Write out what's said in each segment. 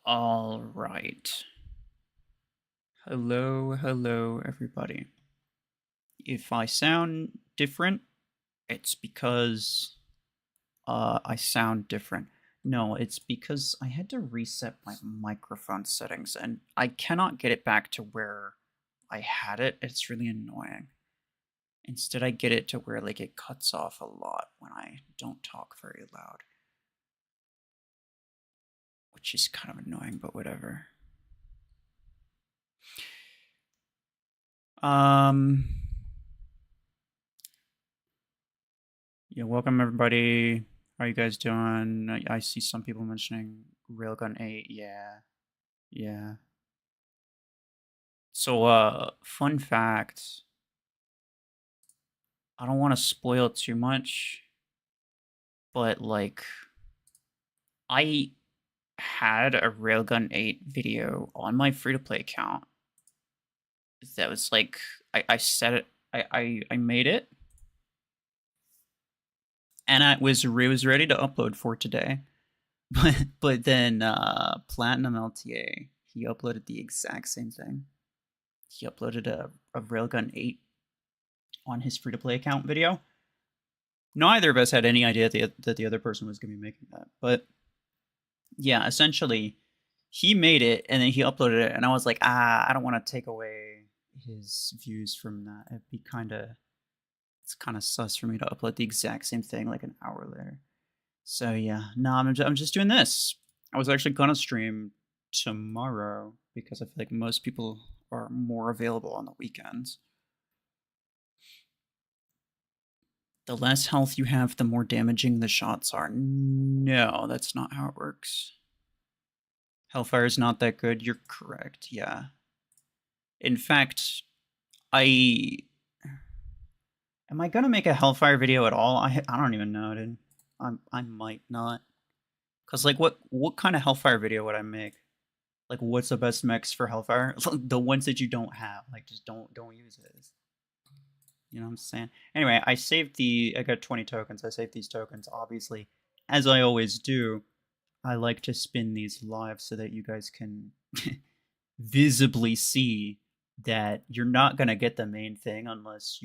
All right. Hello, everybody. If I sound different, it's because I sound different. No, it's because I had to reset my microphone settings and I cannot get it back to where I had it. It's really annoying. Instead, I get it to where like it cuts off a lot when I don't talk very loud, which is kind of annoying, but whatever. Yeah, welcome everybody. How you guys doing? I see some people mentioning Railgun 8. Yeah. So, fun fact. I don't want to spoil too much, but like, I had a Railgun 8 video on my free-to-play account. That was like, I set it, I made it, and I was ready to upload for today. But then Platinum LTA, he uploaded the exact same thing. He uploaded a Railgun 8 on his free-to-play account video. Neither of us had any idea that the other person was going to be making that. But yeah, essentially, he made it and then he uploaded it, and I was like, I don't want to take away his views from that. It'd be it's kind of sus for me to upload the exact same thing like an hour later. So yeah, no, I'm just doing this. I was actually gonna stream tomorrow because I feel like most people are more available on the weekends. The less health you have, the more damaging the shots are. No, that's not how it works. Hellfire is not that good. You're correct, yeah. In fact, am I gonna make a Hellfire video at all? I don't even know, dude. I might not. Cause like what kind of Hellfire video would I make? Like what's the best mechs for Hellfire? The ones that you don't have. Like just don't use it. You know what I'm saying? Anyway, I got 20 tokens. I saved these tokens, obviously. As I always do, I like to spin these live so that you guys can visibly see that you're not going to get the main thing unless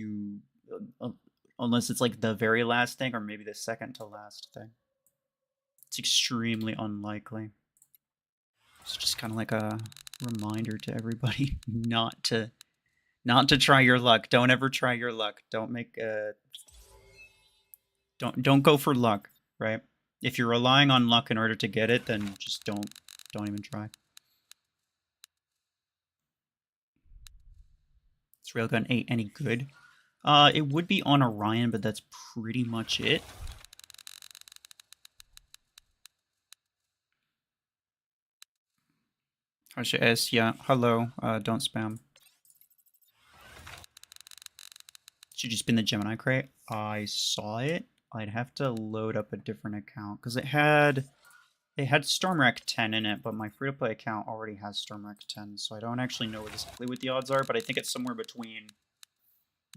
unless it's like the very last thing or maybe the second to last thing. It's extremely unlikely. It's just kind of like a reminder to everybody not to try your luck. Don't ever try your luck. Don't go for luck, right? If you're relying on luck in order to get it, then just don't even try. Is Railgun 8 any good? It would be on Orion, but that's pretty much it. Hasha S, yeah, hello, don't spam. Should you spin the Gemini crate? I saw it. I'd have to load up a different account, because it had Stormwreck 10 in it, but my free-to-play account already has Stormwreck 10, so I don't actually know exactly what the odds are, but I think it's somewhere between,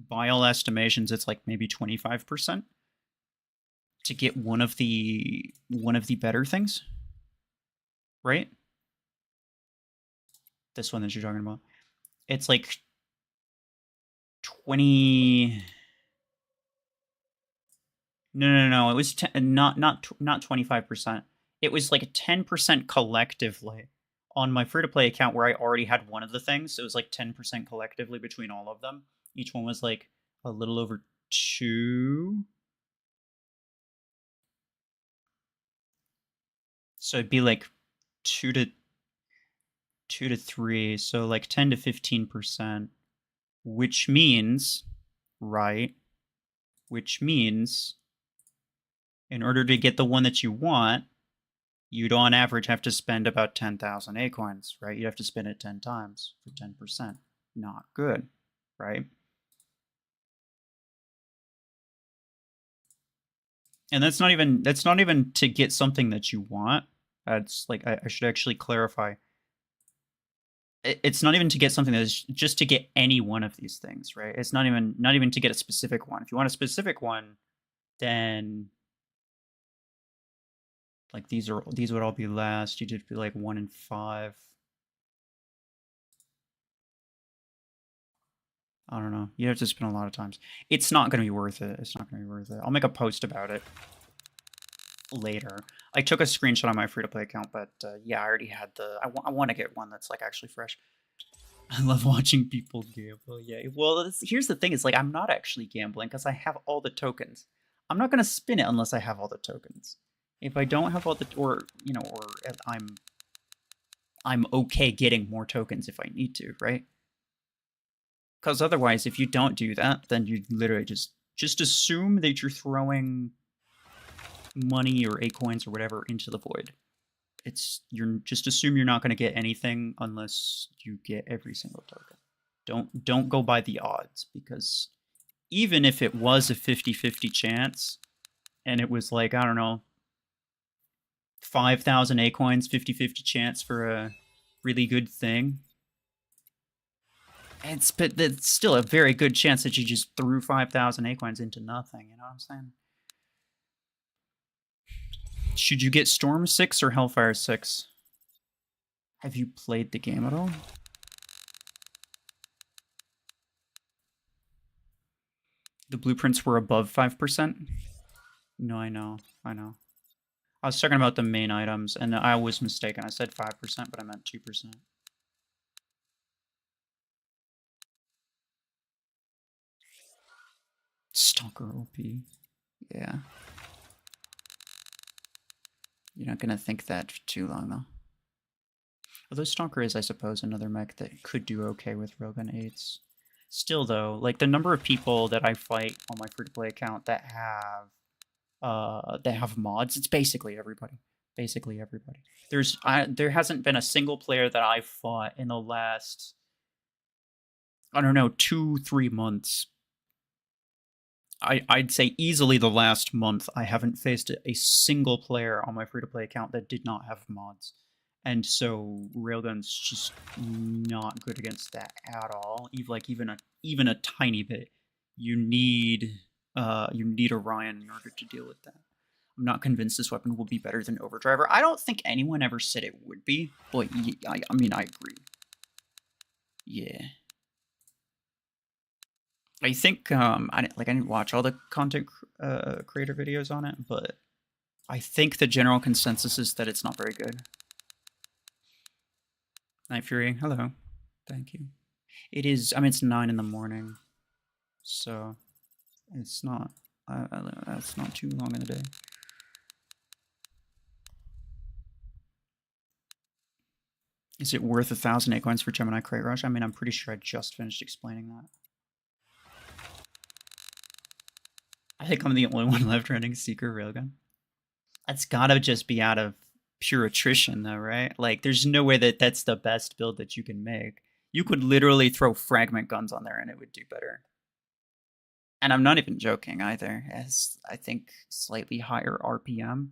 by all estimations, it's like maybe 25% to get one of the better things, right? This one that you're talking about. It's like 20. No. It was not 25%. It was like 10% collectively on my free-to-play account where I already had one of the things. It was like 10% collectively between all of them. Each one was like a little over 2. So it'd be like 2 to 3, so like 10 to 15%, which means, right? Which means in order to get the one that you want, you'd on average have to spend about 10,000 acorns, right? You'd have to spend it 10 times for 10%. Not good, right? And that's not even to get something that you want. That's like I should actually clarify. It's not even to get something that's just to get any one of these things, right? It's not even to get a specific one. If you want a specific one, then Like these would all be last. You did be like 1 in 5. I don't know. You have to spin a lot of times. It's not going to be worth it. It's not going to be worth it. I'll make a post about it later. I took a screenshot on my free-to-play account, but yeah, I already had the... I want to get one that's like actually fresh. I love watching people gamble. Yeah. Well, here's the thing. It's like I'm not actually gambling because I have all the tokens. I'm not going to spin it unless I have all the tokens. If I don't have all the... Or, you know, or I'm okay getting more tokens if I need to, right? Because otherwise, if you don't do that, then you literally just assume that you're throwing money or acorns or whatever into the void. You're just assume you're not going to get anything unless you get every single token. Don't go by the odds, because even if it was a 50-50 chance and it was like, I don't know, 5,000 acorns, 50-50 chance for a really good thing, but it's still a very good chance that you just threw 5,000 acorns into nothing, you know what I'm saying? Should you get Storm 6 or Hellfire 6? Have you played the game at all? The blueprints were above 5%? No, I know. I was talking about the main items, and I was mistaken. I said 5%, but I meant 2%. Stalker OP. Yeah. You're not gonna think that for too long, though. Although Stalker is, I suppose, another mech that could do okay with Railgun 8s. Still, though, like, the number of people that I fight on my free-to-play account that have mods, it's basically everybody. Basically everybody. There hasn't been a single player that I've fought in the last, I don't know, 2-3 months. I'd say easily the last month I haven't faced a single player on my free-to-play account that did not have mods. And so Railgun's just not good against that at all. Even a tiny bit. You need Orion in order to deal with that. I'm not convinced this weapon will be better than Overdriver. I don't think anyone ever said it would be, but I mean, I agree. Yeah. I think I didn't watch all the content creator videos on it, but I think the general consensus is that it's not very good. Night Fury, hello. Thank you. It is, I mean, it's 9 in the morning, so it's not, that's not too long in the day. Is it worth 1,000 acorns for Gemini Crate Rush? I mean, I'm pretty sure I just finished explaining that. I think I'm the only one left running Seeker Railgun. That's gotta just be out of pure attrition, though, right? Like, there's no way that that's the best build that you can make. You could literally throw fragment guns on there and it would do better. And I'm not even joking either, as I think slightly higher RPM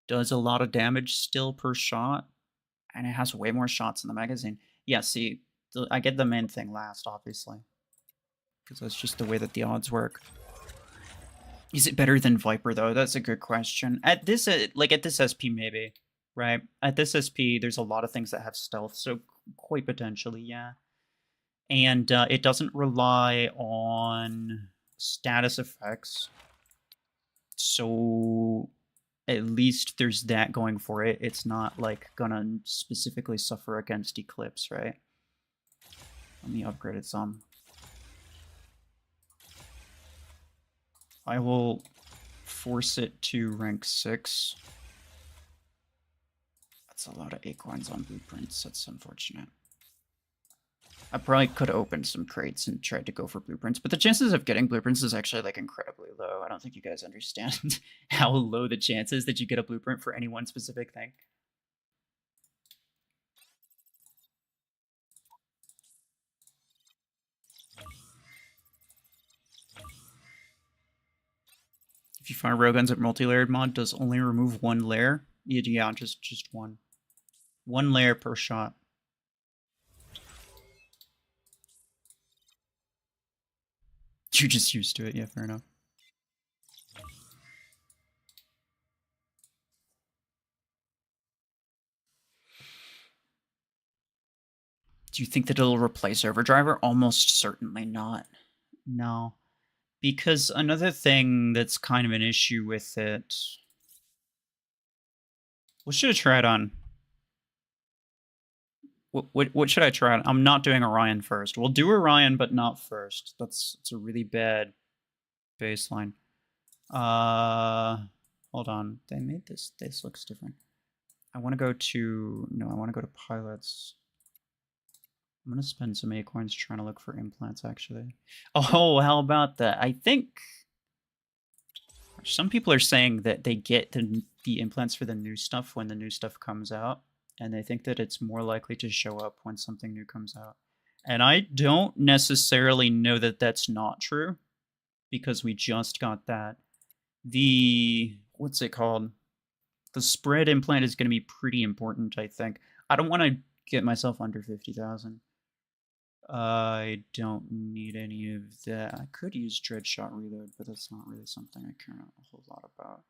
does a lot of damage still per shot, and it has way more shots in the magazine. Yeah, see, I get the main thing last, obviously, because that's just the way that the odds work. Is it better than Viper, though? That's a good question. At this SP, maybe, right? At this SP, there's a lot of things that have stealth, so quite potentially, yeah. And it doesn't rely on status effects, so at least there's that going for it. It's not, like, gonna specifically suffer against Eclipse, right? Let me upgrade it some. I will force it to rank 6. That's a lot of acorns on blueprints. That's unfortunate. I probably could have opened some crates and tried to go for blueprints, but the chances of getting blueprints is actually, like, incredibly low. I don't think you guys understand how low the chances that you get a blueprint for any one specific thing. If you fire railguns at multi-layered mod, does only remove 1 layer? Yeah, just one. 1 layer per shot. You're just used to it, yeah, fair enough. Do you think that it'll replace Overdriver? Almost certainly not. No. Because another thing that's kind of an issue with it... What should I try it on? What should I try it on? I'm not doing Orion first. We'll do Orion, but not first. It's a really bad baseline. Hold on. They made this. This looks different. I want to go to... No, I want to go to pilots. I'm going to spend some acorns trying to look for implants, actually. Oh, how about that? I think... Some people are saying that they get the implants for the new stuff when the new stuff comes out, and they think that it's more likely to show up when something new comes out. And I don't necessarily know that that's not true, because we just got that. The... What's it called? The spread implant is going to be pretty important, I think. I don't want to get myself under 50,000. I don't need any of that. I could use Dreadshot Reload, but that's not really something I care a whole lot about.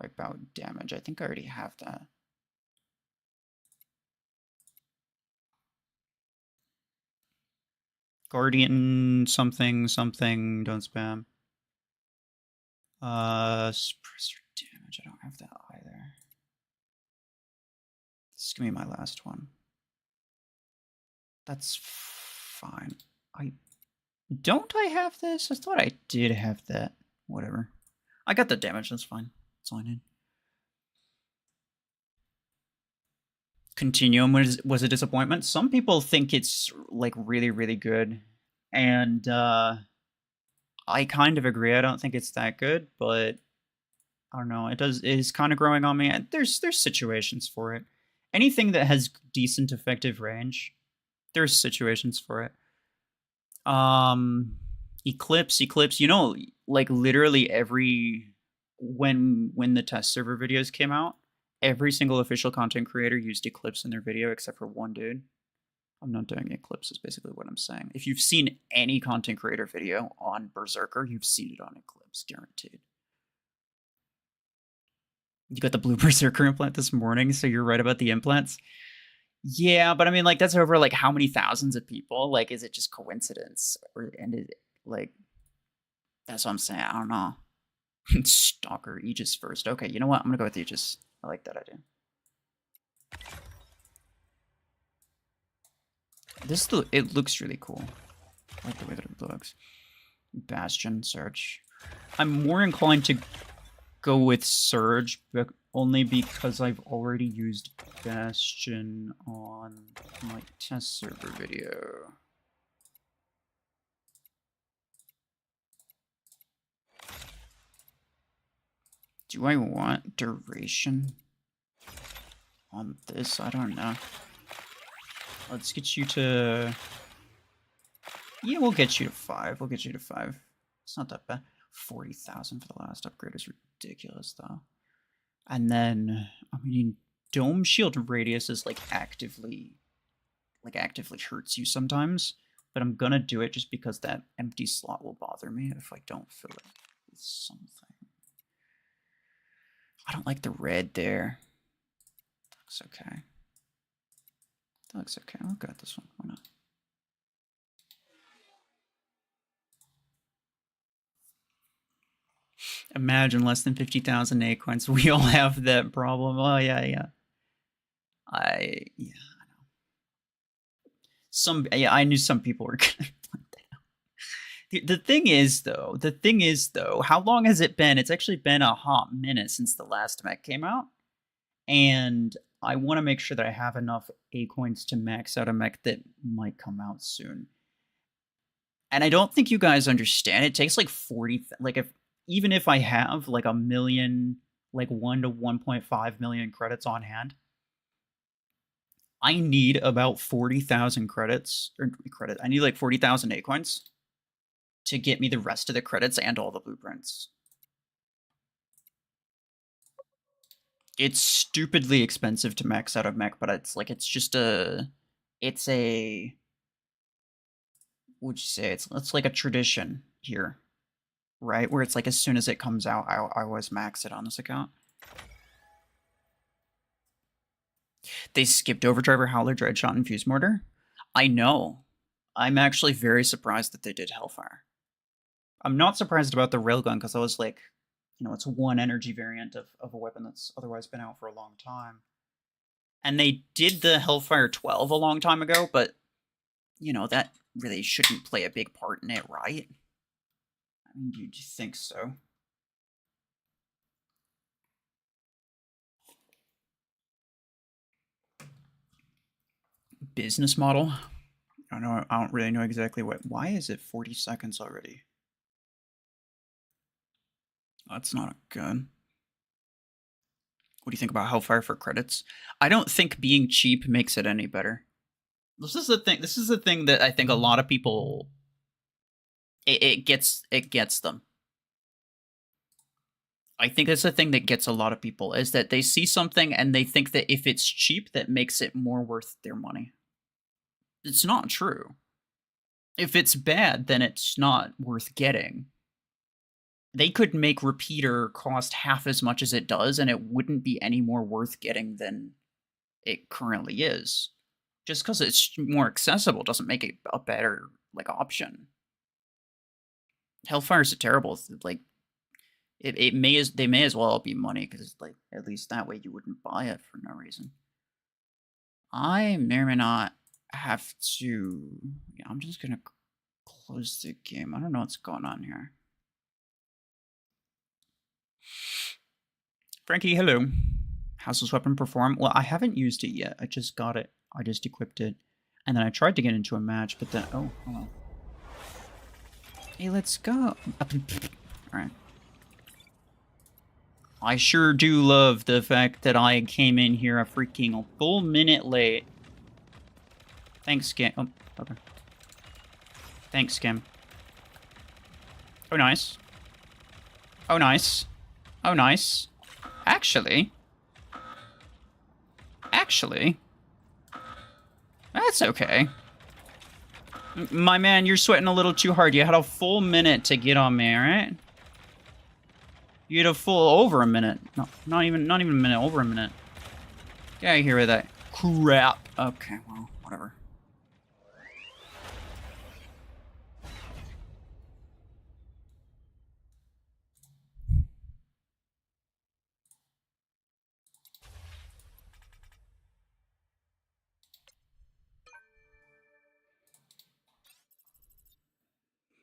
Wipe out damage. I think I already have that. Guardian something, something, don't spam. Suppressor damage, I don't have that either. This is gonna be my last one. That's fine. Don't I have this? I thought I did have that. Whatever. I got the damage, that's fine. It's on in. Continuum was a disappointment. Some people think it's like really, really good. And I kind of agree. I don't think it's that good, but I don't know. It is kind of growing on me. There's situations for it. Anything that has decent effective range, there's situations for it. Eclipse, you know, like literally when the test server videos came out, every single official content creator used Eclipse in their video except for one dude. I'm not doing Eclipse is basically what I'm saying. If you've seen any content creator video on Berserker, you've seen it on Eclipse, guaranteed. You got the blue Berserker implant this morning, so you're right about the implants. Yeah, but I mean, like, that's over, like, how many thousands of people? Like, is it just coincidence? And is it, like... That's what I'm saying. I don't know. Stalker, Aegis first. Okay, you know what? I'm gonna go with Aegis. I like that idea. It looks really cool. I like the way that it looks. Bastion, Surge. I'm more inclined to go with Surge, but only because I've already used Bastion on my test server video. Do I want duration on this? I don't know. Let's get you to... Yeah, we'll get you to 5. We'll get you to 5. It's not that bad. 40,000 for the last upgrade is ridiculous, though. And then, I mean, Dome Shield Radius is, like, actively hurts you sometimes. But I'm gonna do it just because that empty slot will bother me if I don't fill it with something. I don't like the red there. That looks okay. That looks okay. I'll got this one. Why not? Imagine less than 50,000 acorns. We all have that problem. Oh, yeah. I know. I knew some people were gonna point that out. The thing is, though, how long has it been? It's actually been a hot minute since the last Mech came out. And I want to make sure that I have enough acorns to max out a Mech that might come out soon. And I don't think you guys understand. It takes like 40, like even if I have like a million, like 1 to 1.5 million credits on hand, I need about 40,000 credits, I need like 40,000 acorns to get me the rest of the credits and all the blueprints. It's stupidly expensive to max out a Mech, but it's like, what'd you say? It's like a tradition here, right? Where it's like, as soon as it comes out, I always max it on this account. They skipped Overdriver, Howler, Dreadshot, and Fuse Mortar. I know. I'm actually very surprised that they did Hellfire. I'm not surprised about the railgun because I was like, you know, it's one energy variant of a weapon that's otherwise been out for a long time. And they did the Hellfire 12 a long time ago, but, you know, that really shouldn't play a big part in it, right? I mean, you'd think so. Business model? I don't really know exactly what. Why is it 40 seconds already? That's not good. What do you think about Hellfire for credits? I don't think being cheap makes it any better. This is the thing. This is the thing that I think a lot of people. It gets them. I think that's the thing that gets a lot of people is that they see something and they think that if it's cheap, that makes it more worth their money. It's not true. If it's bad, then it's not worth getting. They could make Repeater cost half as much as it does, and it wouldn't be any more worth getting than it currently is. Just because it's more accessible doesn't make it a better like option. Hellfire's a terrible like. They may as well be money because like at least that way you wouldn't buy it for no reason. I may or may not have to. Yeah, I'm just gonna close the game. I don't know what's going on here. Frankie, hello. How's this weapon perform? Well, I haven't used it yet. I just got it. I just equipped it. And then I tried to get into a match, but then... Oh, hello. Hey, let's go. Alright. I sure do love the fact that I came in here a freaking full minute late. Thanks, Skim. Oh, okay. Thanks, Skim. Oh, nice. Oh, nice. Oh, nice. Actually, that's okay. My man, you're sweating a little too hard. You had a full minute to get on me, alright? You had a full over a minute. No, not even a minute, over a minute. Get out of here with that crap. Okay, well, whatever.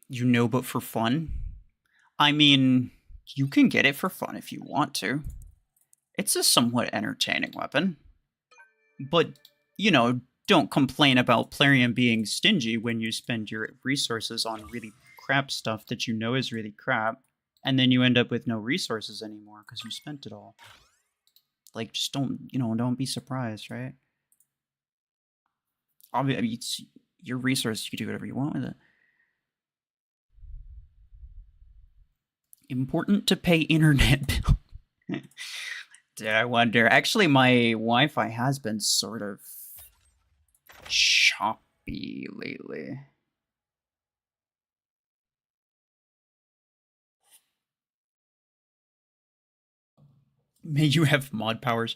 You know, but for fun? I mean, you can get it for fun if you want to. It's a somewhat entertaining weapon. But, you know, don't complain about Plarium being stingy when you spend your resources on really crap stuff that you know is really crap, and then you end up with no resources anymore because you spent it all. Like, just don't be surprised, right? I mean, it's your resource, you can do whatever you want with it. Important to pay internet bill. Did I wonder? Actually, my Wi-Fi has been sort of choppy lately. May you have mod powers.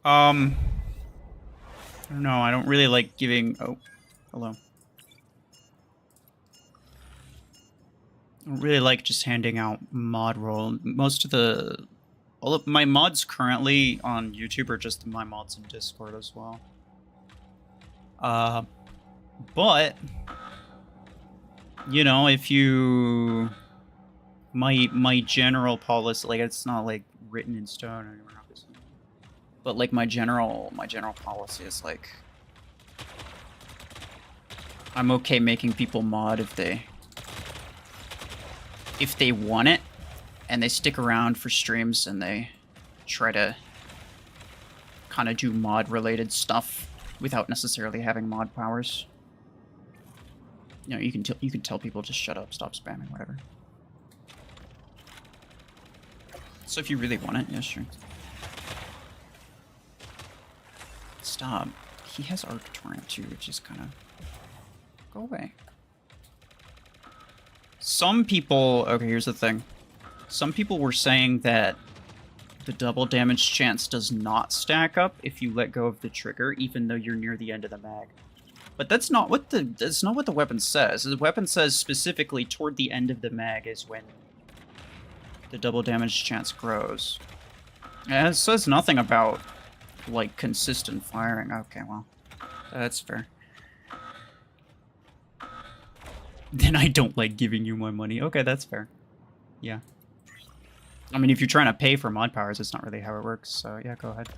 I don't know. I don't really like giving... Oh, hello. I don't really like just handing out mod role. Most of the... All of my mods currently on YouTube are just my mods in Discord as well. But... You know, if you... My general policy... Like, it's not, like, written in stone or anywhere, obviously. But, like, my general policy is, like... I'm okay making people mod if they want it, and they stick around for streams, and they try to kind of do mod-related stuff without necessarily having mod powers. You know, you can tell people just shut up, stop spamming, whatever. So if you really want it, yeah, sure. Stop. He has Arc Torrent too, which is kind of... Go away. Some people... Okay, here's the thing. Some people were saying that The double damage chance does not stack up if you let go of the trigger, even though you're near the end of the mag. But that's not what the weapon says. The weapon says specifically toward the end of the mag is when the double damage chance grows. And it says nothing about, like, consistent firing. Okay, well, that's fair. Then I don't like giving you my money. Okay, that's fair. Yeah. I mean, if you're trying to pay for mod powers, it's not really how it works. So yeah, go ahead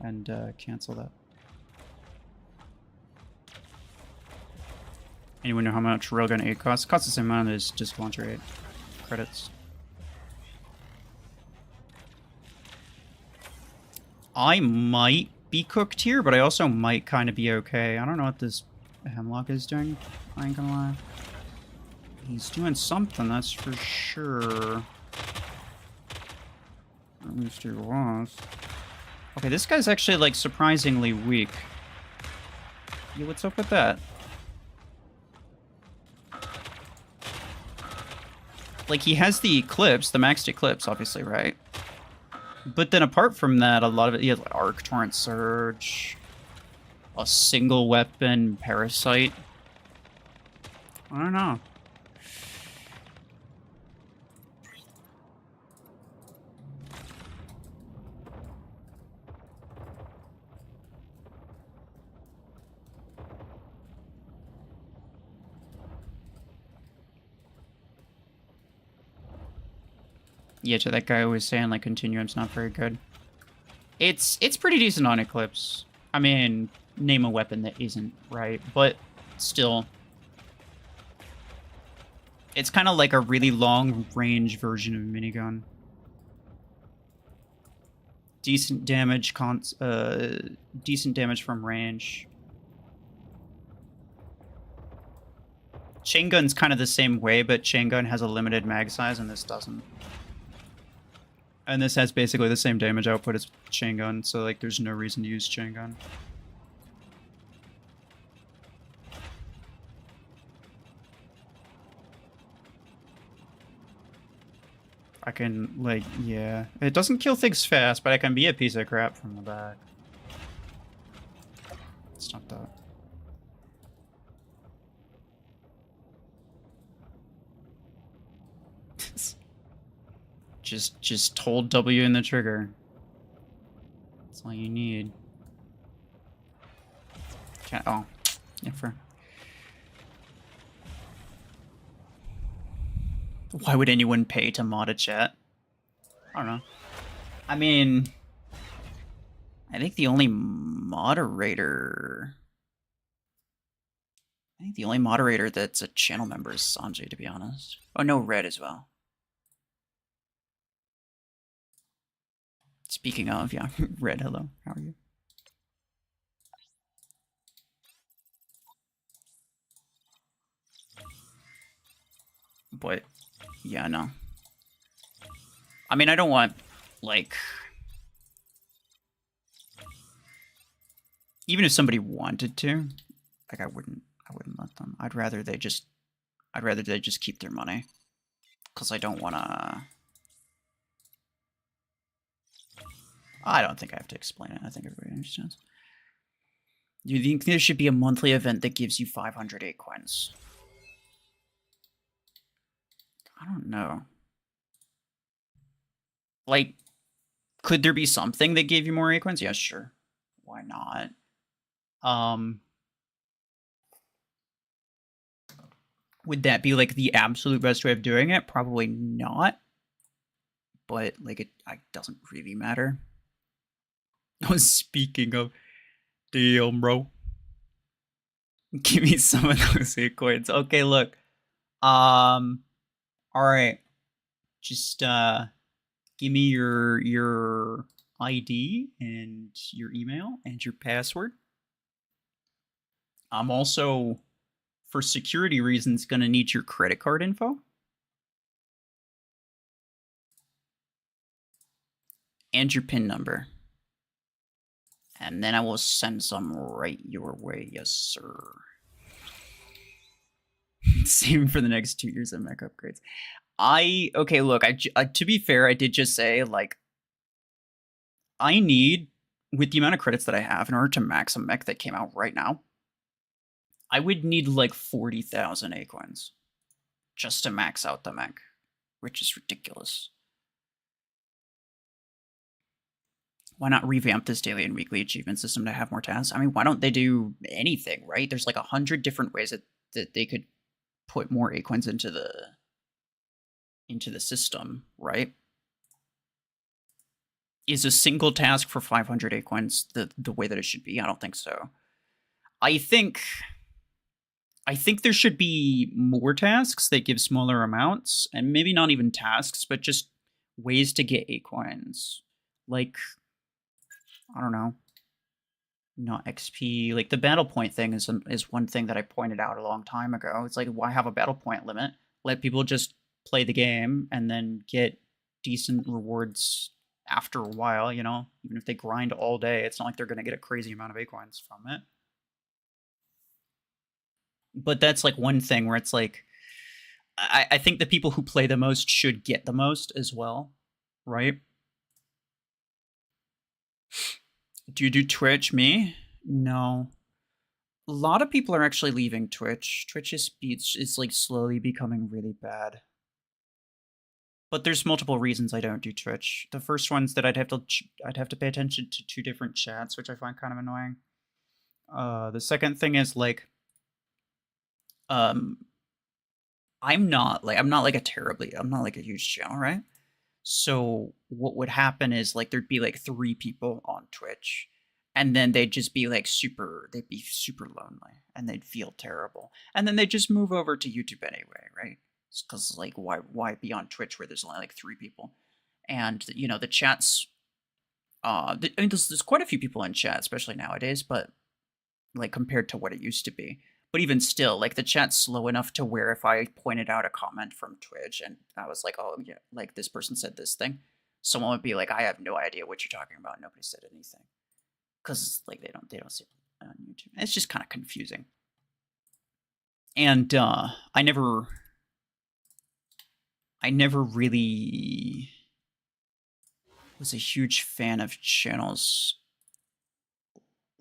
and cancel that. Anyone know how much Railgun 8 costs? It costs the same amount as Disc Launcher 8 credits. I might be cooked here, but I also might kind of be okay. I don't know what this Hemlock is doing. I ain't gonna lie. He's doing something, that's for sure. At least he was. Okay, this guy's actually, like, surprisingly weak. Yeah, what's up with that? Like, he has the Eclipse, the maxed Eclipse, obviously, right? But then apart from that, a lot of it, he has like Arc Torrent Surge, a single weapon Parasite. I don't know. Yeah, to that guy who was saying, like, Continuum's not very good. It's pretty decent on Eclipse. I mean, name a weapon that isn't, right? But still. It's kind of like a really long-range version of a minigun. Decent damage, decent damage from range. Chain Gun's kind of the same way, but Chain Gun has a limited mag size, and this doesn't. And this has basically the same damage output as Chain Gun, so like there's no reason to use Chain Gun. I can, like, yeah. It doesn't kill things fast, but I can be a piece of crap from the back. It's not that. Just hold W in the trigger. That's all you need. Can't, oh, yeah, fair. Why would anyone pay to mod a chat? I don't know. I mean, I think the only moderator that's a channel member is Sanjay, to be honest. Oh, no, Red as well. Speaking of, yeah, Red, hello, how are you? But, yeah, no. I mean, I don't want, like... Even if somebody wanted to, like, I wouldn't let them. I'd rather they just keep their money. Because I don't want to... I don't think I have to explain it. I think everybody understands. Do you think there should be a monthly event that gives you 508 coins? I don't know. Like, could there be something that gave you more acorns? Yeah, sure. Why not? Would that be, like, the absolute best way of doing it? Probably not. But, like, it doesn't really matter. Speaking of, damn, bro. Give me some of those acorns. Okay, look. Alright. Just, give me your ID and your email and your password. I'm also, for security reasons, gonna need your credit card info. And your PIN number. And then I will send some right your way, yes, sir. Same for the next 2 years of mech upgrades. Okay, look, to be fair, I did just say, like, I need, with the amount of credits that I have, in order to max a mech that came out right now, I would need like 40,000 acorns just to max out the mech, which is ridiculous. Why not revamp this daily and weekly achievement system to have more tasks? I mean, why don't they do anything, right? There's like 100 different ways that they could put more acorns into the system, right? Is a single task for 500 acorns the way that it should be? I don't think so. I think there should be more tasks that give smaller amounts, and maybe not even tasks, but just ways to get acorns. Like, I don't know, not XP. Like the battle point thing is one thing that I pointed out a long time ago. It's like, why have a battle point limit? Let people just play the game and then get decent rewards after a while, you know? Even if they grind all day, it's not like they're going to get a crazy amount of acorns from it. But that's like one thing where it's like, I think the people who play the most should get the most as well, right? Do you do Twitch? Me? No. A lot of people are actually leaving Twitch. Twitch's speech is like slowly becoming really bad. But there's multiple reasons I don't do Twitch. The first one's that I'd have to pay attention to 2 different chats, which I find kind of annoying. The second thing is like, I'm not like a huge channel, right? So what would happen is like there'd be like 3 people on Twitch, and then they'd just be like they'd be super lonely, and they'd feel terrible, and then they'd just move over to YouTube anyway, right? Because like why be on Twitch where there's only like 3 people, and you know the chats. I mean, there's quite a few people in chat, especially nowadays, but like compared to what it used to be. But even still, like the chat's slow enough to where if I pointed out a comment from Twitch and I was like, oh yeah, like this person said this thing, someone would be like, I have no idea what you're talking about. Nobody said anything, because like they don't see it on YouTube. It's just kind of confusing. And I never really was a huge fan of channels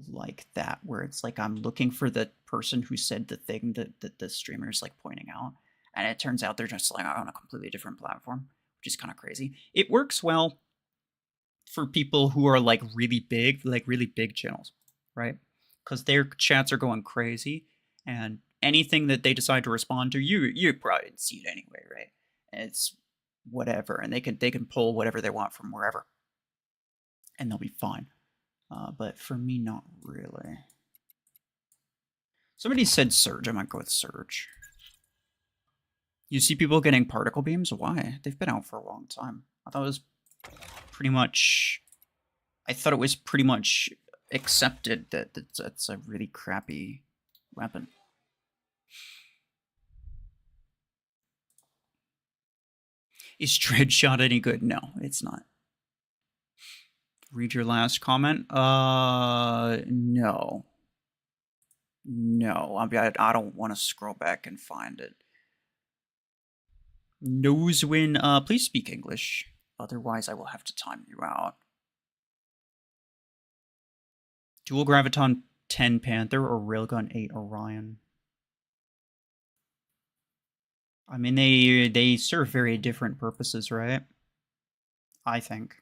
like that, where it's like I'm looking for the person who said the thing that the streamer's like pointing out, and it turns out they're just like on a completely different platform, which is kind of crazy. It works well for people who are like really big channels, right? Because their chats are going crazy, and anything that they decide to respond to, you probably didn't see it anyway, right? And it's whatever, and they can pull whatever they want from wherever, and they'll be fine. But for me, not really. Somebody said Surge. I might go with Surge. You see people getting particle beams? Why? They've been out for a long time. I thought it was pretty much accepted that that's a really crappy weapon. Is Dreadshot any good? No, it's not. Read your last comment. No. No, I don't want to scroll back and find it. Nosewin, please speak English. Otherwise, I will have to time you out. Dual Graviton 10 Panther or Railgun 8 Orion? I mean, they serve very different purposes, right? I think.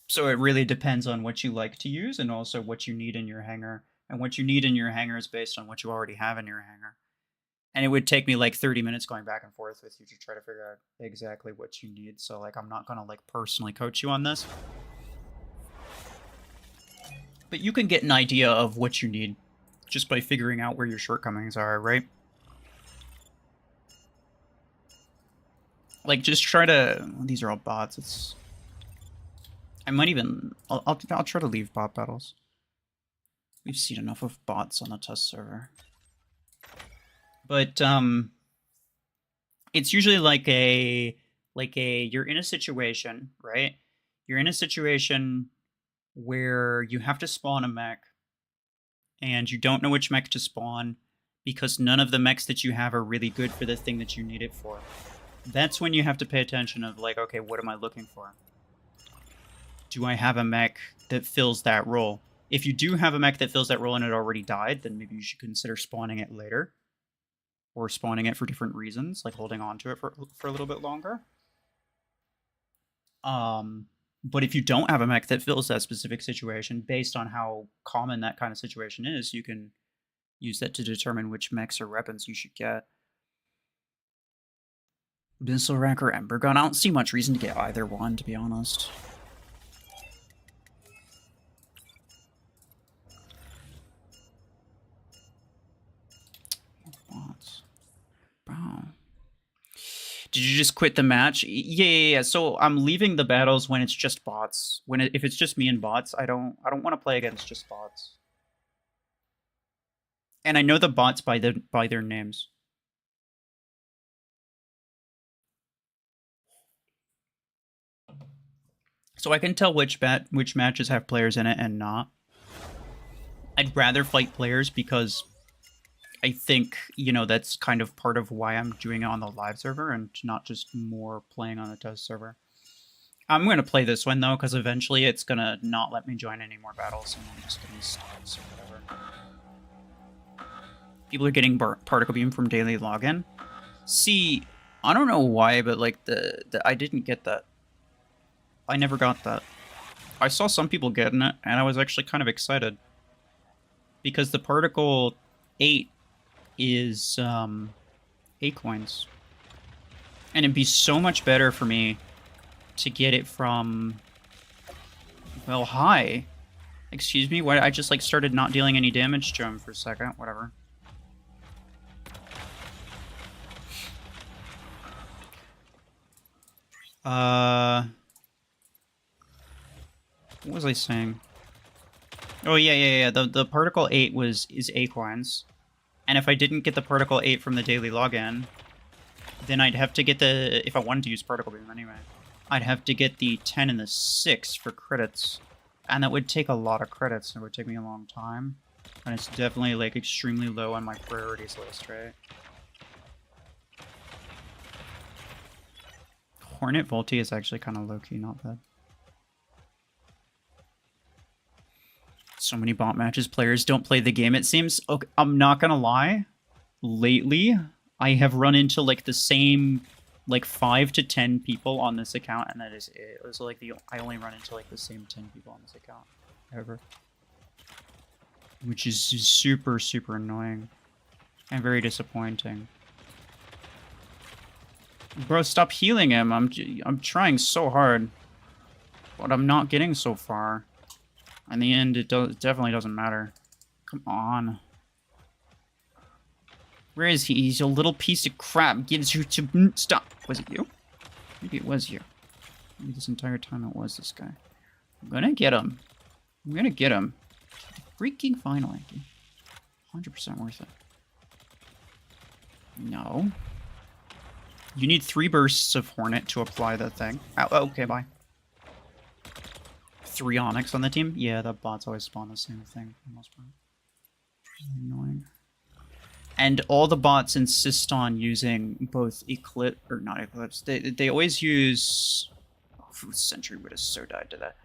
So it really depends on what you like to use and also what you need in your hangar. And what you need in your hangar is based on what you already have in your hangar. And it would take me like 30 minutes going back and forth with you to try to figure out exactly what you need. So like I'm not gonna like personally coach you on this. But you can get an idea of what you need just by figuring out where your shortcomings are, right? Like just try to... These are all bots. I might even... I'll try to leave bot battles. We've seen enough of bots on the test server. But it's usually like you're in a situation, right? You're in a situation where you have to spawn a mech, and you don't know which mech to spawn because none of the mechs that you have are really good for the thing that you need it for. That's when you have to pay attention of like, okay, what am I looking for? Do I have a mech that fills that role? If you do have a mech that fills that role and it already died, then maybe you should consider spawning it later. Or spawning it for different reasons, like holding on to it for a little bit longer. But if you don't have a mech that fills that specific situation, based on how common that kind of situation is, you can use that to determine which mechs or weapons you should get. Missile Rack or Ember Gun? I don't see much reason to get either one, to be honest. Bots. Bro. Did you just quit the match? Yeah. So I'm leaving the battles when it's just bots. If it's just me and bots, I don't want to play against just bots. And I know the bots by their names. So I can tell which matches have players in it and not. I'd rather fight players because I think, you know, that's kind of part of why I'm doing it on the live server and not just more playing on the test server. I'm going to play this one, though, because eventually it's going to not let me join any more battles, and I'm just going to stop or whatever. People are getting particle beam from daily login. See, I don't know why, but, like, I didn't get that. I never got that. I saw some people getting it, and I was actually kind of excited. Because the particle 8 is 8 coins. And it'd be so much better for me to get it from... Well, hi. Excuse me? Why? I just, like, started not dealing any damage to him for a second. Whatever. What was I saying? Oh, yeah. The particle 8 is Acorns. And if I didn't get the particle 8 from the daily login, then I'd have to get the... If I wanted to use particle beam anyway, I'd have to get the 10 and the 6 for credits. And that would take a lot of credits. It would take me a long time. And it's definitely, like, extremely low on my priorities list, right? Hornet Volti is actually kind of low-key, not bad. So many bot matches, players don't play the game, it seems. Okay, I'm not gonna lie. Lately, I have run into, like, the same, like, 5 to 10 people on this account, and that is it. It was, like, I only run into, like, the same 10 people on this account ever. Which is super, super annoying. And very disappointing. Bro, stop healing him. I'm trying so hard. But I'm not getting so far. In the end, it definitely doesn't matter. Come on. Where is he? He's a little piece of crap. Gives you to... Stop. Was it you? Maybe it was you. Maybe this entire time it was this guy. I'm gonna get him. I'm gonna get him. Freaking finally. 100% worth it. No. You need 3 bursts of Hornet to apply the thing. Oh, okay, bye. 3 Onyx on the team? Yeah, the bots always spawn the same thing for the most part. Annoying. And all the bots insist on using both Eclipse, or not Eclipse, they always use... Oh, Sentry would have so died to that.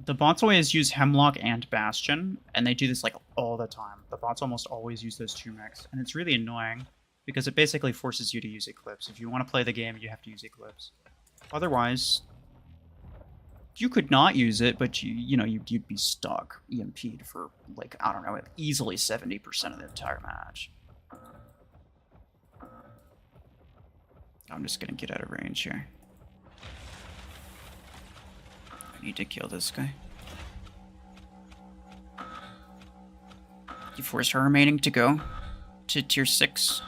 The bots always use Hemlock and Bastion, and they do this, like, all the time. The bots almost always use those 2 mechs, and it's really annoying, because it basically forces you to use Eclipse. If you want to play the game, you have to use Eclipse. Otherwise... You could not use it, but you'd be stuck EMP'd for, like, I don't know, easily 70% of the entire match. I'm just gonna get out of range here. I need to kill this guy. You forced her remaining to go to tier 6.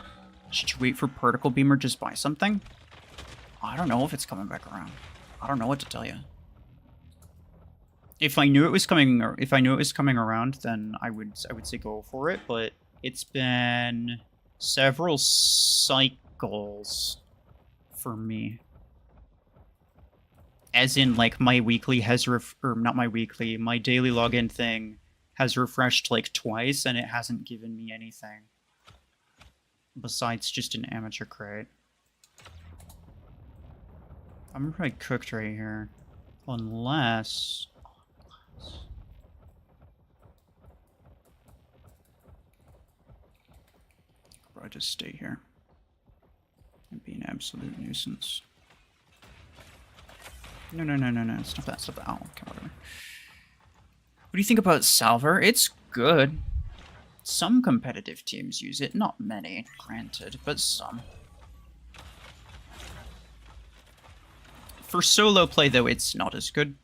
Should you wait for Particle Beam or just buy something? I don't know if it's coming back around. I don't know what to tell you. If I knew it was coming, or if I knew it was coming around, then I would say go for it. But it's been several cycles for me. As in, like, my weekly has or not my weekly, my daily login thing has refreshed like twice, and it hasn't given me anything besides just an amateur crate. I'm probably cooked right here. Unless... I'll just stay here and be an absolute nuisance. No, no, no, no, no. Stop that, stop that. Oh, okay, whatever. What do you think about Salver? It's good. Some competitive teams use it. Not many, granted, but some. For solo play, though, it's not as good.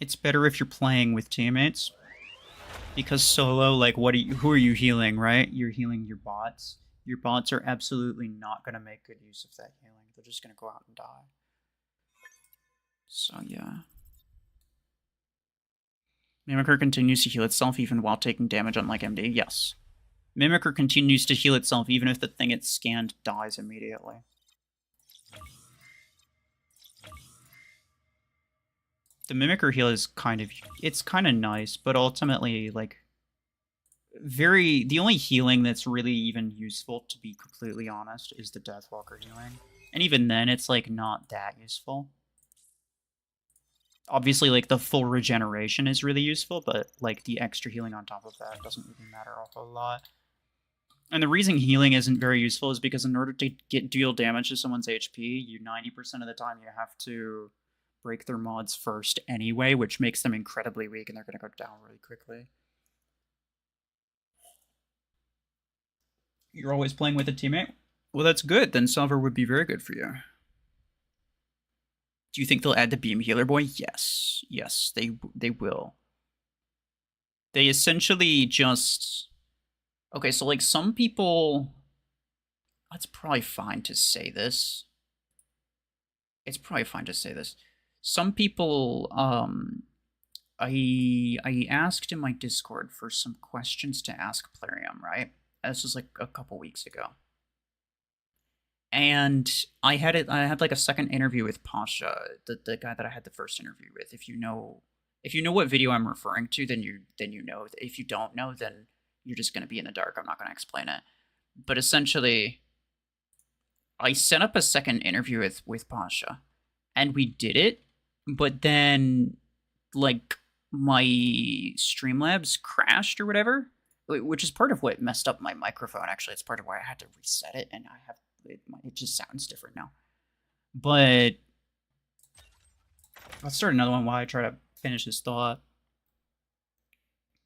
It's better if you're playing with teammates. Because solo, like, who are you healing, right? You're healing your bots. Your bots are absolutely not going to make good use of that healing. They're just going to go out and die. So, yeah. Mimicker continues to heal itself even while taking damage, unlike MD. Yes. Mimicker continues to heal itself even if the thing it's scanned dies immediately. The Mimicker heal is it's kind of nice, but ultimately, like, the only healing that's really even useful, to be completely honest, is the Deathwalker healing. And even then, it's, like, not that useful. Obviously, like, the full regeneration is really useful, but, like, the extra healing on top of that doesn't really matter a whole lot. And the reason healing isn't very useful is because in order to deal damage to someone's HP, you 90% of the time you have to break their mods first anyway, which makes them incredibly weak and they're going to go down really quickly. You're always playing with a teammate? Well, that's good. Then Salver would be very good for you. Do you think they'll add the Beam Healer Boy? Yes. Yes, they will. They essentially just... Okay, so, like, some people... It's probably fine to say this. It's probably fine to say this. Some people, I asked in my Discord for some questions to ask Plarium, right? This was, like, a couple weeks ago. And I had like a second interview with Pasha, the guy that I had the first interview with. If you know what video I'm referring to, then you know. If you don't know, then you're just gonna be in the dark. I'm not gonna explain it. But essentially, I set up a second interview with Pasha, and we did it. But then, like, my Streamlabs crashed or whatever, which is part of what messed up my microphone. Actually, it's part of why I had to reset it, and it just sounds different now. But I'll start another one while I try to finish this thought.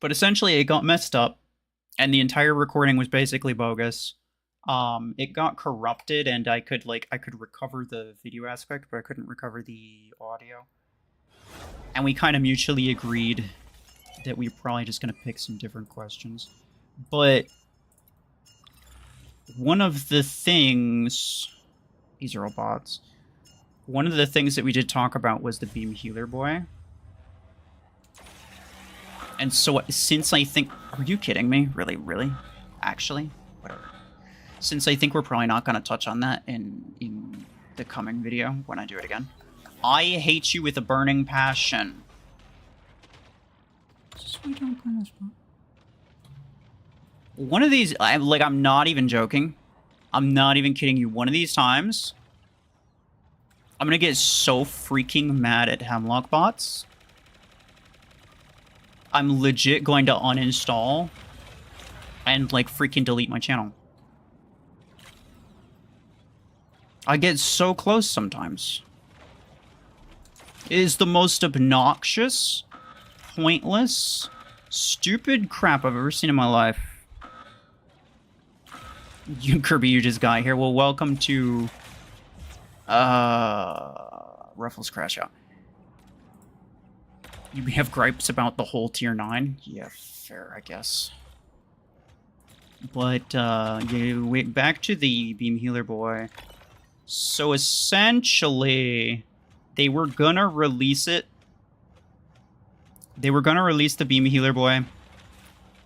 But essentially, it got messed up, and the entire recording was basically bogus. It got corrupted, and I could recover the video aspect, but I couldn't recover the audio. And we kind of mutually agreed that we were probably just going to pick some different questions. But one of the things... These are all bots. One of the things that we did talk about was the Beam Healer Boy. And so, since I think... Are you kidding me? Really? Really? Actually? Whatever. Since I think we're probably not going to touch on that in the coming video when I do it again. I hate you with a burning passion. One of these... I'm not even joking. I'm not even kidding you. One of these times, I'm going to get so freaking mad at Hemlock bots. I'm legit going to uninstall and, like, freaking delete my channel. I get so close sometimes. It is the most obnoxious, pointless, stupid crap I've ever seen in my life. You Kirby, you just got here. Well, welcome to RuFFles Crash Out. You have gripes about the whole tier 9? Yeah, fair, I guess. But back to the Beam Healer Boy. So essentially, they were gonna release it. They were gonna release the Beam Healer Boy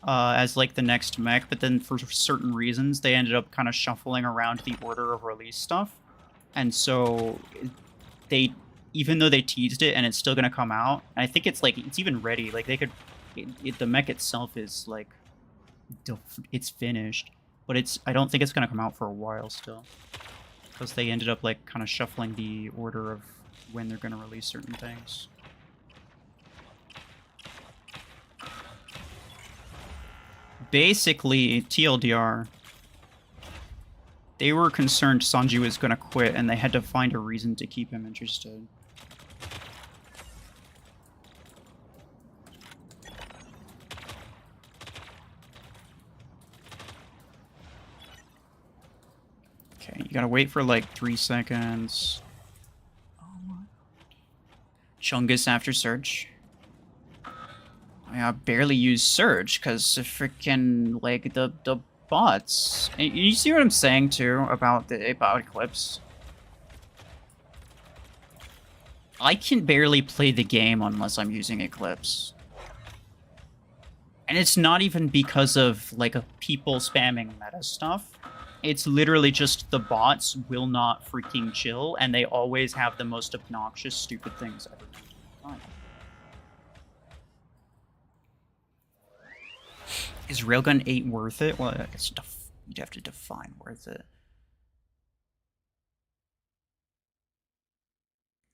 as, like, the next mech, but then for certain reasons, they ended up kind of shuffling around the order of release stuff. And so, even though they teased it and it's still gonna come out, and I think it's, like, it's even ready. Like, they could... the mech itself is, like... it's finished. But I don't think it's gonna come out for a while still. Because they ended up, like, kind of shuffling the order of when they're going to release certain things. Basically, TLDR, they were concerned Sanji was going to quit, and they had to find a reason to keep him interested. Okay, you gotta wait for like 3 seconds. Oh my. Chungus after Surge. I barely use Surge because freaking like the bots. And you see what I'm saying too about Eclipse? I can barely play the game unless I'm using Eclipse. And it's not even because of like people spamming meta stuff. It's literally just the bots will not freaking chill, and they always have the most obnoxious, stupid things ever. Fine. Is Railgun 8 worth it? Well, I guess you'd have to define worth it.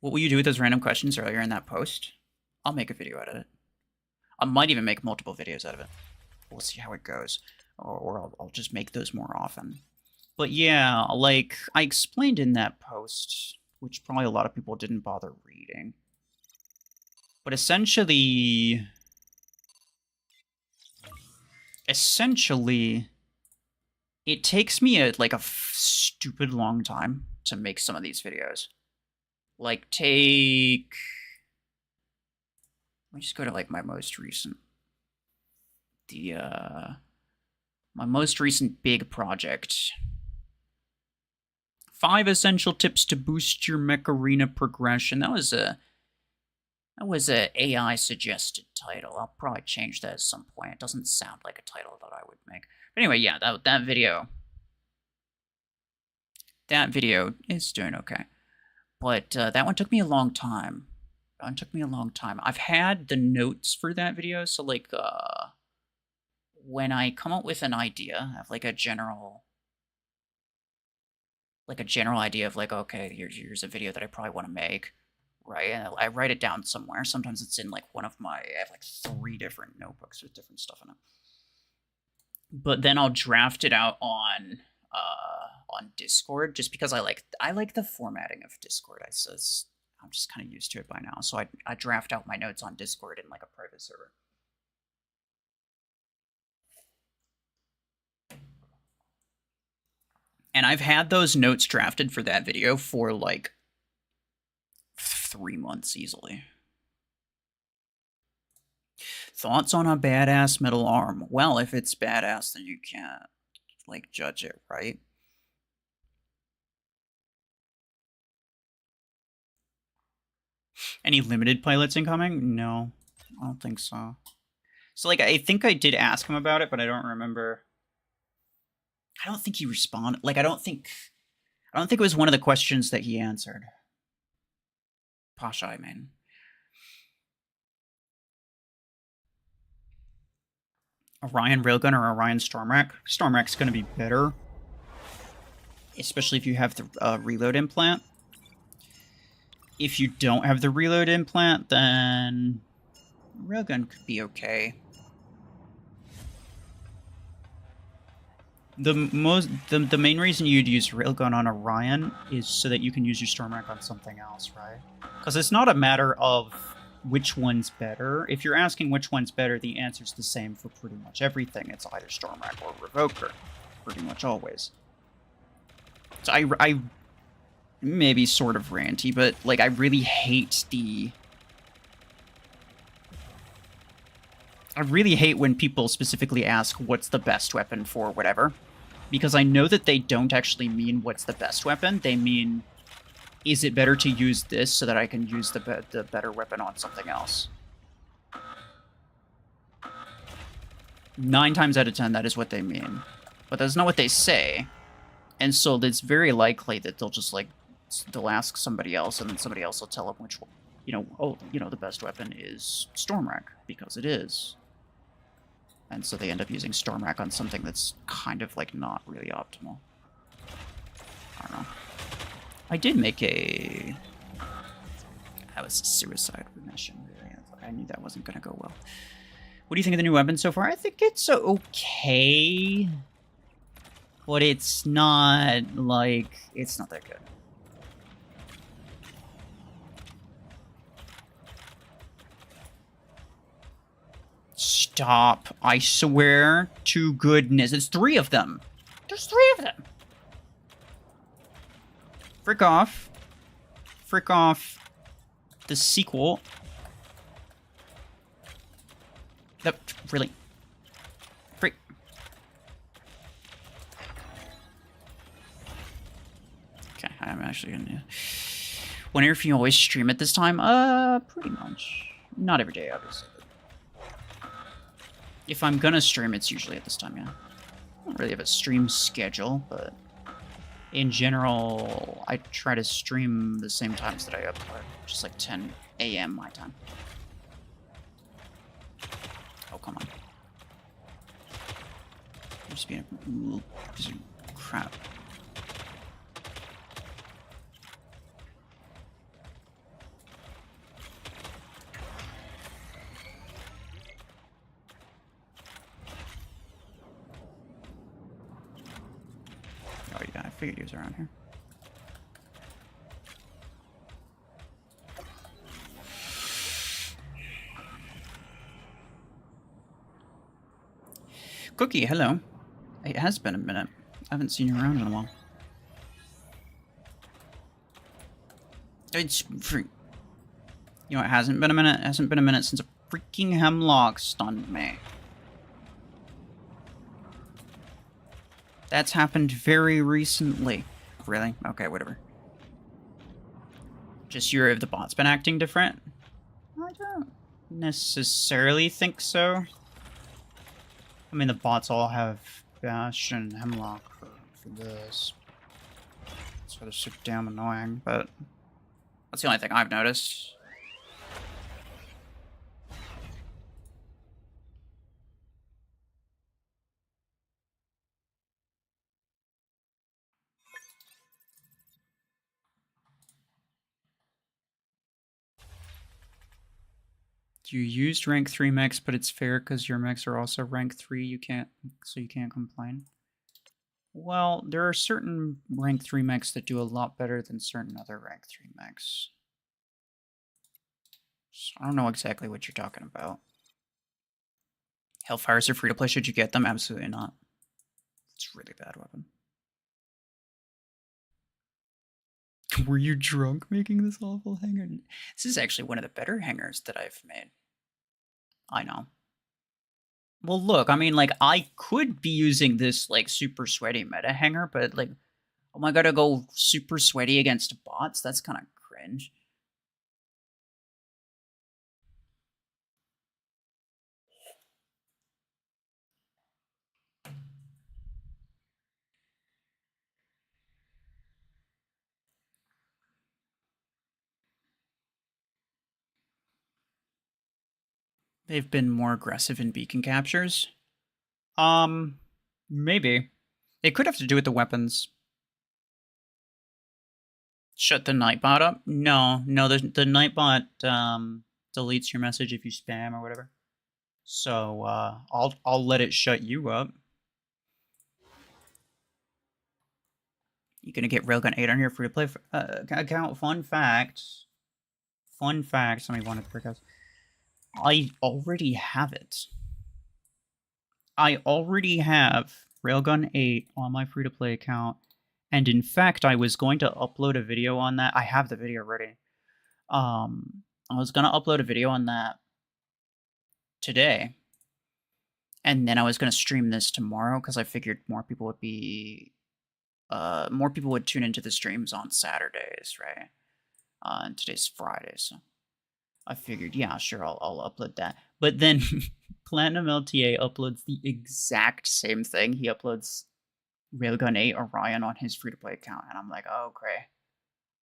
What will you do with those random questions earlier in that post? I'll make a video out of it. I might even make multiple videos out of it. We'll see how it goes. Or I'll just make those more often. But yeah, like, I explained in that post, which probably a lot of people didn't bother reading. But essentially, it takes me a stupid long time to make some of these videos. Like, let me just go to, like, my most recent big project. 5 essential tips to boost your mech arena progression. That was a AI suggested title. I'll probably change that at some point. It doesn't sound like a title that I would make. But anyway, yeah, that video is doing okay. But that one took me a long time. I've had the notes for that video, so like when I come up with an idea, I have like a general idea of like, okay, here's a video that I probably want to make, right? And I write it down somewhere. Sometimes it's in like I have like 3 different notebooks with different stuff in it. But then I'll draft it out on Discord, just because I like the formatting of Discord. I'm just kind of used to it by now. So I draft out my notes on Discord in like a private server. And I've had those notes drafted for that video for like 3 months easily. Thoughts on a badass metal arm? Well, if it's badass, then you can't like judge it, right? Any limited pilots incoming? No, I don't think so. So like I think I did ask him about it, but I don't remember. I don't think he responded. Like I don't think it was one of the questions that he answered. Pasha, I mean. Orion Railgun or Orion Stormwreck? Stormwreck's going to be better, especially if you have the reload implant. If you don't have the reload implant, then Railgun could be okay. The main reason you'd use Railgun on Orion is so that you can use your Stormwreck on something else, right? Because it's not a matter of which one's better. If you're asking which one's better, the answer's the same for pretty much everything. It's either Stormwreck or Revoker, pretty much always. So I maybe sort of ranty, but like I really hate when people specifically ask what's the best weapon for whatever, because I know that they don't actually mean what's the best weapon. They mean, is it better to use this so that I can use the better weapon on something else? 9 times out of 10, that is what they mean. But that's not what they say. And so it's very likely that they'll just like, they'll ask somebody else, and then somebody else will tell them which one, the best weapon is Stormwreck, because it is. And so they end up using Stormwreck on something that's kind of like not really optimal. I don't know. I did make a... That was a suicide mission, really. I knew that wasn't going to go well. What do you think of the new weapon so far? I think it's okay. But it's not, like... It's not that good. Stop. I swear to goodness. There's 3 of them. There's 3 of them. Frick off. Frick off. The sequel. That really. Frick. Okay, I'm actually gonna. Whenever if you always stream at this time, pretty much. Not every day, obviously. If I'm gonna stream, it's usually at this time, yeah. I don't really have a stream schedule, but in general, I try to stream the same times that I upload, just like 10 a.m. my time. Oh, come on. I'm just being a piece of crap. Oh yeah, I figured he was around here. Cookie, hello. It has been a minute. I haven't seen you around in a while. It's free. You know, it hasn't been a minute. It hasn't been a minute since a freaking hemlock stunned me. That's happened very recently. Really? Okay, whatever. Just the bot's been acting different? I don't necessarily think so. I mean, the bots all have Bash and Hemlock for this. So they're super damn annoying, but that's the only thing I've noticed. You used rank 3 mechs, but it's fair because your mechs are also rank 3. So you can't complain. Well, there are certain rank 3 mechs that do a lot better than certain other rank 3 mechs. So I don't know exactly what you're talking about. Hellfires are free to play. Should you get them? Absolutely not. It's a really bad weapon. Were you drunk making this awful hanger? This is actually one of the better hangers that I've made. I know. Well, look, I mean, like, I could be using this, like, super sweaty meta hanger, but, like, oh my god, I go super sweaty against bots? That's kind of cringe. They've been more aggressive in beacon captures. Maybe. It could have to do with the weapons. Shut the Nightbot up? No, the Nightbot deletes your message if you spam or whatever. So I'll let it shut you up. You're gonna get Railgun 8 on your free to play account. Fun fact. Somebody wanted to break out. I already have it. I already have Railgun 8 on my free to play account. And in fact, I was going to upload a video on that. I have the video ready. I was going to upload a video on that today. And then I was going to stream this tomorrow because I figured more people would tune into the streams on Saturdays, right? And today's Friday, so I figured, yeah, sure, I'll upload that. But then Platinum LTA uploads the exact same thing. He uploads Railgun 8 Orion on his free-to-play account, and I'm like, oh, great.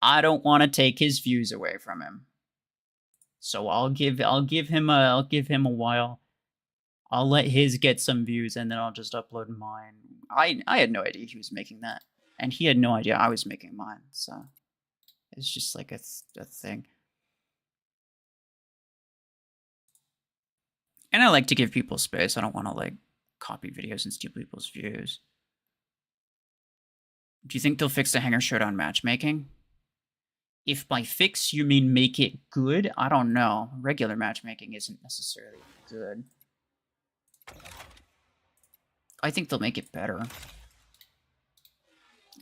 I don't want to take his views away from him. So I'll give him a while. I'll let his get some views, and then I'll just upload mine. I had no idea he was making that, and he had no idea I was making mine, so It's just like a thing. And I like to give people space. I don't want to like copy videos and steal people's views. Do you think they'll fix the Hanger Showdown matchmaking? If by fix you mean make it good, I don't know. Regular matchmaking isn't necessarily good. I think they'll make it better.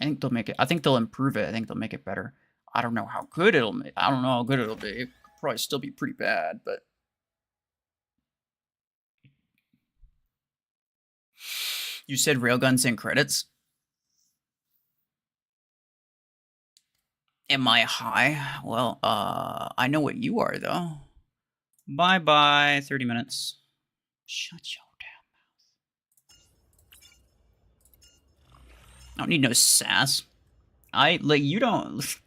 I think they'll make it. I think they'll improve it. I think they'll make it better. I don't know how good it'll make. I don't know how good it'll be. It could probably still be pretty bad, but you said railguns and credits. Am I high? Well, I know what you are, though. Bye-bye, 30 minutes. Shut your damn mouth. I don't need no sass. You don't...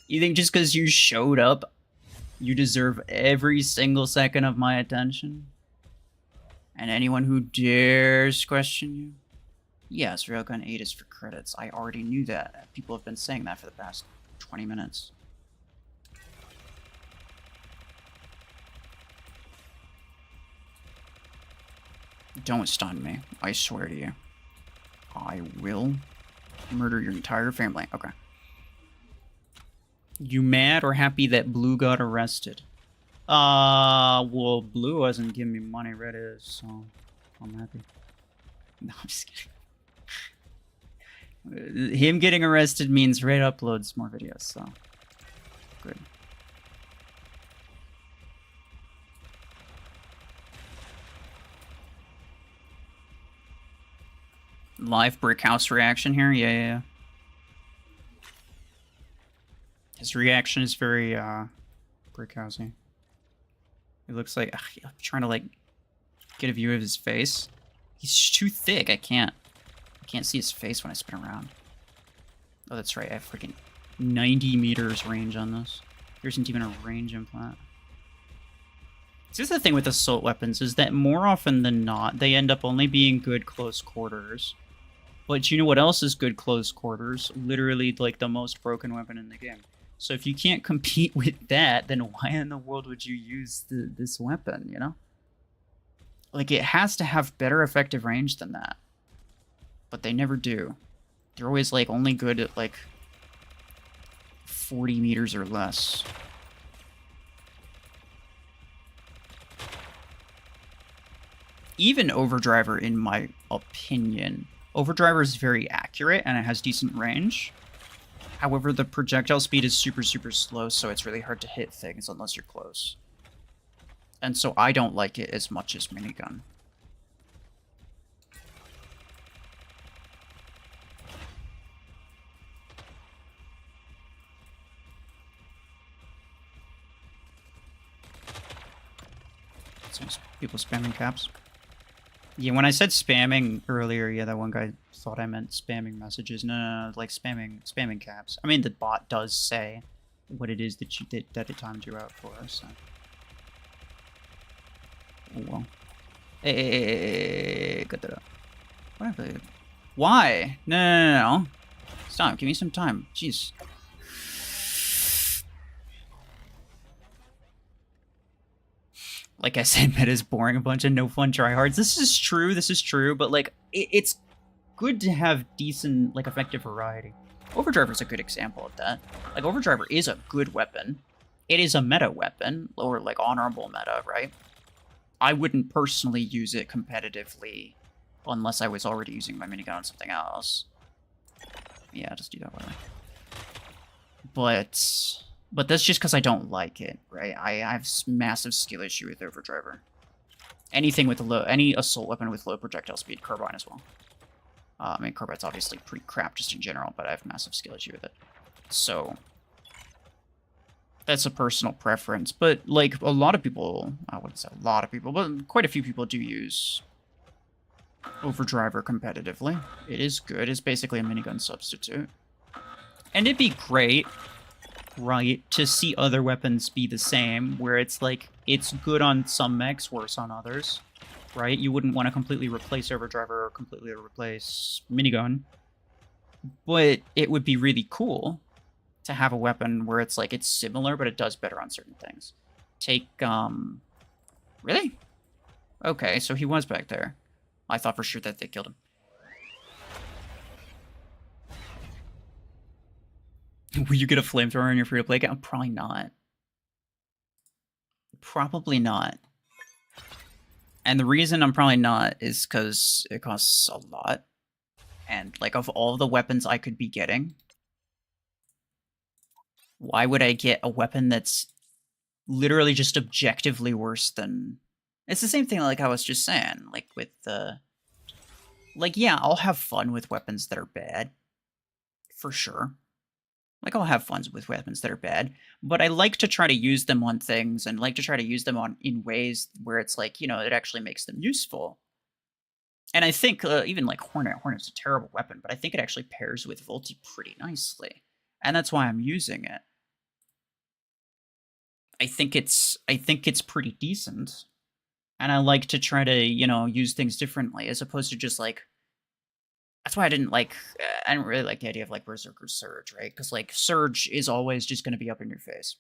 You think just because you showed up, you deserve every single second of my attention? And anyone who dares question you? Yes, Railgun 8 is for credits. I already knew that. People have been saying that for the past 20 minutes. Don't stun me. I swear to you. I will murder your entire family. Okay. You mad or happy that Blue got arrested? Well, Blue wasn't giving me money, Red is, so I'm happy. No, I'm just kidding. Him getting arrested means Red uploads more videos, so good. Live brick house reaction here? Yeah. His reaction is very, brick housey. It looks like, I'm trying to, like, get a view of his face. He's too thick, I can't see his face when I spin around. Oh, that's right, I have freaking 90 meters range on this. There isn't even a range implant. See, the thing with assault weapons is that more often than not, they end up only being good close quarters. But you know what else is good close quarters? Literally, like, the most broken weapon in the game. So if you can't compete with that, then why in the world would you use this weapon, you know? Like, it has to have better effective range than that. But they never do. They're always, like, only good at, like, 40 meters or less. Even Overdriver, in my opinion. Overdriver is very accurate, and it has decent range. However, the projectile speed is super, super slow, so it's really hard to hit things unless you're close. And so I don't like it as much as minigun. Seems people spamming caps. Yeah, when I said spamming earlier, yeah, that one guy thought I meant spamming messages. No, like spamming caps. I mean, the bot does say what it is that it timed you out for, so. Oh, well. Hey, got that up. Whatever. Why? No. Stop, give me some time. Jeez. Like I said, meta's boring, a bunch of no fun tryhards. This is true, but like, it's good to have decent, like, effective variety. Overdriver's a good example of that. Like, Overdriver is a good weapon. It is a meta weapon, or like honorable meta, right? I wouldn't personally use it competitively unless I was already using my minigun on something else. Yeah, just do that way. But that's just because I don't like it, right? I have massive skill issue with Overdriver. Anything with any assault weapon with low projectile speed, carbine as well. I mean, carbine's obviously pretty crap just in general, but I have massive skill issue with it. So that's a personal preference. But like a lot of people, I wouldn't say a lot of people, but quite a few people do use Overdriver competitively. It is good. It's basically a minigun substitute. And it'd be great, right, to see other weapons be the same, where it's like, it's good on some mechs, worse on others, right? You wouldn't want to completely replace Overdriver or completely replace minigun, but it would be really cool to have a weapon where it's like, it's similar, but it does better on certain things. Take, really? Okay, so he was back there. I thought for sure that they killed him. Will you get a flamethrower in your free-to-play account? Probably not. Probably not. And the reason I'm probably not is because it costs a lot. And, like, of all the weapons I could be getting, why would I get a weapon that's literally just objectively worse than... It's the same thing like I was just saying, like, with the... Like, yeah, I'll have fun with weapons that are bad. For sure. Like, I'll have fun with weapons that are bad, but I like to try to use them on things and like to try to use them in ways where it's like, you know, it actually makes them useful. And I think even like Hornet's a terrible weapon, but I think it actually pairs with Volti pretty nicely. And that's why I'm using it. I think it's pretty decent. And I like to try to, you know, use things differently as opposed to just like... That's why I didn't really like the idea of like Berserker Surge, right? Because like Surge is always just going to be up in your face.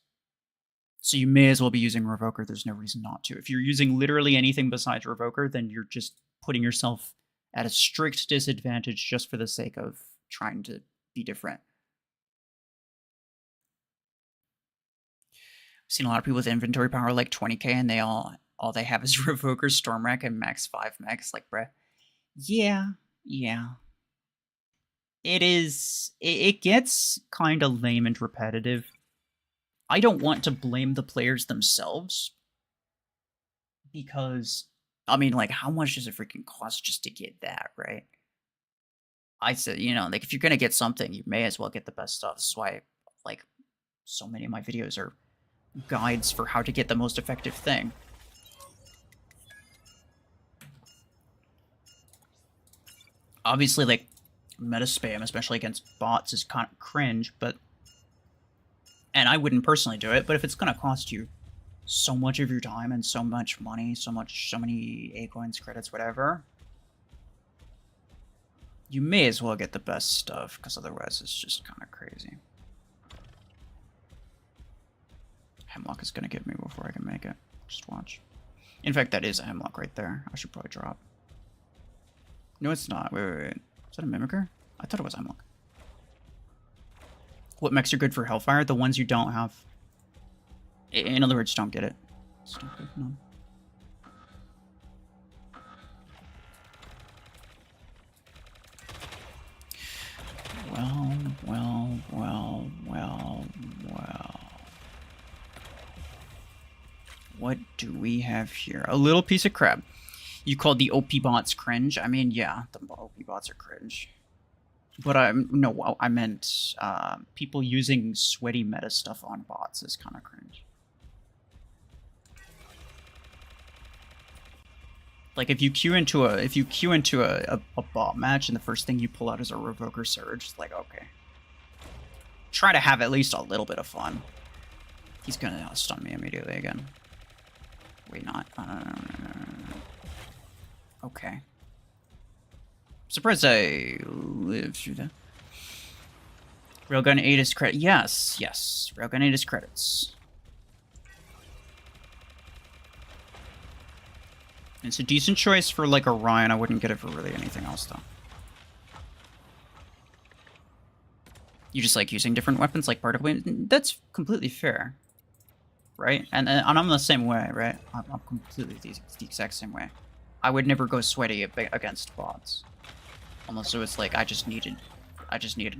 So you may as well be using Revoker. There's no reason not to. If you're using literally anything besides Revoker, then you're just putting yourself at a strict disadvantage just for the sake of trying to be different. I've seen a lot of people with inventory power like 20k and they all they have is Revoker, Stormwreck, and max 5 mechs. Like, bruh. Yeah. It gets kind of lame and repetitive. I don't want to blame the players themselves. Because, I mean, like, how much does it freaking cost just to get that, right? I said, you know, like, if you're gonna get something, you may as well get the best stuff. That's why, like, so many of my videos are guides for how to get the most effective thing. Obviously, like, meta spam, especially against bots, is kind of cringe, but... And I wouldn't personally do it, but if it's gonna cost you so much of your time and so much money, so many A-coins, credits, whatever, you may as well get the best stuff, because otherwise it's just kind of crazy. Hemlock is gonna get me before I can make it. Just watch. In fact, that is a Hemlock right there. I should probably drop. No, it's not. Wait. Is that a Mimicker? I thought it was Hemlock. What mechs are good for Hellfire? The ones you don't have. In other words, don't get it. Stupid, no. Well. What do we have here? A little piece of crap. You called the OP bots cringe? I mean, yeah, the OP bots are cringe. But I meant people using sweaty meta stuff on bots is kind of cringe. Like if you queue into a bot match and the first thing you pull out is a Revoker Surge, it's like, okay. Try to have at least a little bit of fun. He's gonna stun me immediately again. Wait, not. Okay. Surprised I lived through that. Railgun 8 is credit. Yes. Railgun 8 is credits. It's a decent choice for like Orion. I wouldn't get it for really anything else though. You just like using different weapons like part of it. That's completely fair. Right? And I'm the same way, right? I'm completely the exact same way. I would never go sweaty against bots. Unless it was like I just needed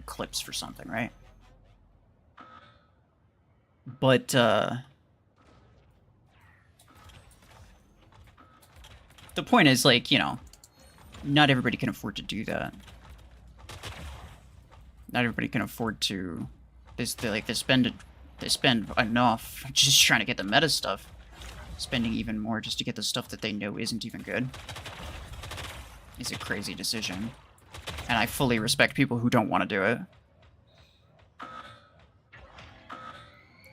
clips for something, right? But the point is, like, you know, not everybody can afford to do that. Not everybody can afford to they spend enough just trying to get the meta stuff. Spending even more just to get the stuff that they know isn't even good is a crazy decision. And I fully respect people who don't want to do it.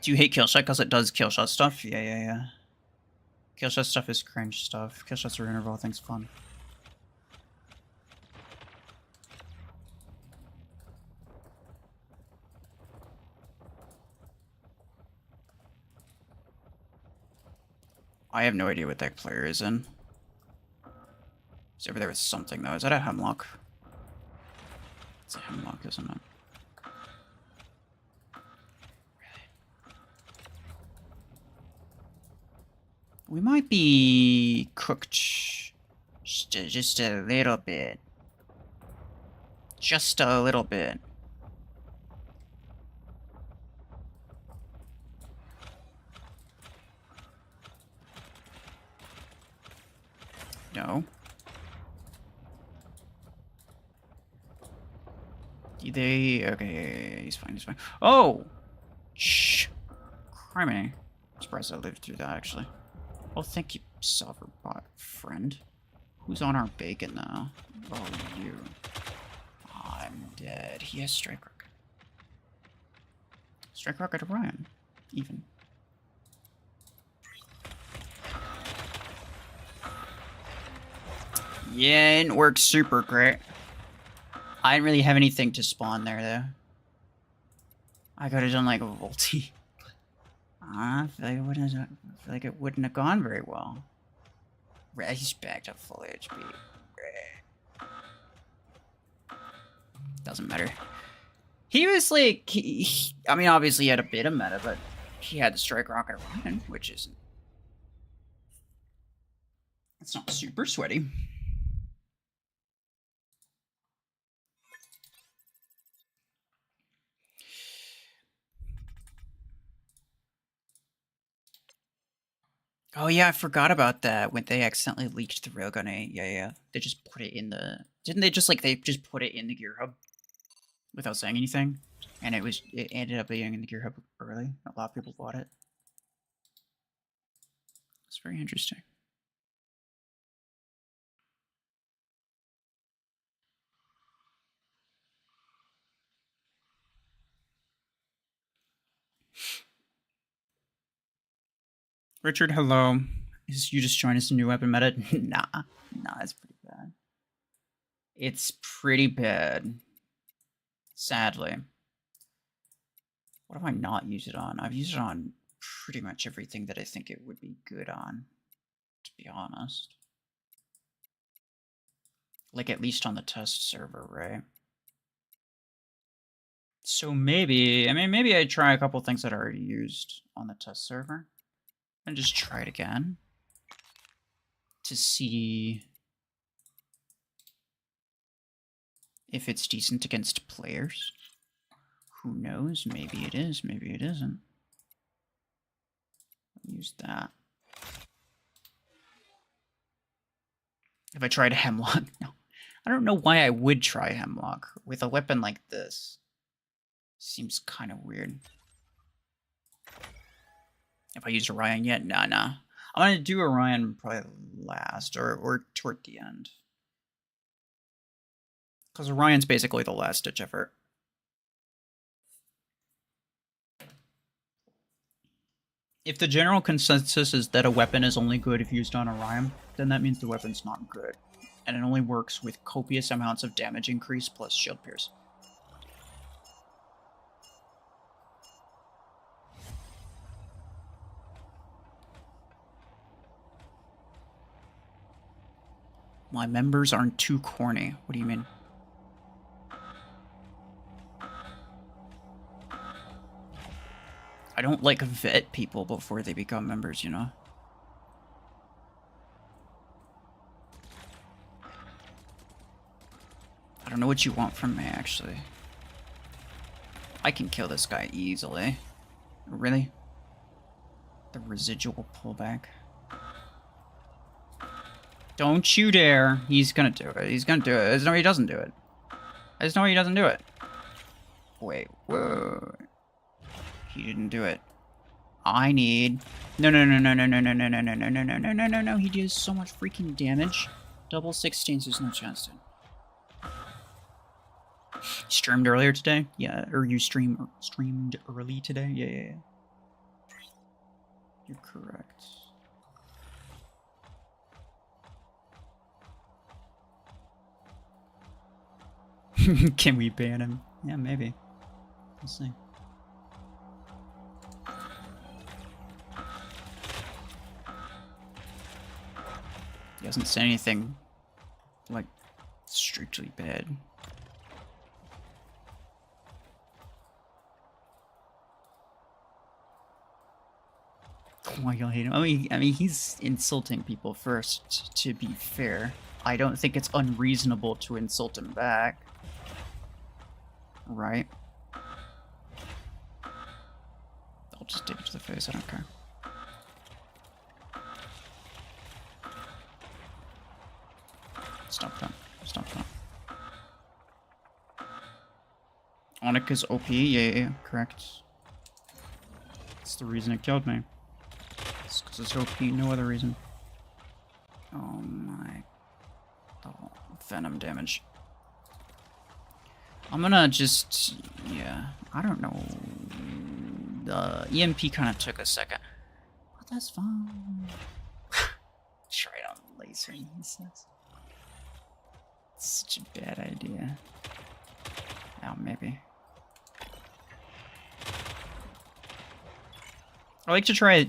Do you hate Killshot because it does Killshot stuff? Yeah. Killshot stuff is cringe stuff. Killshots are interval things fun. I have no idea what that player is in. It's over there with something, though. Is that a hemlock? It's a hemlock, isn't it? We might be cooked just a little bit. Just a little bit. No. Okay, he's fine, he's fine. Oh! Shh. Criminy. I'm surprised I lived through that, actually. Oh, thank you, Silverbot friend. Who's on our bacon, though? Oh, you. I'm dead. He has Strike Rocket. Strike Rocket Orion. Even. Yeah, it didn't work super great. I didn't really have anything to spawn there, though. I could have done, like, a Volti. I feel like it wouldn't have gone very well. He's backed up full HP. Doesn't matter. He was like, I mean, obviously he had a bit of meta, but he had the Strike Rocket Orion, which isn't. It's not super sweaty. Oh yeah, I forgot about that when they accidentally leaked the Railgun 8. Yeah. They just put it in the... Didn't they just, like, they just put it in the Gear Hub without saying anything? And it ended up being in the Gear Hub early. A lot of people bought it. It's very interesting. Richard, hello. You just joined us in new weapon meta? Nah, it's pretty bad. It's pretty bad. Sadly. What have I not used it on? I've used it on pretty much everything that I think it would be good on, to be honest. Like, at least on the test server, right? So maybe, maybe I'd try a couple things that are used on the test server. And just try it again. To see if it's decent against players. Who knows? Maybe it is, maybe it isn't. Use that. If I tried Hemlock, no. I don't know why I would try Hemlock with a weapon like this. Seems kind of weird. If I used Orion yet? Nah. I'm gonna do Orion probably last, or toward the end. Because Orion's basically the last ditch effort. If the general consensus is that a weapon is only good if used on Orion, then that means the weapon's not good. And it only works with copious amounts of damage increase plus shield pierce. My members aren't too corny. What do you mean? I don't, like, vet people before they become members, you know? I don't know what you want from me, actually. I can kill this guy easily. Really? The residual pullback. Don't you dare. He's gonna do it. He's gonna do it. There's no way he doesn't do it. There's no way he doesn't do it. Wait, whoa. He didn't do it. I need... No. He deals so much freaking damage. Double 16s, there's no chance to. Streamed earlier today? Yeah, or you streamed early today? Yeah. You're correct. Can we ban him? Yeah, maybe. We'll see. He hasn't said anything, like, strictly bad. Why y'all hate him? I mean, he's insulting people first, to be fair. I don't think it's unreasonable to insult him back. Right? I'll just dig it to the face, I don't care. Stop that. Stop that. Onika's OP? Yeah, correct. That's the reason it killed me. It's because it's OP, no other reason. Oh my... Oh, venom damage. I'm gonna just... Yeah, I don't know. The EMP kind of took a second. But that's fine. Try it on laser, he says. It's such a bad idea. Oh, maybe. I like to try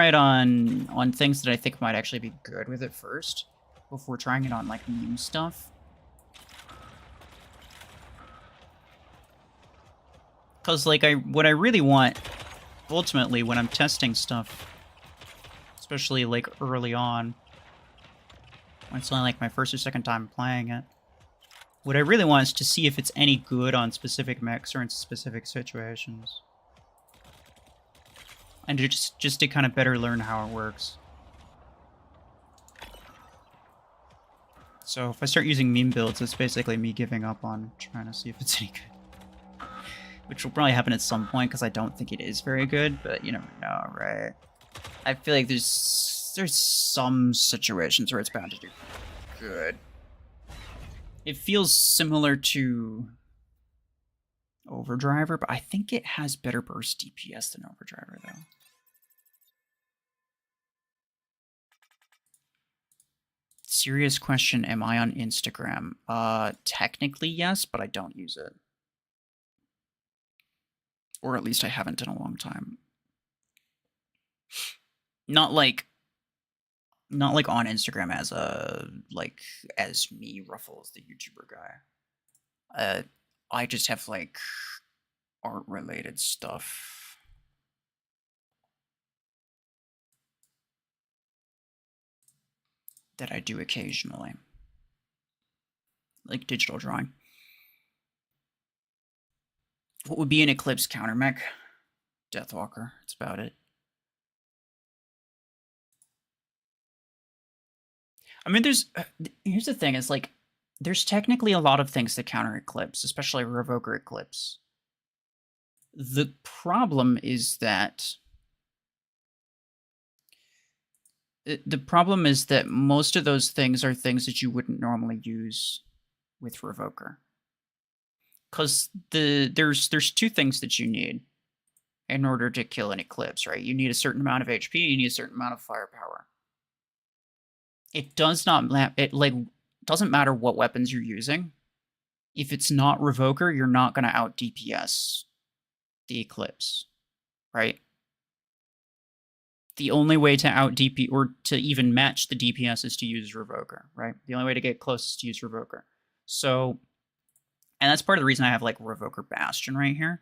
it on things that I think might actually be good with it first, before trying it on like new stuff. Cause like what I really want, ultimately, when I'm testing stuff, especially like early on, when it's only like my first or second time playing it, what I really want is to see if it's any good on specific mechs or in specific situations. And just to kind of better learn how it works. So if I start using meme builds, it's basically me giving up on trying to see if it's any good. Which will probably happen at some point, because I don't think it is very good, but you never know, right? I feel like there's some situations where it's bound to do good. It feels similar to Overdriver, but I think it has better burst DPS than Overdriver, though. Serious question, am I on Instagram? Technically yes, but I don't use it. Or at least I haven't in a long time. Not like on Instagram as as me, RuFFles, the YouTuber guy. I just have like art related stuff. That I do occasionally. Like digital drawing. What would be an Eclipse counter mech? Deathwalker, that's about it. I mean, here's the thing, is like, there's technically a lot of things that counter Eclipse, especially Revoker Eclipse. The problem is that most of those things are things that you wouldn't normally use with Revoker. Because there's two things that you need in order to kill an Eclipse, right? You need a certain amount of HP, you need a certain amount of firepower. It does not doesn't matter what weapons you're using. If it's not Revoker, you're not going to out DPS the Eclipse, right? The only way to out DP or to even match the DPS is to use Revoker, right? The only way to get close is to use Revoker. So, and that's part of the reason I have like Revoker Bastion right here.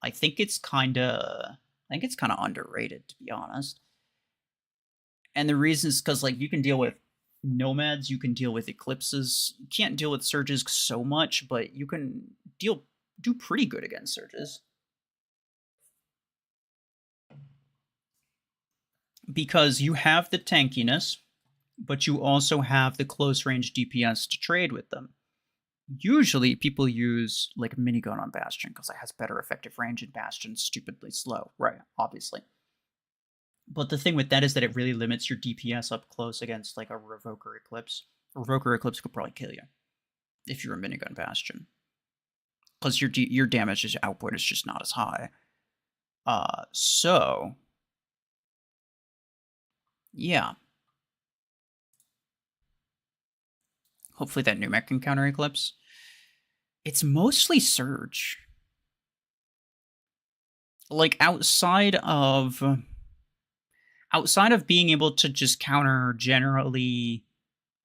I think it's kind of underrated, to be honest. And the reason is because like you can deal with Nomads, you can deal with Eclipses. You can't deal with Surges so much, but you can do pretty good against Surges. Because you have the tankiness, but you also have the close range DPS to trade with them. Usually people use like minigun on Bastion because it has better effective range, and Bastion's stupidly slow, right? Obviously. But the thing with that is that it really limits your DPS up close against like a Revoker Eclipse. A Revoker Eclipse could probably kill you if you're a minigun Bastion, because your damage output is just not as high. So yeah. Hopefully that new mech can counter Eclipse. It's mostly Surge. Like outside of outside of being able to just counter generally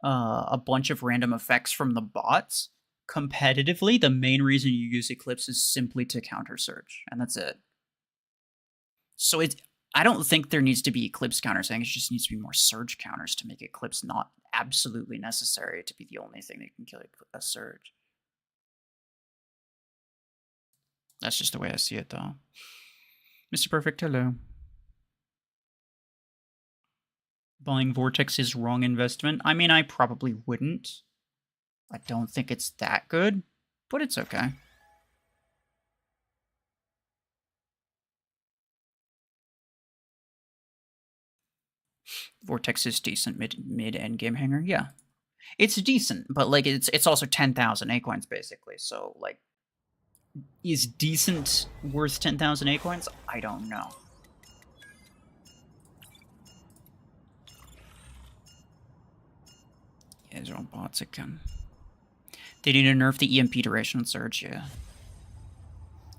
a bunch of random effects from the bots, competitively, the main reason you use Eclipse is simply to counter Surge, and that's it. So I don't think there needs to be Eclipse counters. I think it just needs to be more Surge counters to make Eclipse not absolutely necessary to be the only thing that can kill a Surge. That's just the way I see it, though. Mr. Perfect, hello. Buying Vortex is wrong investment. I mean, I probably wouldn't. I don't think it's that good, but it's okay. Vortex is decent mid end game hanger. Yeah, it's decent, but like it's also 10,000 Acoins basically. So like, is decent worth 10,000 Acoins? I don't know. Yeah, these are all bots again. They need to nerf the EMP duration on Surge. Yeah.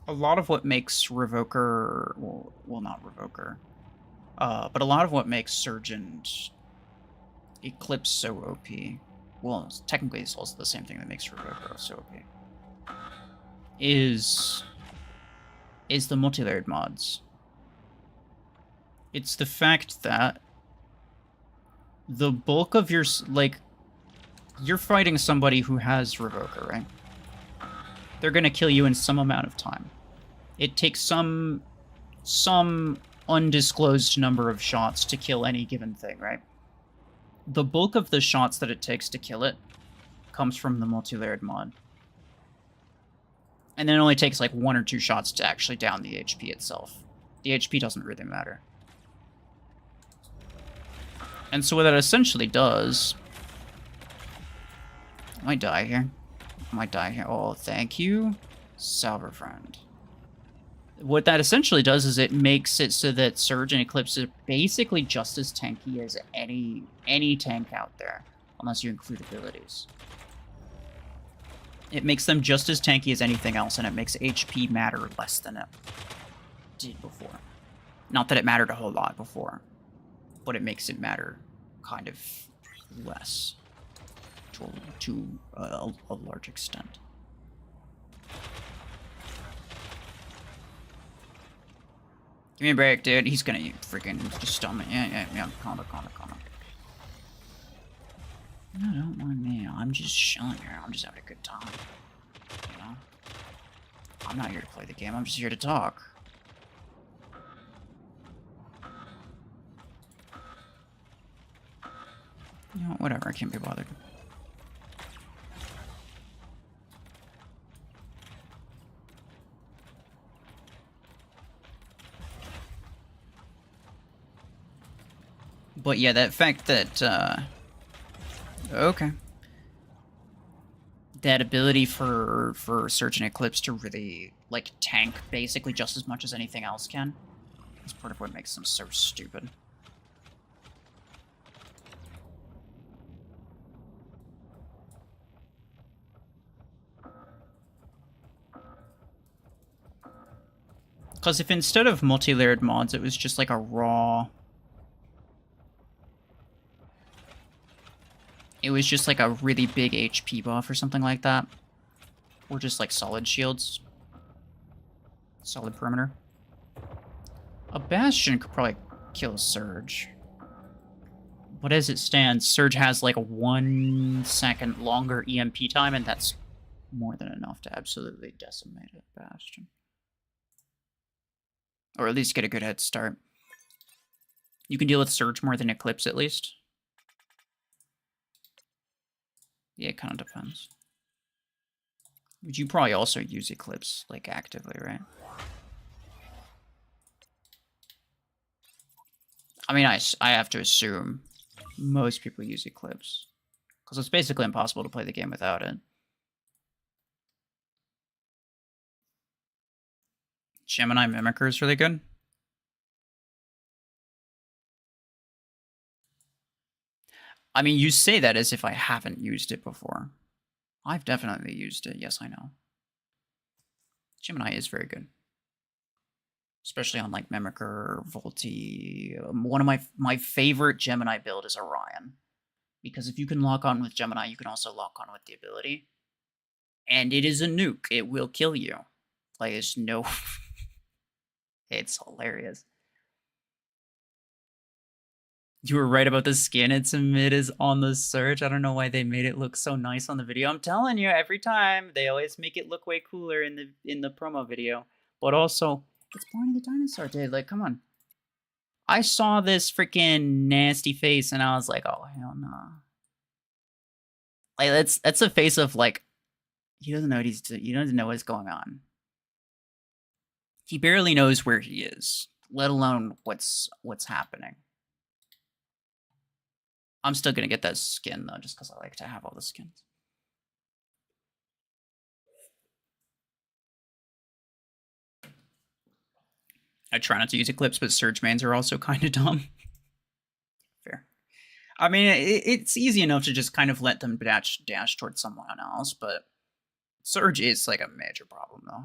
A lot of what makes Revoker, well, not Revoker, but a lot of what makes Surge and Eclipse so OP, well, technically it's also the same thing that makes Revoker so OP, is the multi-layered mods. It's the fact that the bulk of your, like, you're fighting somebody who has Revoker, right? They're gonna kill you in some amount of time. It takes some undisclosed number of shots to kill any given thing, right? The bulk of the shots that it takes to kill it comes from the multi-layered mod. And then it only takes like 1 or 2 shots to actually down the HP itself. The HP doesn't really matter. And so what that essentially does... I might die here. I might die here. Oh, thank you, Salver friend. What that essentially does is it makes it so that Surge and Eclipse are basically just as tanky as any tank out there, unless you include abilities. It makes them just as tanky as anything else, and it makes HP matter less than it did before. Not that it mattered a whole lot before, but it makes it matter kind of less to a large extent. Give me a break, dude. He's gonna freaking just stun me. Yeah. Calm down. No, don't mind me. I'm just chilling here. I'm just having a good time. You know? I'm not here to play the game. I'm just here to talk. You know, whatever. I can't be bothered. But yeah, that fact that, okay. That ability for Surge and Eclipse to really, like, tank basically just as much as anything else can is part of what makes them so stupid. Because if instead of multi-layered mods, it was just like a raw... It was just like a really big HP buff or something like that. Or just like solid shields. Solid perimeter. A Bastion could probably kill Surge. But as it stands, Surge has like a 1 second longer EMP time, and that's more than enough to absolutely decimate a Bastion. Or at least get a good head start. You can deal with Surge more than Eclipse at least. Yeah, it kind of depends. But you probably also use Eclipse, like, actively, right? I mean, I have to assume most people use Eclipse. Because it's basically impossible to play the game without it. Gemini Mimicker is really good. I mean, you say that as if I haven't used it before. I've definitely used it. Yes, I know. Gemini is very good. Especially on like Mimicker, Volti. One of my favorite Gemini build is Orion. Because if you can lock on with Gemini, you can also lock on with the ability. And it is a nuke. It will kill you. Like, it's no... It's hilarious. You were right about the skin. It's mid is on the search. I don't know why they made it look so nice on the video. I'm telling you, every time they always make it look way cooler in the promo video. But also, it's Barney the Dinosaur, dude. Like, come on. I saw this freaking nasty face and I was like, oh hell no. Like that's a face of like he doesn't know what he doesn't know what's going on. He barely knows where he is, let alone what's happening. I'm still gonna get that skin though, just because I like to have all the skins. I try not to use Eclipse, but Surge Mains are also kind of dumb. Fair. I mean, it's easy enough to just kind of let them dash towards someone else, but Surge is like a major problem though.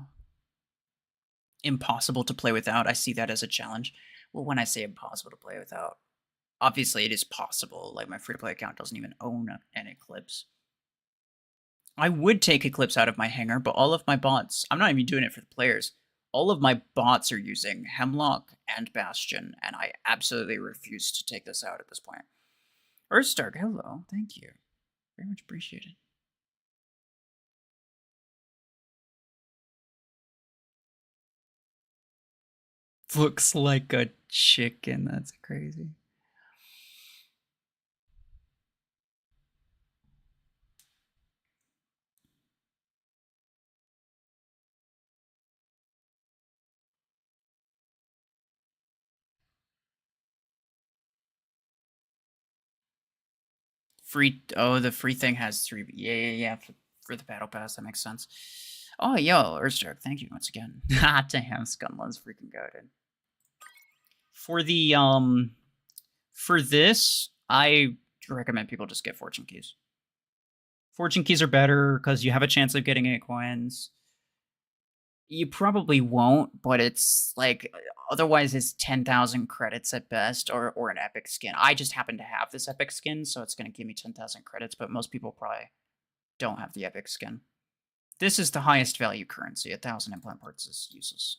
Impossible to play without. I see that as a challenge. Well, when I say impossible to play without, obviously it is possible. Like, my free-to-play account doesn't even own an Eclipse. I would take Eclipse out of my hangar, but all of my bots, I'm not even doing it for the players. All of my bots are using Hemlock and Bastion, and I absolutely refuse to take this out at this point. Earthstark, hello. Thank you. Very much appreciated. Looks like a chicken. That's crazy. Free. Oh, the free thing has 3. Yeah. For the battle pass, that makes sense. Oh, yo, Earthstark, thank you once again. Damn, Scunland's freaking goated. For the for this, I recommend people just get fortune keys. Fortune keys are better because you have a chance of getting 8 coins. You probably won't, but it's like otherwise it's 10,000 credits at best, or an epic skin. I just happen to have this epic skin, so it's going to give me 10,000 credits, but most people probably don't have the epic skin. This is the highest value currency. 1,000 implant parts is useless.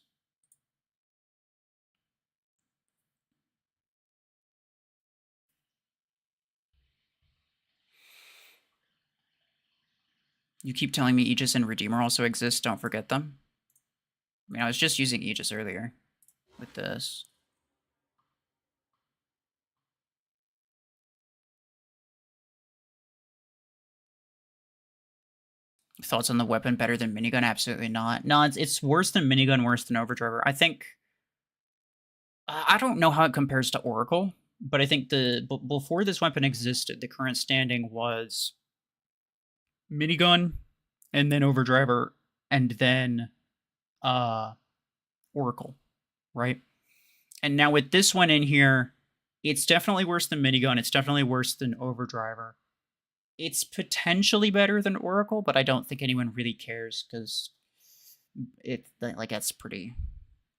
You keep telling me Aegis and Redeemer also exist. Don't forget them. I mean, I was just using Aegis earlier with this. Thoughts on the weapon better than minigun? Absolutely not. No, it's worse than minigun, worse than overdriver. I think... I don't know how it compares to Oracle, but I think before this weapon existed, the current standing was minigun, and then overdriver, and then Oracle, right? And now with this one in here, it's definitely worse than minigun. It's definitely worse than overdriver. It's potentially better than Oracle, but I don't think anyone really cares because that's pretty.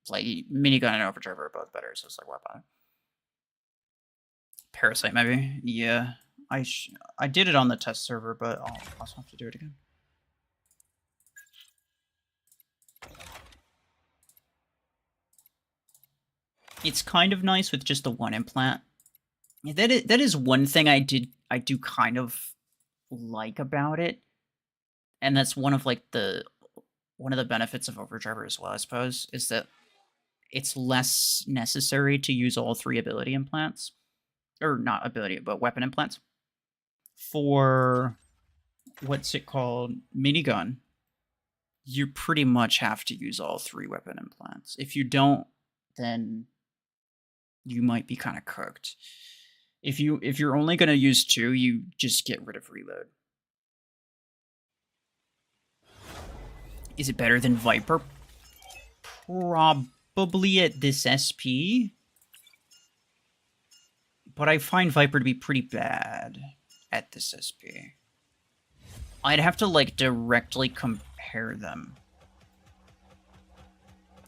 Like, minigun and overdriver are both better, so it's like, what about it? Parasite, maybe. Yeah, I did it on the test server, but I'll also have to do it again. It's kind of nice with just the 1 implant. That is one thing I do kind of like about it, and that's one of the benefits of overdriver as well, I suppose, is that it's less necessary to use all 3 ability implants, or not ability, but weapon implants. For what's it called, minigun, you pretty much have to use all 3 weapon implants. If you don't, then you might be kind of cooked. If you're only going to use 2, you just get rid of reload. Is it better than Viper? Probably at this SP. But I find Viper to be pretty bad at this SP. I'd have to, directly compare them.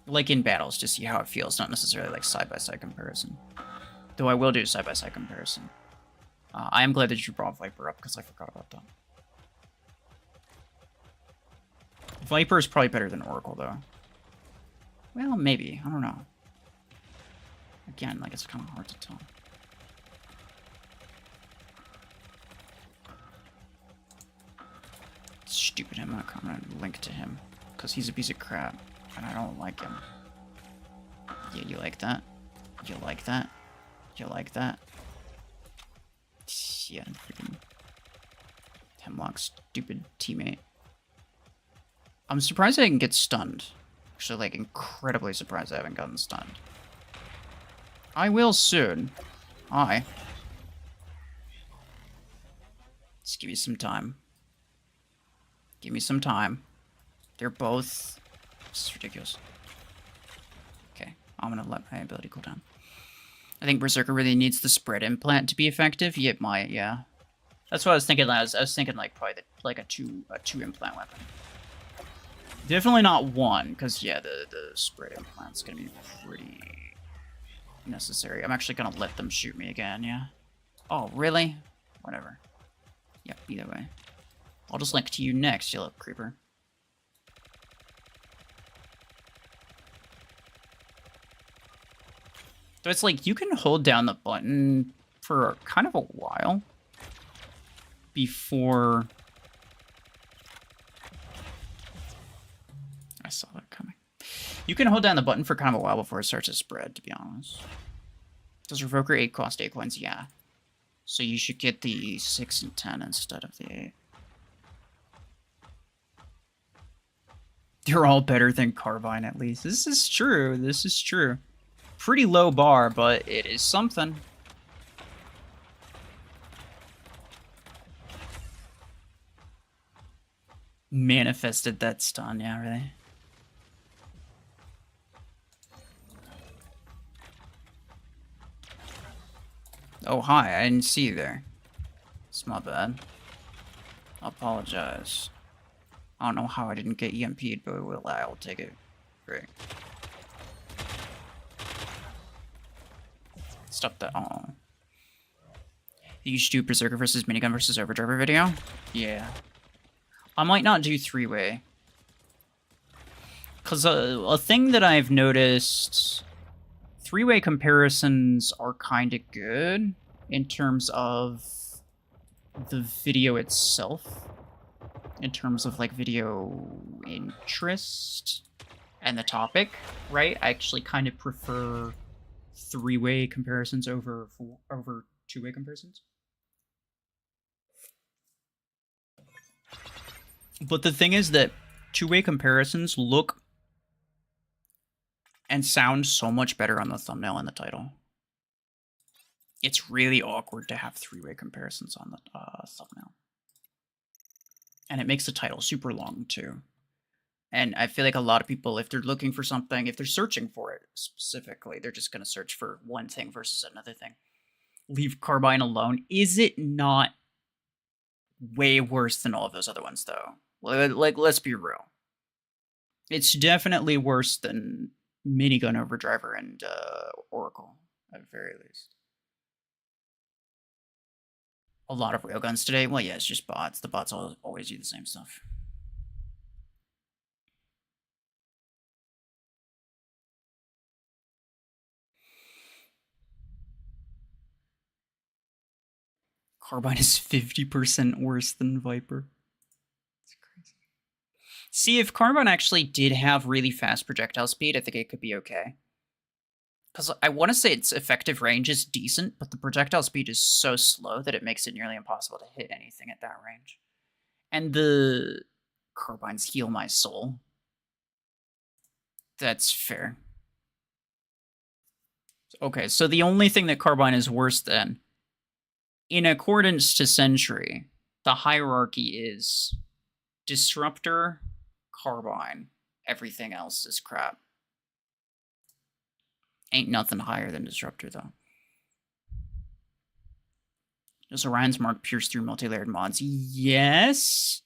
Like in battles, to see how it feels, not necessarily like side-by-side comparison. Though I will do side-by-side comparison. I am glad that you brought Viper up, because I forgot about that. Viper is probably better than Oracle, though. Well, maybe. I don't know. Again, like, it's kind of hard to tell. Stupid him. I'm gonna link to him, because he's a piece of crap, and I don't like him. Yeah, you like that? You like that? You like that? Yeah, freaking Hemlock's stupid teammate. I'm surprised I didn't get stunned. Actually, like, incredibly surprised I haven't gotten stunned. I will soon. Hi. Just give me some time. Give me some time. They're both... This is ridiculous. Okay, I'm gonna let my ability cool down. I think Berserker really needs the spread implant to be effective. It might, yeah. That's what I was thinking. I was thinking like probably like a two implant weapon. Definitely not one, because yeah, the spread implant's gonna be pretty necessary. I'm actually gonna let them shoot me again. Yeah. Oh really? Whatever. Yep. Either way, I'll just link to you next, you little creeper. So it's like you can hold down the button for kind of a while before... I saw that coming. You can hold down the button for kind of a while before it starts to spread, to be honest. Does Revoker 8 cost 8 coins? Yeah. So you should get the 6 and 10 instead of the 8. They're all better than Carbine, at least. This is true. This is true. Pretty low bar, but it is something. Manifested that stun, yeah, really. Oh, hi, I didn't see you there. It's my bad. I apologize. I don't know how I didn't get EMP'd, but I'll take it. Great. Stop that. Oh. You should do Berserker versus Minigun versus Overdriver video? Yeah. I might not do 3-way. Because a thing that I've noticed... 3-way comparisons are kind of good in terms of the video itself. In terms of, like, video interest and the topic, right? I actually kind of prefer 3-way comparisons over 2-way comparisons. But the thing is that 2-way comparisons look and sound so much better on the thumbnail and the title. It's really awkward to have 3-way comparisons on the thumbnail. And it makes the title super long, too. And I feel like a lot of people, if they're looking for something, if they're searching for it specifically, they're just going to search for one thing versus another thing. Leave Carbine alone. Is it not way worse than all of those other ones, though? Like, let's be real. It's definitely worse than Minigun Overdriver and Oracle, at the very least. A lot of railguns today? Well, yeah, it's just bots. The bots always do the same stuff. Carbine is 50% worse than Viper. That's crazy. See, if Carbine actually did have really fast projectile speed, I think it could be okay. Because I want to say its effective range is decent, but the projectile speed is so slow that it makes it nearly impossible to hit anything at that range. And the Carbines heal my soul. That's fair. Okay, so the only thing that Carbine is worse than, in accordance to Century, the hierarchy is Disruptor, Carbine. Everything else is crap. Ain't nothing higher than Disruptor, though. Does Orion's Mark pierce through multi-layered mods? Yes,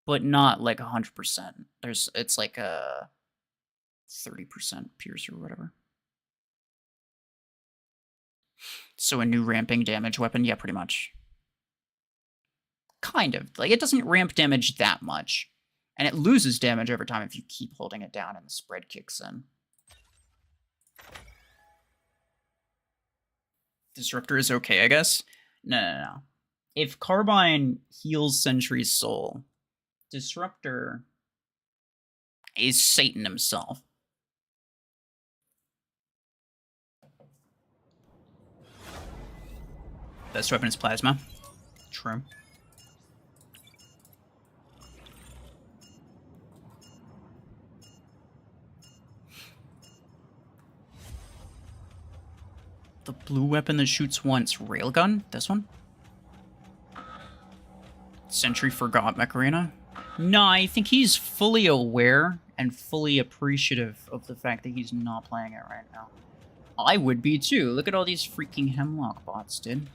but not like 100%. It's like a... 30% pierce or whatever. So a new ramping damage weapon? Yeah, pretty much. Kind of. Like, it doesn't ramp damage that much. And it loses damage over time if you keep holding it down and the spread kicks in. Disruptor is okay, I guess? No. If Carbine heals Sentry's soul, Disruptor is Satan himself. Best weapon is Plasma. True. The blue weapon that shoots once. Railgun? This one? Sentry forgot Mech Arena? No, I think he's fully aware and fully appreciative of the fact that he's not playing it right now. I would be too. Look at all these freaking Hemlock bots, dude.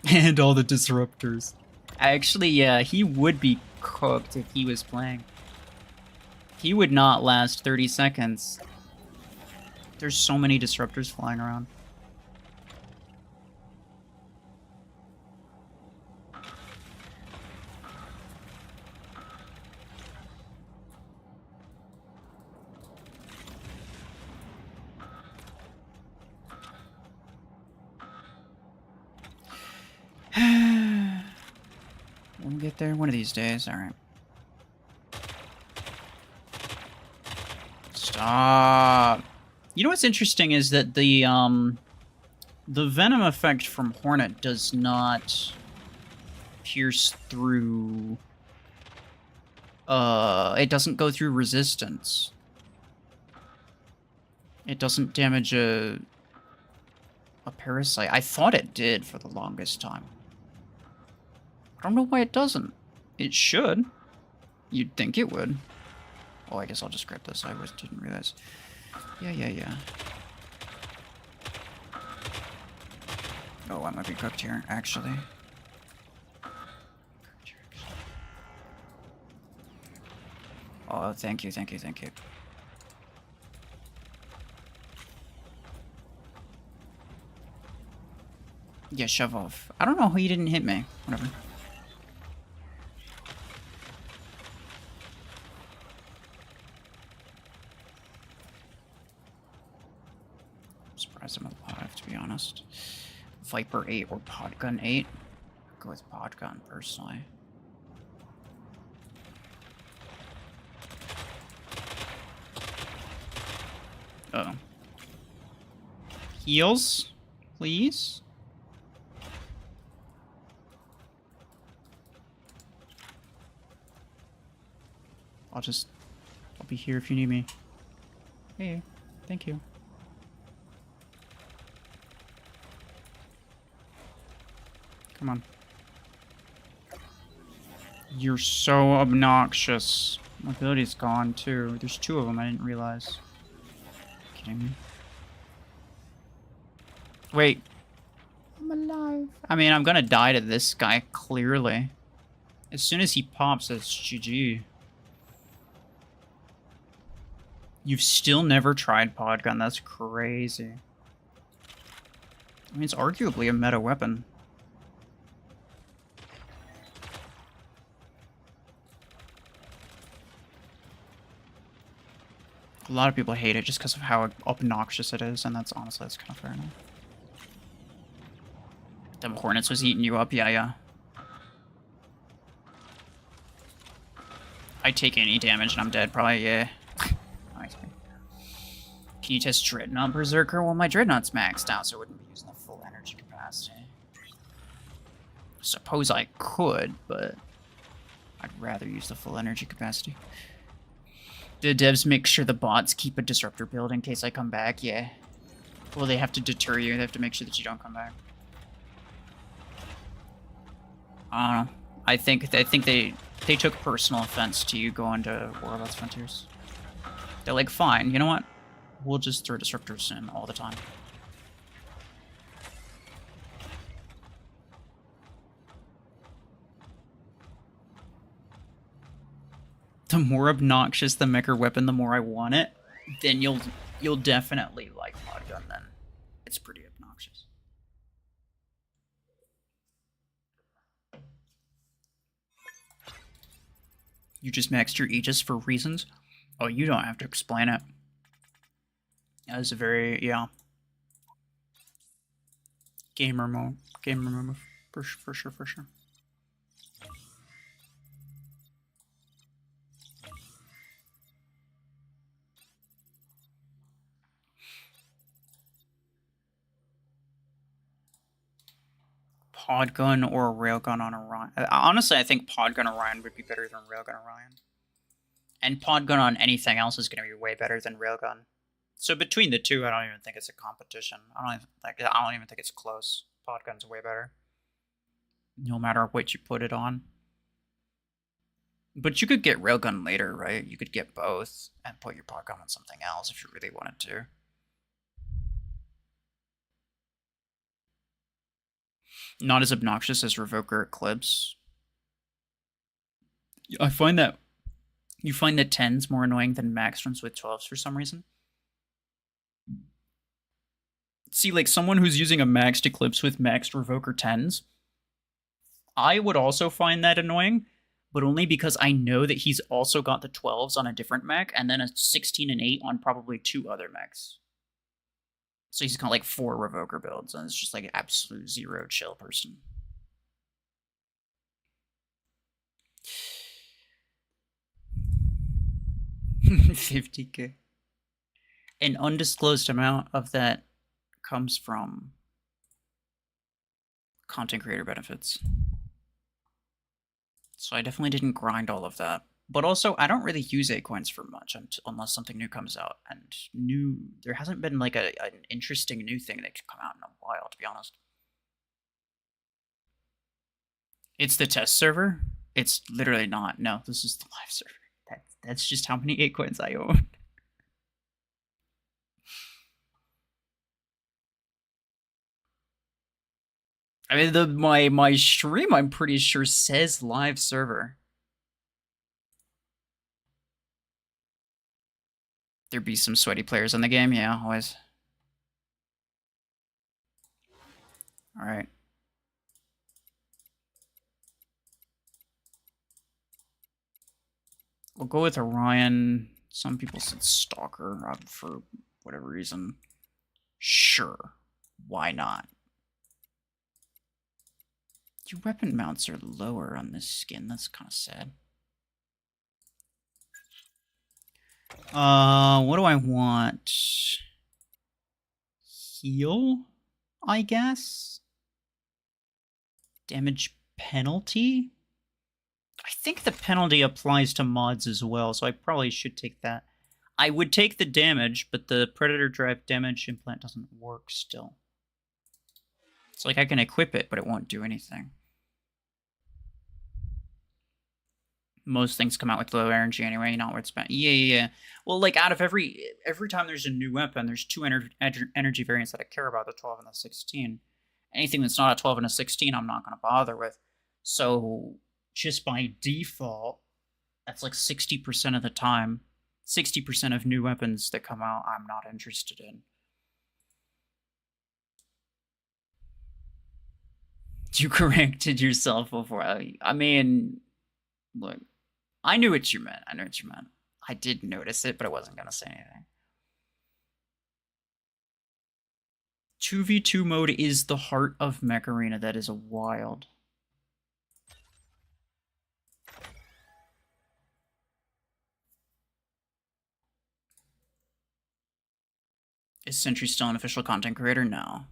And all the disruptors. Actually, yeah, he would be cooked if he was playing. He would not last 30 seconds. There's so many disruptors flying around. We'll get there one of these days. All right. Stop. You know what's interesting is that the venom effect from Hornet does not pierce through. It doesn't go through resistance. It doesn't damage a parasite. I thought it did for the longest time. I don't know why it doesn't. It should. You'd think it would. Oh, I guess I'll just grab this. I didn't realize. Yeah. Oh, I might be cooked here, actually. Oh, thank you. Yeah, shove off. I don't know how he didn't hit me. Whatever. I'm surprised I'm alive, to be honest. Viper 8 or Podgun 8? I'd go with Podgun, personally. Uh-oh. Heals, please? I'll be here if you need me. Hey, thank you. Come on. You're so obnoxious. My ability's gone too. There's two of them, I didn't realize. Kidding me? Wait. I'm alive. I mean, I'm gonna die to this guy, clearly. As soon as he pops, it's GG. You've still never tried Podgun? That's crazy. I mean, it's arguably a meta weapon. A lot of people hate it just because of how obnoxious it is, and that's kind of fair enough. Them Hornets was eating you up, yeah. I take any damage and I'm dead, probably, yeah. Nice. Can you test Dreadnought Berserker? Well, my Dreadnought's maxed out, so it wouldn't be using the full energy capacity. Suppose I could, but I'd rather use the full energy capacity. The devs make sure the bots keep a disruptor build in case I come back, yeah. Well, they have to deter you, they have to make sure that you don't come back. I don't know. I think they took personal offense to you going to Warlords Frontiers. They're like, fine, you know what? We'll just throw disruptors in all the time. The the more obnoxious the Mecher weapon, the more I want it, then you'll definitely like Podgun then. It's pretty obnoxious. You just maxed your Aegis for reasons? Oh, you don't have to explain it. That was a very, yeah. Gamer mode. For sure. Podgun or Railgun on Orion. Honestly, I think Podgun Orion would be better than Railgun Orion. And Podgun on anything else is going to be way better than Railgun. So between the two, I don't even think it's a competition. I don't even think it's close. Podgun's way better. No matter what you put it on. But you could get Railgun later, right? You could get both and put your Podgun on something else if you really wanted to. Not as obnoxious as Revoker Eclipse. I find that you find the 10s more annoying than max runs with 12s for some reason. See, like someone who's using a maxed Eclipse with maxed Revoker 10s, I would also find that annoying, but only because I know that he's also got the 12s on a different mech and then a 16 and 8 on probably 2 other mechs. So he's got like 4 Revoker builds, and it's just like an absolute zero chill person. $50K. An undisclosed amount of that comes from content creator benefits. So I definitely didn't grind all of that. But also, I don't really use A-coins for much unless something new comes out. And there hasn't been like an interesting new thing that could come out in a while, to be honest. It's the test server? It's literally not. No, this is the live server. That's just how many A-coins I own. I mean, my stream, I'm pretty sure, says live server. There'd be some sweaty players in the game, yeah, always. Alright. We'll go with Orion. Some people said Stalker for whatever reason. Sure. Why not? Your weapon mounts are lower on this skin. That's kind of sad. What do I want? Heal, I guess? Damage penalty? I think the penalty applies to mods as well, so I probably should take that. I would take the damage, but the Predator Drive damage implant doesn't work still. It's like I can equip it, but it won't do anything. Most things come out with low energy anyway, not worth spending. Yeah. Well, like out of every time there's a new weapon, there's 2 energy variants that I care about, the 12 and the 16. Anything that's not a 12 and a 16, I'm not going to bother with. So just by default, that's like 60% of the time. 60% of new weapons that come out, I'm not interested in. You corrected yourself before. I mean, look, I knew what you meant. I did notice it, but I wasn't going to say anything. 2v2 mode is the heart of Mech Arena. That is wild. Is Sentry still an official content creator? No.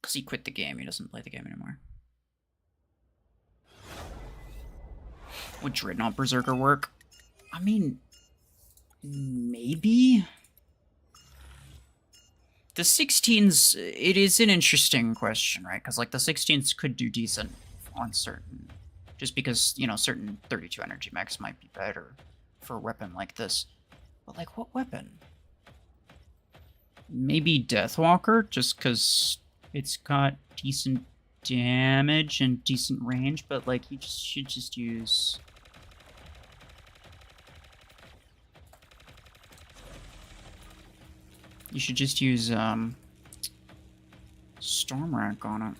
Because he quit the game. He doesn't play the game anymore. Would Dreadnought Berserker work? I mean, maybe? The 16s, it is an interesting question, right? Because, like, the 16s could do decent on certain... Just because, you know, certain 32 energy mechs might be better for a weapon like this. But, like, what weapon? Maybe Deathwalker, just because it's got decent damage and decent range, but, like, you should just use... You should just use Storm Rack on it.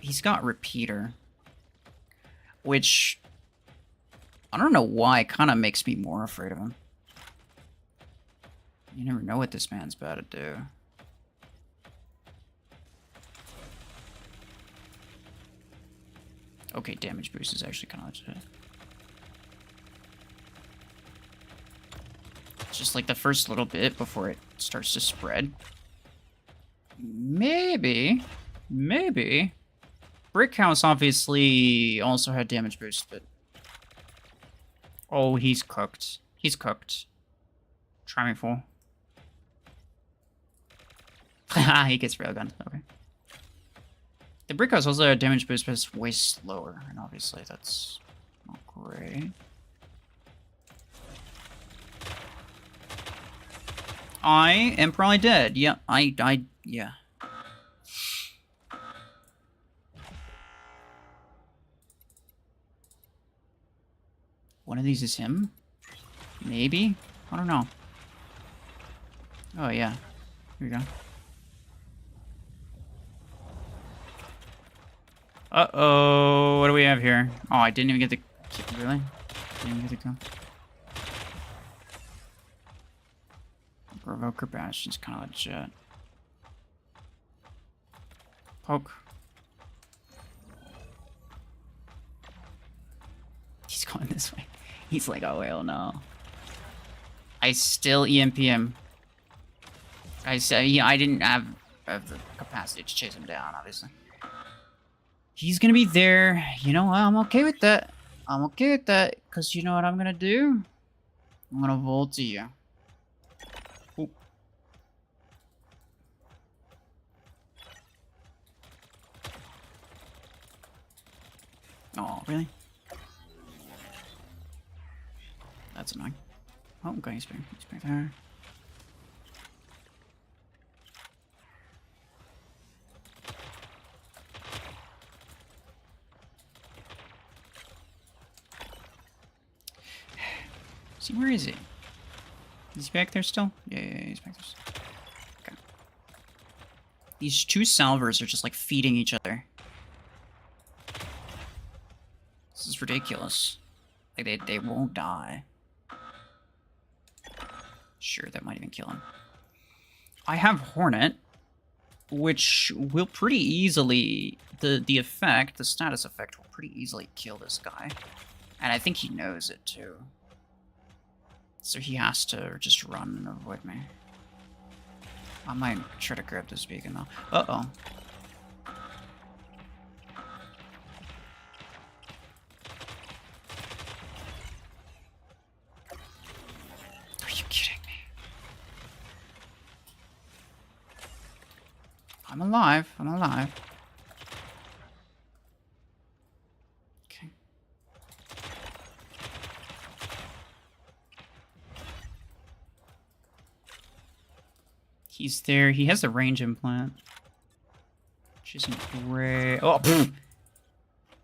He's got Repeater, which I don't know why kind of makes me more afraid of him. You never know what this man's about to do. Okay, damage boost is actually kind of legit. Just like the first little bit before it starts to spread. Maybe. Brick House obviously also had damage boost, but... Oh, he's cooked. He's cooked. Try me, fool. Haha, he gets railgunned. Okay. The Brick House also had damage boost, but it's way slower, and obviously that's not great. I am probably dead. Yeah, yeah. One of these is him? Maybe? I don't know. Oh, yeah. Here we go. Uh-oh. What do we have here? Oh, I didn't even get the... Really? Didn't even get the kill. Provoker Bastion's kind of legit. Poke. He's going this way. He's like, oh, hell no. I still EMP him. I said, yeah, I didn't have the capacity to chase him down, obviously. He's gonna be there. You know what? I'm okay with that. I'm okay with that. Because you know what I'm gonna do? I'm gonna volt to you. Ooh. Oh, really? That's annoying. Oh, okay, he's back there. See, where is he? Is he back there still? Yeah, he's back there still. Okay. These two salvers are just like feeding each other. This is ridiculous. Like they won't die. Sure, that might even kill him. I have Hornet, which will pretty easily... The status effect will pretty easily kill this guy. And I think he knows it, too. So he has to just run and avoid me. I might try to grab this beacon, though. Uh-oh. Are you kidding me? I'm alive. I'm alive. Okay. He's there. He has a range implant. Which isn't great. Oh, pfft.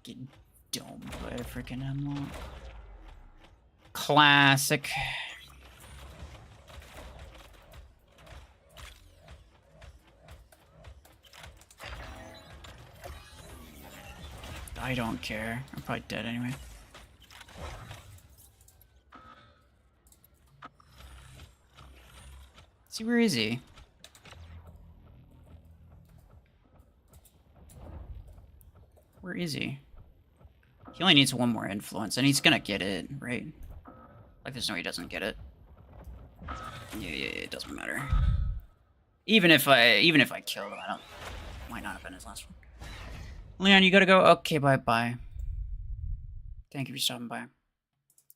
Getting domed by a freaking hemlock. Classic. I don't care. I'm probably dead anyway. See, where is he? Where is he? He only needs one more influence, and he's gonna get it, right? Like, there's no way he doesn't get it. Yeah, it doesn't matter. Even if I killed him, might not have been his last one. Leon, you gotta go. Okay, bye-bye. Thank you for stopping by.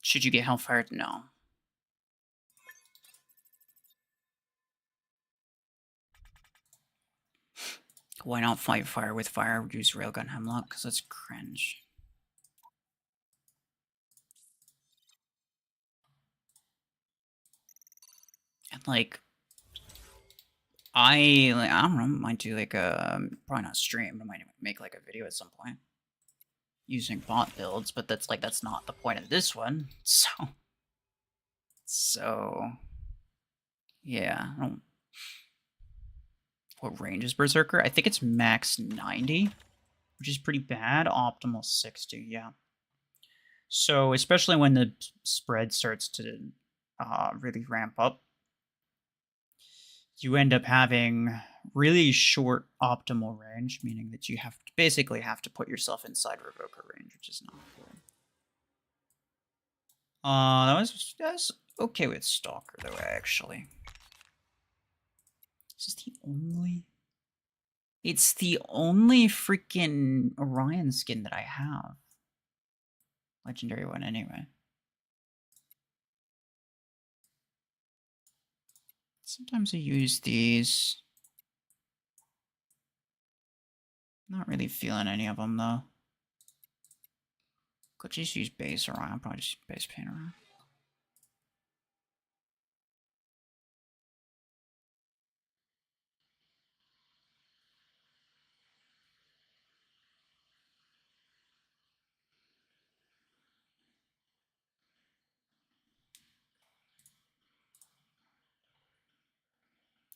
Should you get hellfire? No. Why not fight fire with fire? Reduce railgun hemlock, because that's cringe. And like, I don't know, might do like a, probably not stream, but I might make like a video at some point. Using bot builds, but that's not the point of this one, so. So, yeah. What range is Berserker? I think it's max 90, which is pretty bad. Optimal 60, yeah. So, especially when the spread starts to really ramp up, you end up having really short optimal range, meaning that you basically have to put yourself inside Revoker range, which is not good. That was okay with Stalker though, actually. Is this the only? It's the only freaking Orion skin that I have. Legendary one, anyway. Sometimes I use these. Not really feeling any of them, though. Could just use base Orion. Probably just use base paint Orion.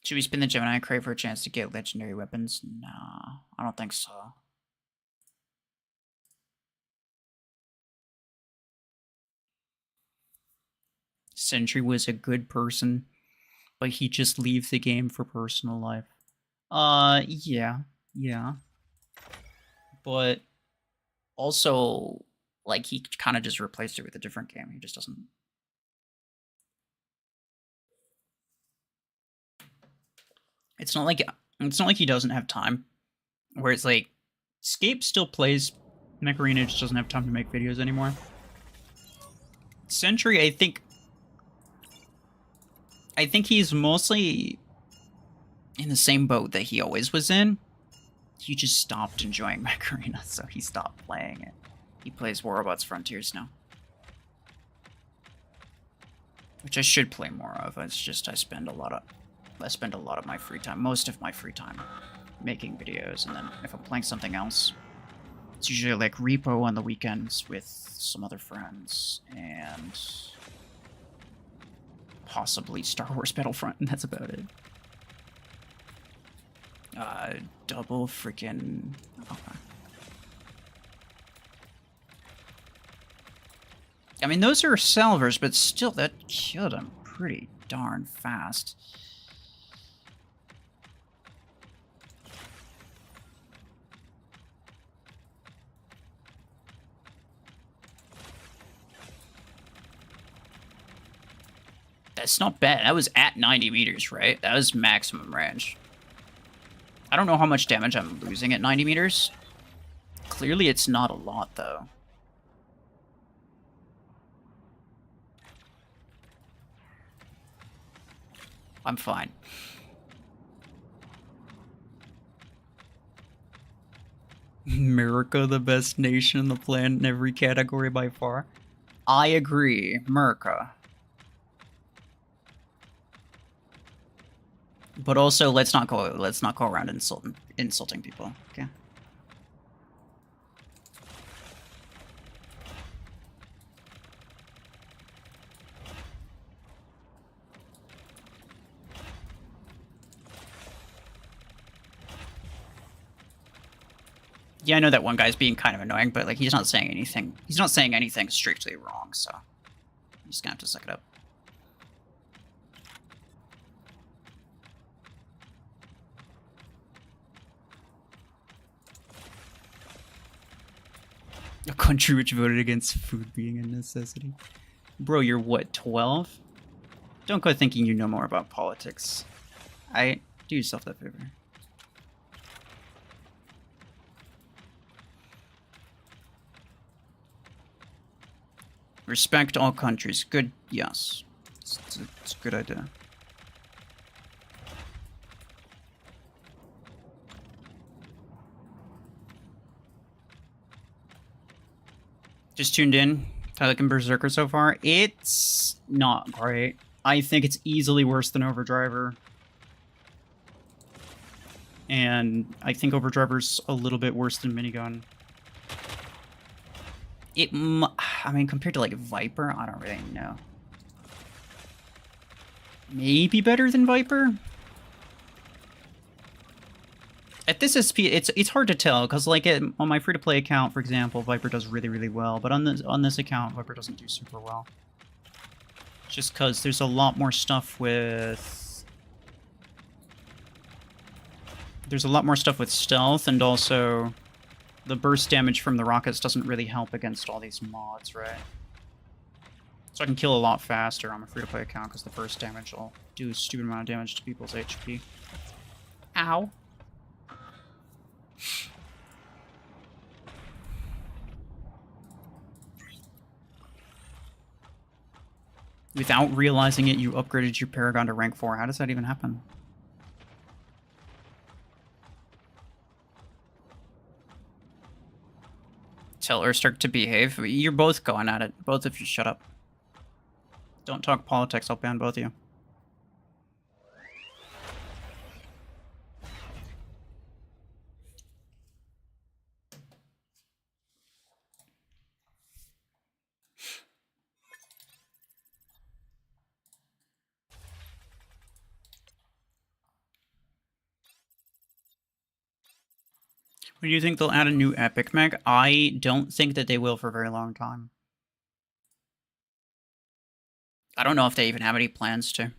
Should we spin the Gemini crate for a chance to get legendary weapons? No, I don't think so. Sentry was a good person, but he just leaves the game for personal life. Yeah. But also, like, he kind of just replaced it with a different game. He just doesn't. It's not like he doesn't have time. Where it's like, Scape still plays Mech Arena, just doesn't have time to make videos anymore. Sentry, I think he's mostly in the same boat that he always was in. He just stopped enjoying Mech Arena, so he stopped playing it. He plays Warbots Frontiers now. Which I should play more of. It's just I spend a lot of my free time, most of my free time, making videos, and then if I'm playing something else, it's usually like Repo on the weekends with some other friends, and possibly Star Wars Battlefront, and that's about it. Double freaking... Okay. I mean, those are salvers, but still, that killed him pretty darn fast. That's not bad. That was at 90 meters, right? That was maximum range. I don't know how much damage I'm losing at 90 meters. Clearly, it's not a lot, though. I'm fine. America, the best nation on the planet in every category by far. I agree, America. But also, let's not go around insulting people. Okay. Yeah, I know that one guy's being kind of annoying, but like he's not saying anything. He's not saying anything strictly wrong, so I'm just gonna have to suck it up. A country which voted against food being a necessity. Bro, you're what, 12? Don't go thinking you know more about politics. Do yourself that favor. Respect all countries. Good, yes. It's a good idea. Just tuned in. I like Berserker so far. It's not great. I think it's easily worse than Overdriver. And I think Overdriver's a little bit worse than Minigun. I mean, compared to like Viper, I don't really know. maybe better than Viper. At this SP, it's hard to tell because like on my free-to-play account, for example, Viper does really well, but on this account, Viper doesn't do super well. Just because there's a lot more stuff with stealth, and also the burst damage from the rockets doesn't really help against all these mods, right? So I can kill a lot faster on my free-to-play account because the burst damage will do a stupid amount of damage to people's HP. Ow. Without realizing it, you upgraded your Paragon to rank 4. How does that even happen? Tell Urstart to behave. You're both going at it. Both of you shut up. Don't talk politics, I'll ban both of you. Do you think they'll add a new epic mech? I don't think that they will for a very long time. I don't know if they even have any plans to.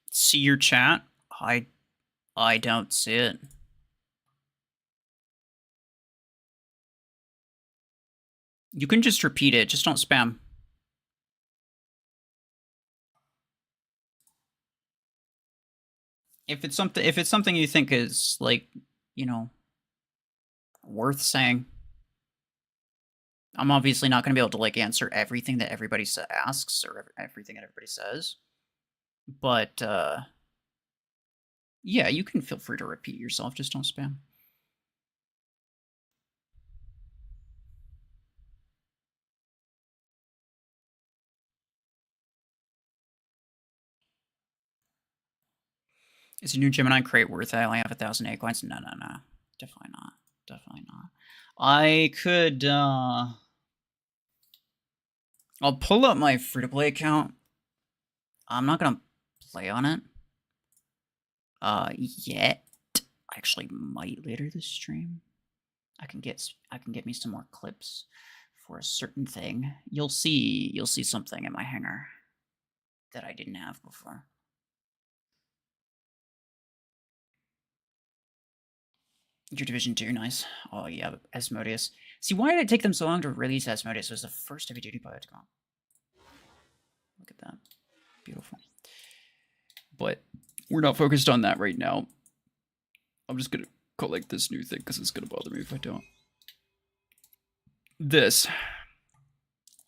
See your chat? I don't see it. You can just repeat it, just don't spam. If it's something you think is like, you know, worth saying. I'm obviously not going to be able to like answer everything that everybody asks or everything that everybody says. But yeah, you can feel free to repeat yourself, just don't spam. Is a new Gemini crate worth it? I only have 1,000 acorns. No. Definitely not. Definitely not. I could I'll pull up my free-to-play account. I'm not gonna play on it. Yet. I actually might later this stream. I can get me some more clips for a certain thing. You'll see something in my hangar that I didn't have before. Your Division 2, nice. Oh yeah, Asmodeus. See, why did it take them so long to release Asmodeus? It was the first heavy duty pilot to come. Look at that. Beautiful. But we're not focused on that right now. I'm just gonna collect this new thing because it's gonna bother me if I don't. This.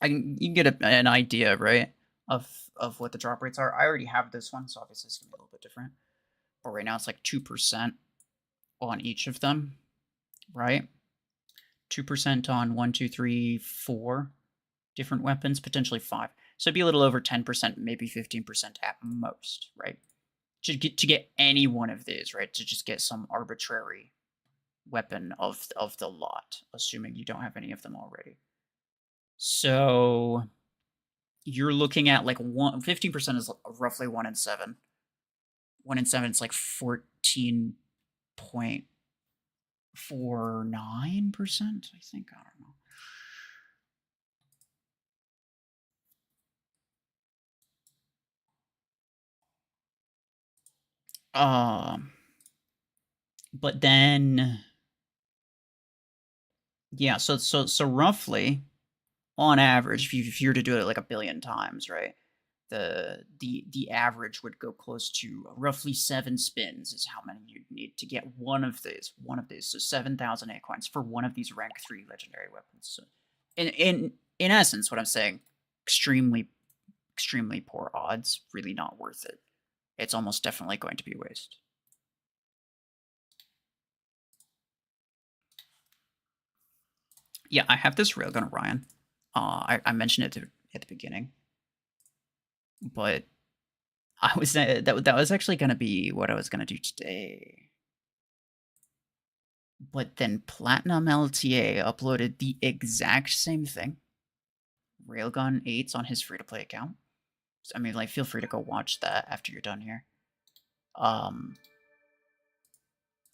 You can get an idea, right, of what the drop rates are. I already have this one, so obviously it's gonna be a little bit different. But right now it's like 2% on each of them, right? 2% on 1, 2, 3, 4 different weapons, potentially 5. So it'd be a little over 10%, maybe 15% at most, right? To get any one of these, right? To just get some arbitrary weapon of the lot, assuming you don't have any of them already. So you're looking at like 15% is roughly 1 in 7. 1 in 7 is like 14.49%, I think. I don't know. But then, yeah. So roughly, on average, if you were to do it like 1 billion times, right? The average would go close to roughly 7 spins is how many you'd need to get one of these. So 7,000 acorns for one of these rank 3 legendary weapons. So in essence, what I'm saying, extremely poor odds, really not worth it. It's almost definitely going to be a waste. Yeah, I have this railgun Orion. I mentioned it at the beginning, but I was that was actually going to be what I was going to do today. But then Platinum LTA uploaded the exact same thing Railgun 8s on his free-to-play account. I mean, like, feel free to go watch that after you're done here.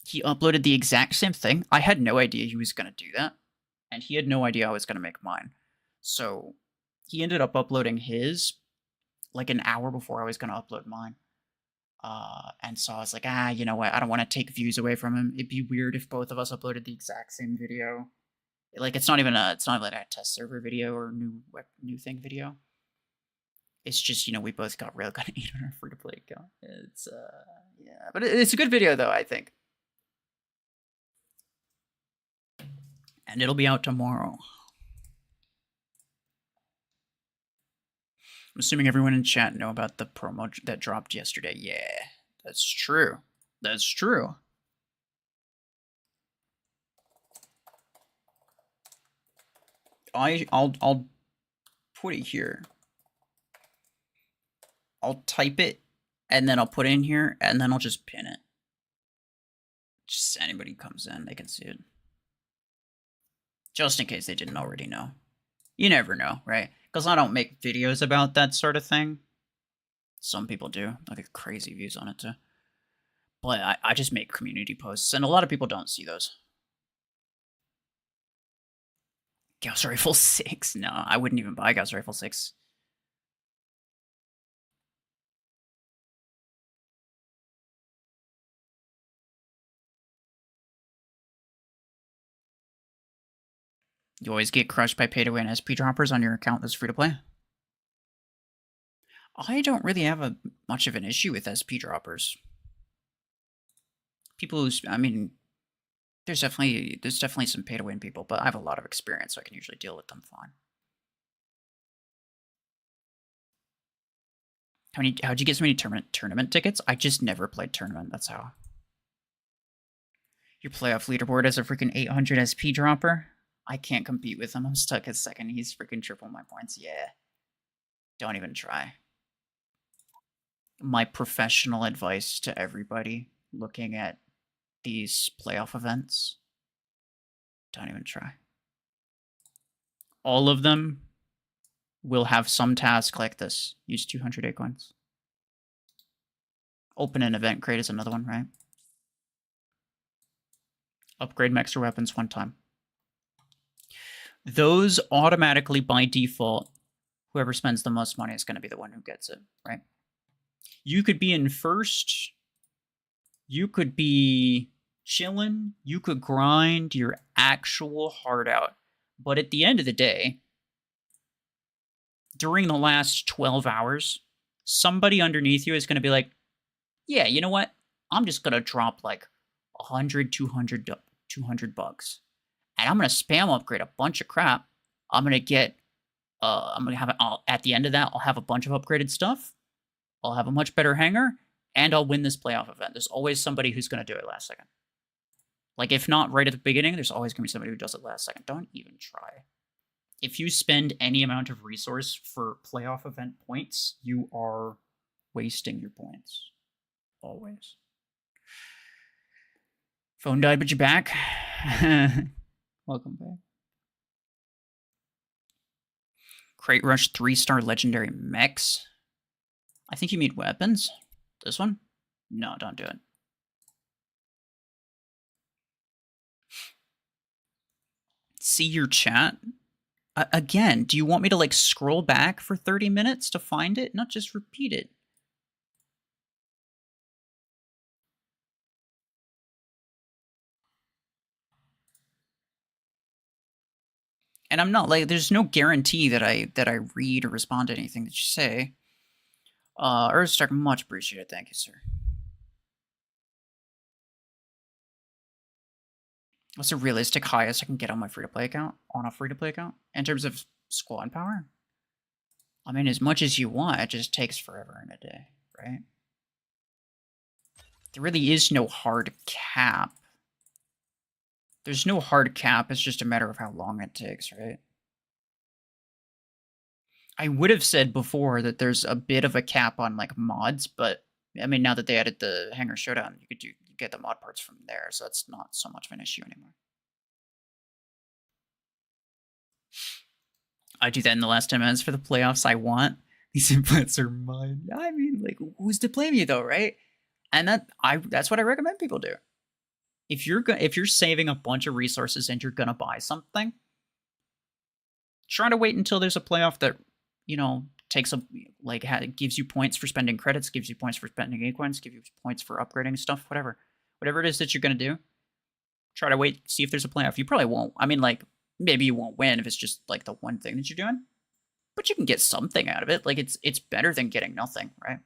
He uploaded the exact same thing. I had no idea he was going to do that, and he had no idea I was going to make mine. So he ended up uploading his like an hour before I was going to upload mine. And so I was like, you know what? I don't want to take views away from him. It'd be weird if both of us uploaded the exact same video. Like, it's not even a test server video or new thing video. It's just, we both got Railgun 8 on our free-to-play account. It's, yeah. But it's a good video, though, I think. And it'll be out tomorrow. I'm assuming everyone in chat know about the promo that dropped yesterday. Yeah, that's true. That's true. I'll put it here. I'll type it, and then I'll put it in here, and then I'll just pin it. Just anybody comes in, they can see it. Just in case they didn't already know. You never know, right? Because I don't make videos about that sort of thing. Some people do. I get crazy views on it, too. But I just make community posts, and a lot of people don't see those. Gauss Rifle 6? No, I wouldn't even buy Gauss Rifle 6. You always get crushed by pay-to-win SP droppers on your account that's free-to-play? I don't really have much of an issue with SP droppers. People who, I mean, there's definitely some pay-to-win people, but I have a lot of experience, so I can usually deal with them fine. How'd you get so many tournament tickets? I just never played tournament, that's how. Your playoff leaderboard as a freaking 800 SP dropper? I can't compete with him. I'm stuck at second. He's freaking triple my points. Yeah. Don't even try. My professional advice to everybody looking at these playoff events, don't even try. All of them will have some task like this. Use 200 Acorns. Open an event crate is another one, right? Upgrade mechs or weapons one time. Those automatically, by default, whoever spends the most money is going to be the one who gets it, right? You could be in first. You could be chilling. You could grind your actual heart out. But at the end of the day, during the last 12 hours, somebody underneath you is going to be like, yeah, you know what? I'm just going to drop like 100, 200 bucks. And I'm going to spam upgrade a bunch of crap. I'm going to get, I'm going to have, at the end of that, I'll have a bunch of upgraded stuff. I'll have a much better hanger, and I'll win this playoff event. There's always somebody who's going to do it last second. Like, if not right at the beginning, there's always going to be somebody who does it last second. Don't even try. If you spend any amount of resource for playoff event points, you are wasting your points. Always. Phone died, but you're back. Welcome back. Crate Rush 3-star legendary mechs. I think you mean weapons. This one? No, don't do it. See your chat? Again, do you want me to, like, scroll back for 30 minutes to find it? Not just repeat it. And I'm not, like, there's no guarantee that I read or respond to anything that you say. Earthstark, much appreciated. Thank you, sir. What's the realistic highest I can get on my free-to-play account? On a free-to-play account? In terms of squad power? I mean, as much as you want, it just takes forever in a day, right? There really is no hard cap. There's no hard cap, it's just a matter of how long it takes, right? I would have said before that there's a bit of a cap on, like, mods, but, I mean, now that they added the Hangar Showdown, you get the mod parts from there, so that's not so much of an issue anymore. I do that in the last 10 minutes for the playoffs. I want these implants are mine. I mean, like, who's to blame you though, right? And that's what I recommend people do. If you're saving a bunch of resources and you're gonna buy something, try to wait until there's a playoff that, you know, takes gives you points for spending credits, gives you points for spending acorns, gives you points for upgrading stuff, whatever it is that you're gonna do. Try to wait, see if there's a playoff. You probably won't. I mean, like, maybe you won't win if it's just like the one thing that you're doing, but you can get something out of it. Like, it's better than getting nothing, right?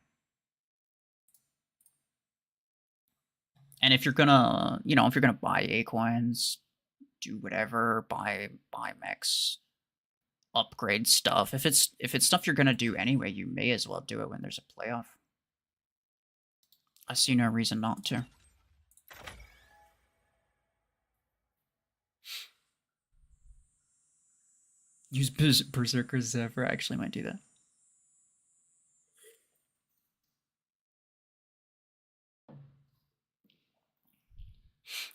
And if you're gonna, you know, if you're gonna buy acorns, do whatever, buy mechs, upgrade stuff. If it's stuff you're gonna do anyway, you may as well do it when there's a playoff. I see no reason not to. Use Berserker Zephyr. I actually might do that.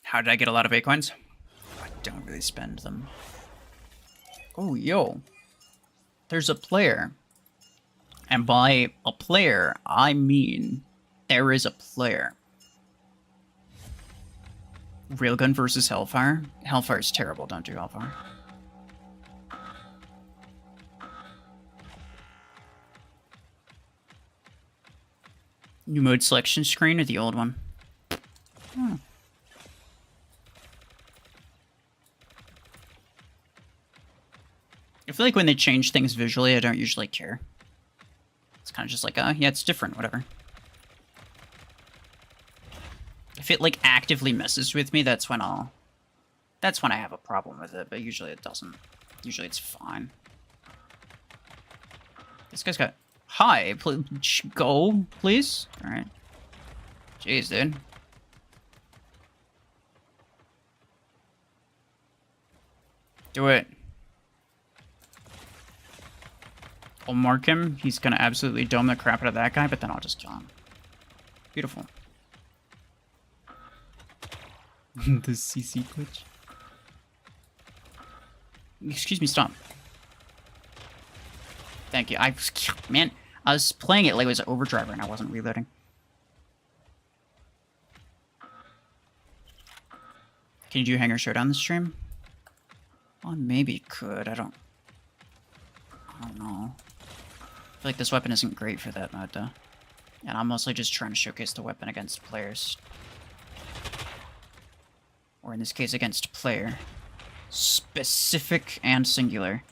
How did I get a lot of acorns? I don't really spend them. Oh, yo. There's a player. And by a player, I mean there is a player. Railgun versus Hellfire. Hellfire's terrible. Don't do Hellfire. New mode selection screen or the old one? Hmm. I feel like when they change things visually, I don't usually care. It's kind of just like, yeah, it's different, whatever. If it, like, actively messes with me, that's when I have a problem with it, but usually it doesn't. Usually it's fine. This guy's got... Hi, go, please? Alright. Jeez, dude. Do it. I'll mark him. He's gonna absolutely dome the crap out of that guy, but then I'll just kill him. Beautiful. The CC glitch. Excuse me, stop. Thank you. Man, I was playing it like it was overdrive and I wasn't reloading. Can you do Hanger Showdown this stream? Well, maybe could. I don't know. I feel like this weapon isn't great for that mode, though. And I'm mostly just trying to showcase the weapon against players. Or in this case, against player. Specific and singular.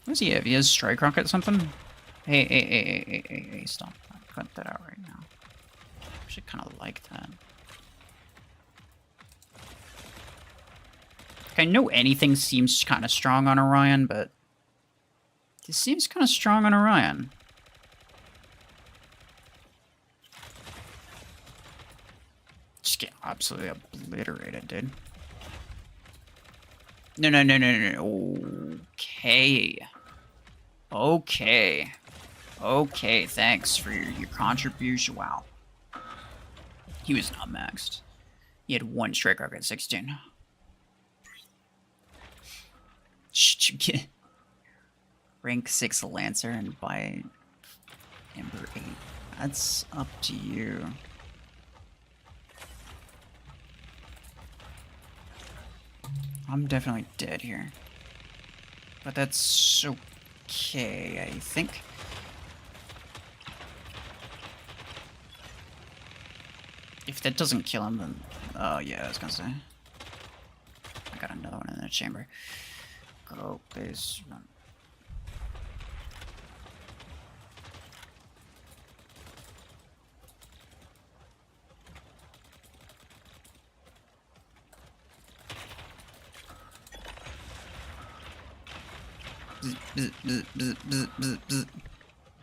What does he have? He has Strike Rocket or something? Hey, stop. Cut that out right now. I should kind of like that. I know anything seems kind of strong on Orion, but this seems kind of strong on Orion. Just get absolutely obliterated, dude. No. Okay, thanks for your contribution. Wow. He was not maxed. He had one strike rocket at 16. Should you get rank 6 Lancer and buy Ember 8? That's up to you. I'm definitely dead here. But that's okay, I think. If that doesn't kill him, then... Oh, yeah, I was gonna say. I got another one in the chamber. Go, please, run.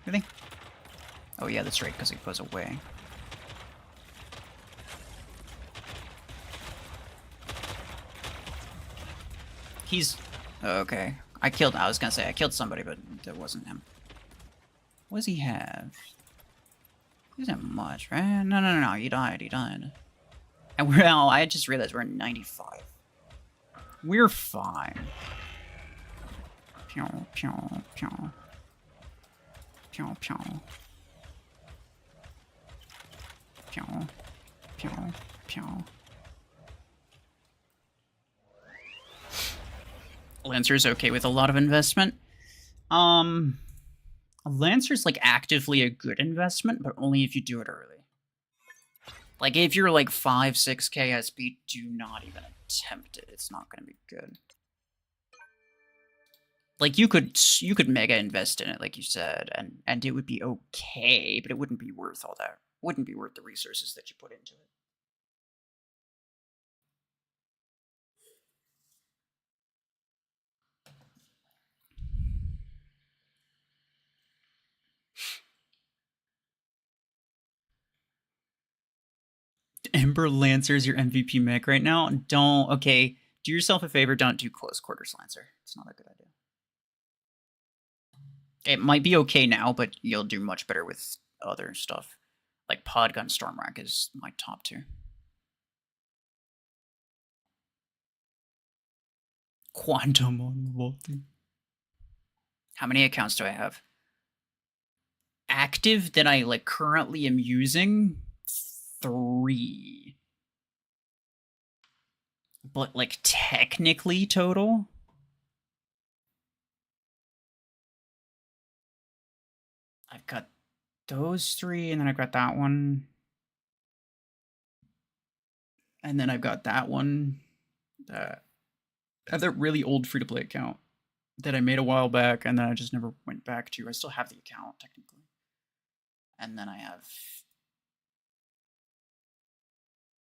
Really? Oh yeah, that's right, because he goes away. He's... Okay. I was gonna say, I killed somebody, but that wasn't him. What does he have? Isn't much, right? No, he died. And we're now, I just realized we're 95. We're fine. Pew, pew, pew. Pew, pew. Pew, pew, pew. Lancer's okay with a lot of investment. Lancer's like actively a good investment, but only if you do it early. Like if you're like 5-6k SP, do not even attempt it. It's not gonna be good. Like you could mega invest in it, like you said, and it would be okay, but it wouldn't be worth all that. Wouldn't be worth the resources that you put into it. Ember Lancer's your MVP mech right now. Don't, okay, do yourself a favor, don't do close quarters Lancer. It's not a good idea. It might be okay now, but you'll do much better with other stuff. Like Podgun Stormrack is my top 2. Quantum on vaulting. How many accounts do I have? Active that I like currently am using 3. But like technically total, I've got those 3, and then I've got that one. And then I've got that one. I have that really old free-to-play account that I made a while back, and then I just never went back to. I still have the account, technically. And then I have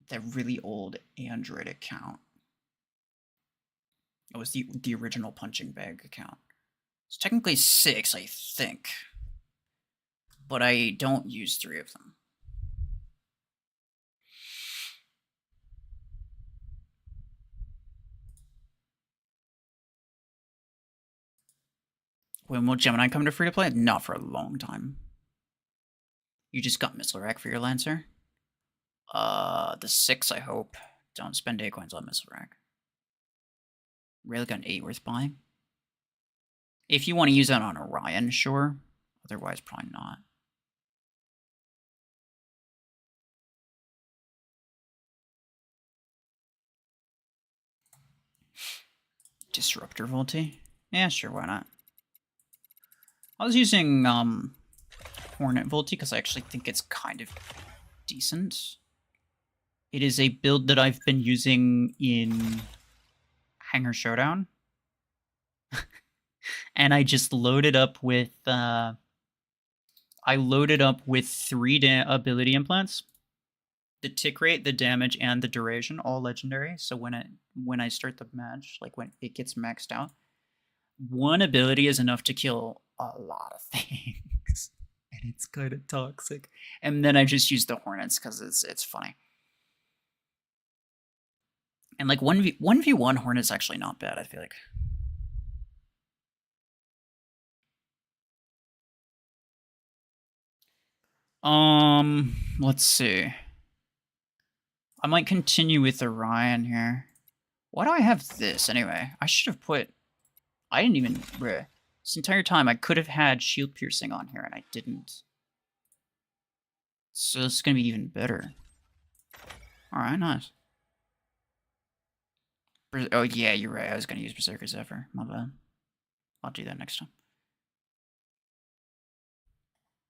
that really old Android account. It was the original punching bag account. It's technically 6, I think. But I don't use 3 of them. When will Gemini come to free-to-play? Not for a long time. You just got Missile Rack for your Lancer? The 6, I hope. Don't spend 8 coins on Missile Rack. Railgun 8 worth buying? If you want to use that on Orion, sure. Otherwise, probably not. Disruptor Volti? Yeah, sure, why not? I was using Hornet Volti because I actually think it's kind of decent. It is a build that I've been using in Hangar Showdown. And I just loaded up with I loaded up with 3 ability implants. The tick rate, the damage, and the duration, all legendary. So when I start the match, like when it gets maxed out, 1 ability is enough to kill a lot of things. And it's kind of toxic. And then I just use the Hornets because it's funny. And like 1v1 Hornet's actually not bad, I feel like. Let's see. I might continue with Orion here. Why do I have this anyway? I should have put... I didn't even... This entire time I could have had shield piercing on here and I didn't. So it's gonna be even better. Alright, nice. Oh yeah, you're right. I was gonna use Berserker Zephyr. My bad. I'll do that next time.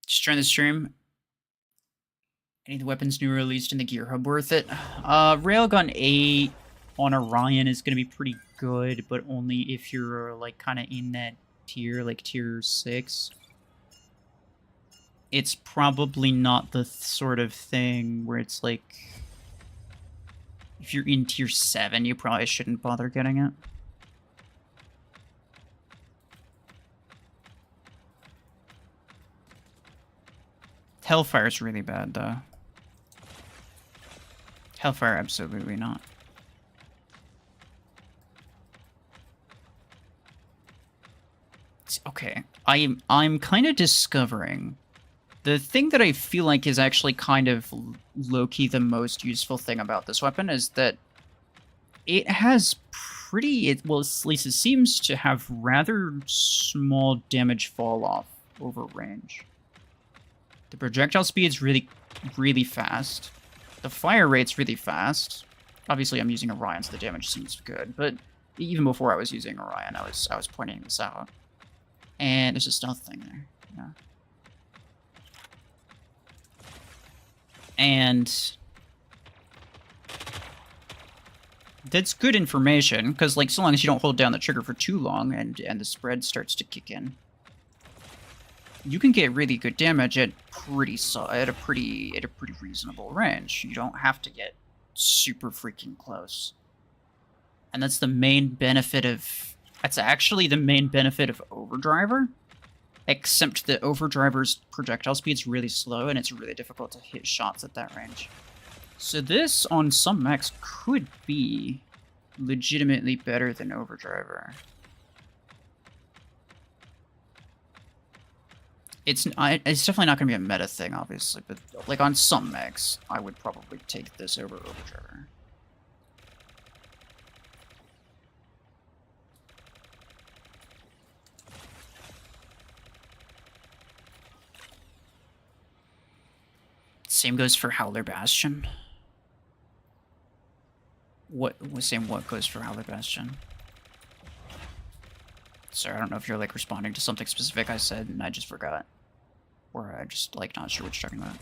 Just trying the stream. Any of the weapons new released in the Gear Hub worth it? Railgun 8 on Orion is gonna be pretty good, but only if you're like kind of in that tier, like tier 6. It's probably not the sort of thing where it's like... If you're in tier 7, you probably shouldn't bother getting it. Hellfire's really bad, though. Hellfire, absolutely not. Okay, I'm kind of discovering The thing that I feel like is actually kind of low-key the most useful thing about this weapon is that it has well, at least it seems to have rather small damage fall-off over range. The projectile speed's really, really fast. The fire rate's really fast. Obviously, I'm using Orion, so the damage seems good, but even before I was using Orion, I was pointing this out. And there's a stealth thing there. Yeah. And that's good information, because, like, so long as you don't hold down the trigger for too long and the spread starts to kick in, you can get really good damage at a pretty reasonable range. You don't have to get super freaking close. And that's the main benefit of... That's actually the main benefit of Overdriver, except that Overdriver's projectile speed's really slow, and it's really difficult to hit shots at that range. So this, on some mechs, could be legitimately better than Overdriver. It's definitely not going to be a meta thing, obviously, but like on some mechs, I would probably take this over Overdriver. Same goes for Howler Bastion. What goes for Howler Bastion? Sorry, I don't know if you're like responding to something specific I said and I just forgot. Or I just like not sure what you're talking about.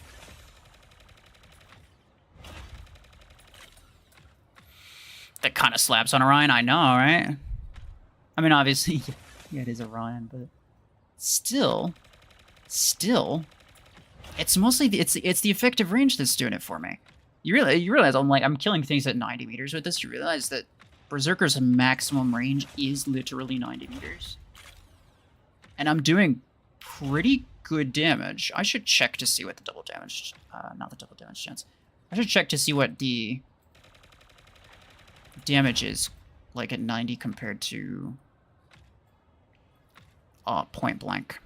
That kind of slaps on Orion, I know, right? I mean, obviously, yeah, it is Orion, but still, it's mostly it's the effective range that's doing it for me. You realize I'm killing things at 90 meters with this. You realize that Berserker's maximum range is literally 90 meters, and I'm doing pretty good damage. I should check to see what the double damage, not the double damage chance. I should check to see what the damage is like at 90 compared to point blank.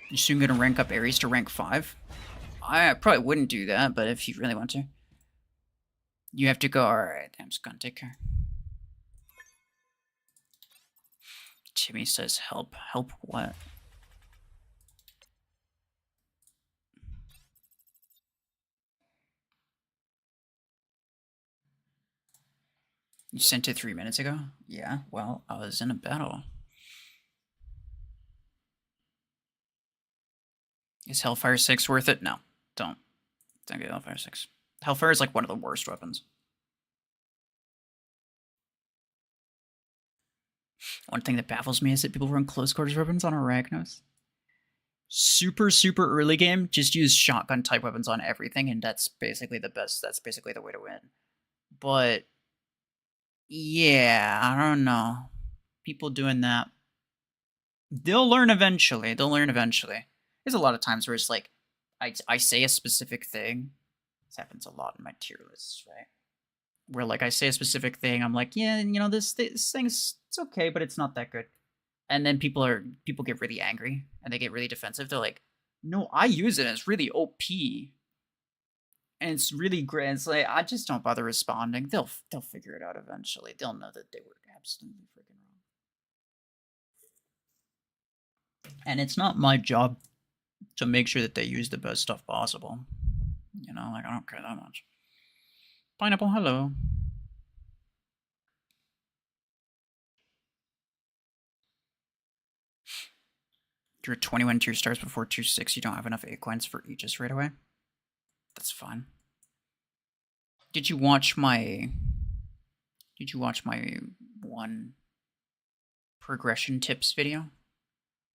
You soon gonna rank up Ares to rank 5? I probably wouldn't do that, but if you really want to. You have to go, alright, I'm just gonna take care. Timmy says help. Help what? You sent it 3 minutes ago? Yeah, well, I was in a battle. Is Hellfire 6 worth it? No, don't get Hellfire 6. Hellfire is like one of the worst weapons. One thing that baffles me is that people run close quarters weapons on Arachnos. Super early game, just use shotgun type weapons on everything, and that's basically the best. That's basically the way to win. But yeah, I don't know. People doing that, they'll learn eventually. There's a lot of times where it's like, I say a specific thing. This happens a lot in my tier lists, right? Where like I say a specific thing, I'm like, yeah, you know, this thing's it's okay, but it's not that good. And then people get really angry and they get really defensive. They're like, no, I use it and it's really OP. And it's really great. It's like, I just don't bother responding. They'll figure it out eventually. They'll know that they were absolutely freaking wrong. And it's not my job to make sure that they use the best stuff possible. You know, like, I don't care that much. Pineapple, hello. You're at 21 tier stars before tier 6. You don't have enough Aequines for Aegis right away. That's fine. Did you watch my one progression tips video?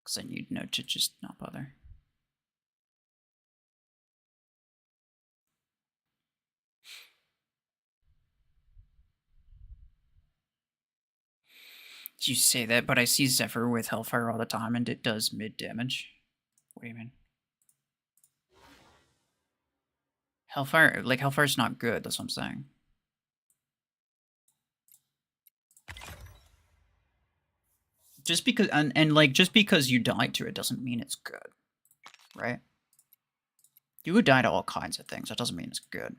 Because then you'd know to just not bother. You say that, but I see Zephyr with Hellfire all the time, and it does mid damage. What do you mean? Hellfire's not good, that's what I'm saying. Just because, and like, just because you died to it doesn't mean it's good, right? You would die to all kinds of things. That doesn't mean it's good.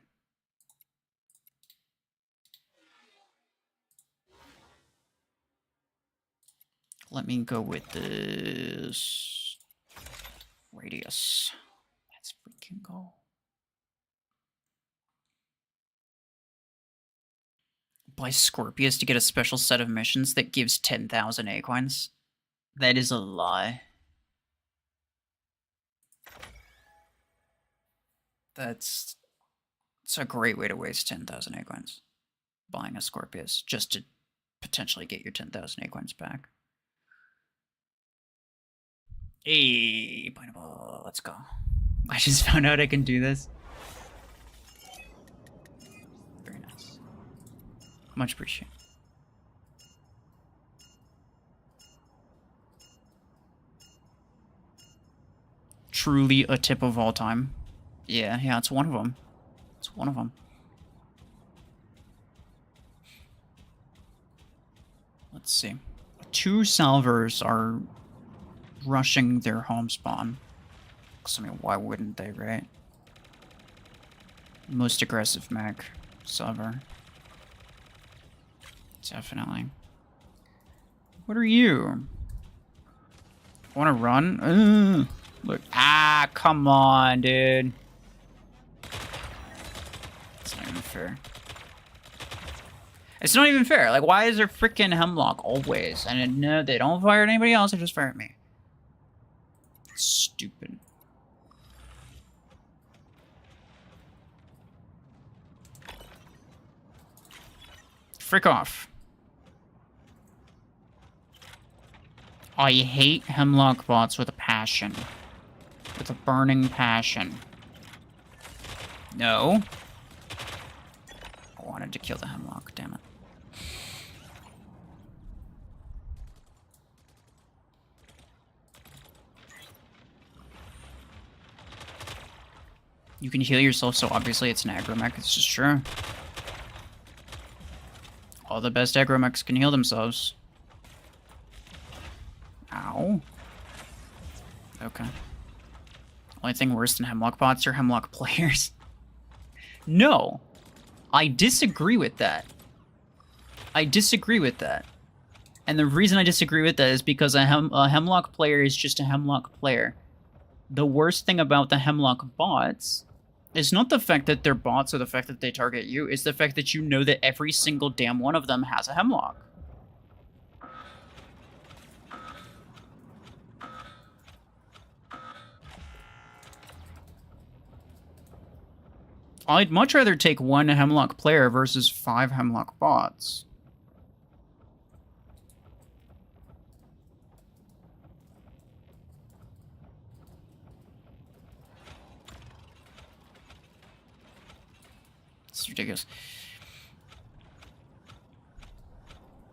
Let me go with this radius. Let's freaking go. Buy Scorpius to get a special set of missions that gives 10,000 acorns. That is a lie. It's a great way to waste 10,000 acorns. Buying a Scorpius just to potentially get your 10,000 acorns back. Hey, pineapple, let's go. I just found out I can do this. Very nice. Much appreciated. Truly a tip of all time. Yeah, it's one of them. It's one of them. Let's see. 2 salvers are rushing their home spawn. Because, I mean, why wouldn't they, right? Most aggressive mech salver. Definitely. What are you? Want to run? Look. Ah, come on, dude. It's not even fair. It's not even fair. Like, why is there freaking Hemlock always? And no, they don't fire at anybody else, they just fire at me. Stupid. Frick off. I hate Hemlock bots with a passion. With a burning passion. No. I wanted to kill the Hemlock, damn it. You can heal yourself, so obviously it's an aggro mech. It's just true. All the best aggro mechs can heal themselves. Ow. Okay. Only thing worse than Hemlock bots are Hemlock players. No. I disagree with that. I disagree with that. And the reason I disagree with that is because a Hemlock player is just a Hemlock player. The worst thing about the Hemlock bots is not the fact that they're bots or the fact that they target you, it's the fact that you know that every single damn one of them has a Hemlock. I'd much rather take 1 Hemlock player versus 5 Hemlock bots. It's ridiculous.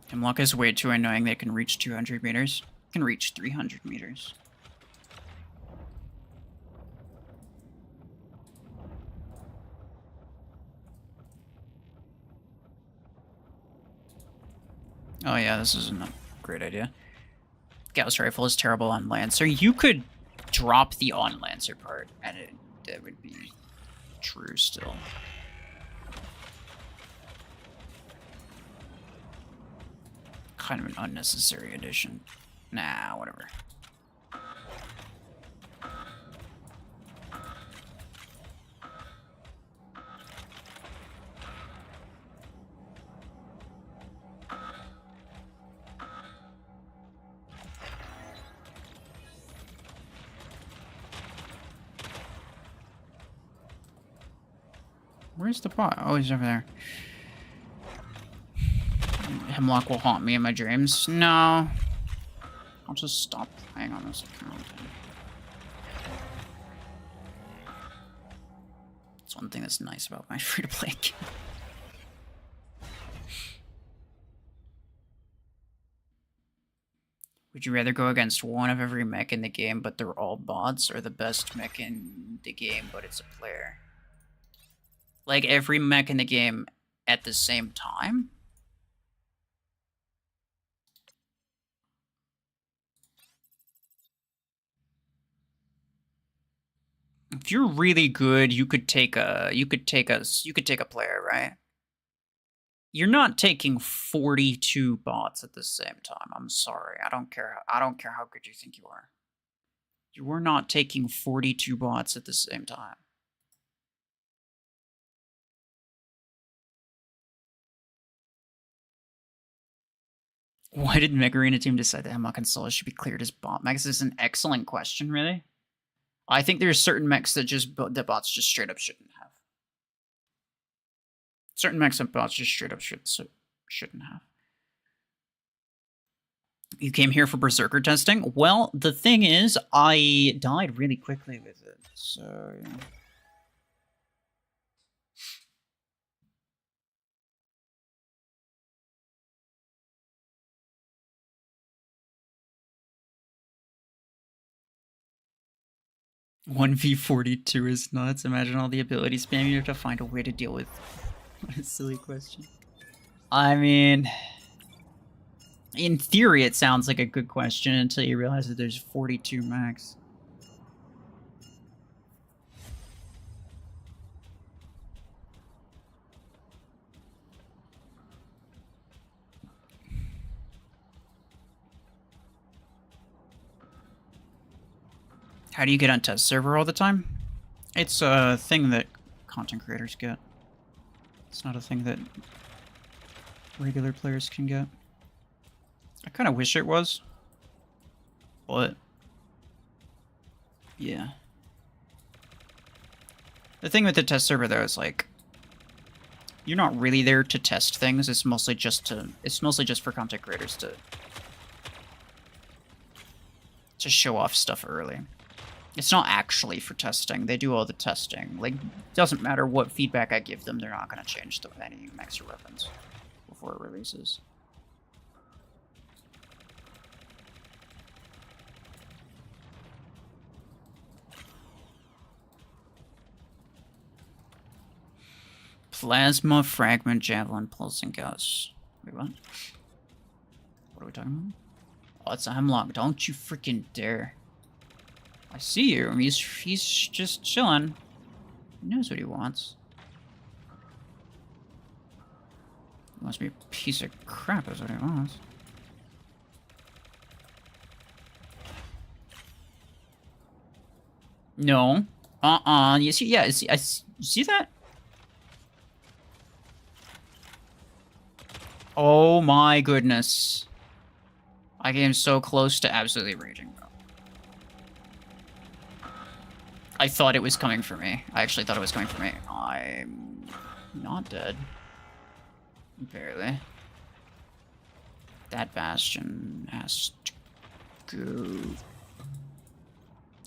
Hemlock is way too annoying. They can reach 200 meters. Can reach 300 meters. Oh yeah, this isn't a great idea. Gauss rifle is terrible on Lancer. You could drop the on Lancer part, and it would be true still. Kind of an unnecessary addition. Nah, whatever. Where's the bot? Oh, he's over there. Hemlock will haunt me in my dreams. No. I'll just stop playing on this account. That's one thing that's nice about my free-to-play game. Would you rather go against one of every mech in the game, but they're all bots, or the best mech in the game, but it's a player? Like, every mech in the game at the same time? if you're really good, you could take a player, right? You're not taking 42 bots at the same time. I'm sorry. I don't care how good you think you are. You are not taking 42 bots at the same time. Why did Mech Arena team decide that Hemlock and Solar should be cleared as bot mechs? This is an excellent question, really. I think there's certain mechs that bots just straight up shouldn't have. Certain mechs and bots just straight up shouldn't have. You came here for Berserker testing? Well, the thing is, I died really quickly with it, so yeah. 1v42 is nuts. Imagine all the ability spam. You have to find a way to deal with. What a silly question. I mean, in theory, it sounds like a good question until you realize that there's 42 max. How do you get on test server all the time? It's a thing that content creators get. It's not a thing that regular players can get. I kind of wish it was. But yeah. The thing with the test server though is like you're not really there to test things. It's mostly just for content creators to show off stuff early. It's not actually for testing. They do all the testing. Like, doesn't matter what feedback I give them, they're not going to change any mechs or weapons before it releases. Plasma, Fragment, Javelin, Pulsing Gauss. Wait, what? What are we talking about? Oh, it's a Hemlock. Don't you freaking dare. I see you. He's just chilling. He knows what he wants. He wants to be a piece of crap is what he wants. No. You see, yeah, you see that? Oh my goodness. I came so close to absolutely raging, bro. I thought it was coming for me. I actually thought it was coming for me. I'm not dead. Barely. That Bastion has to go.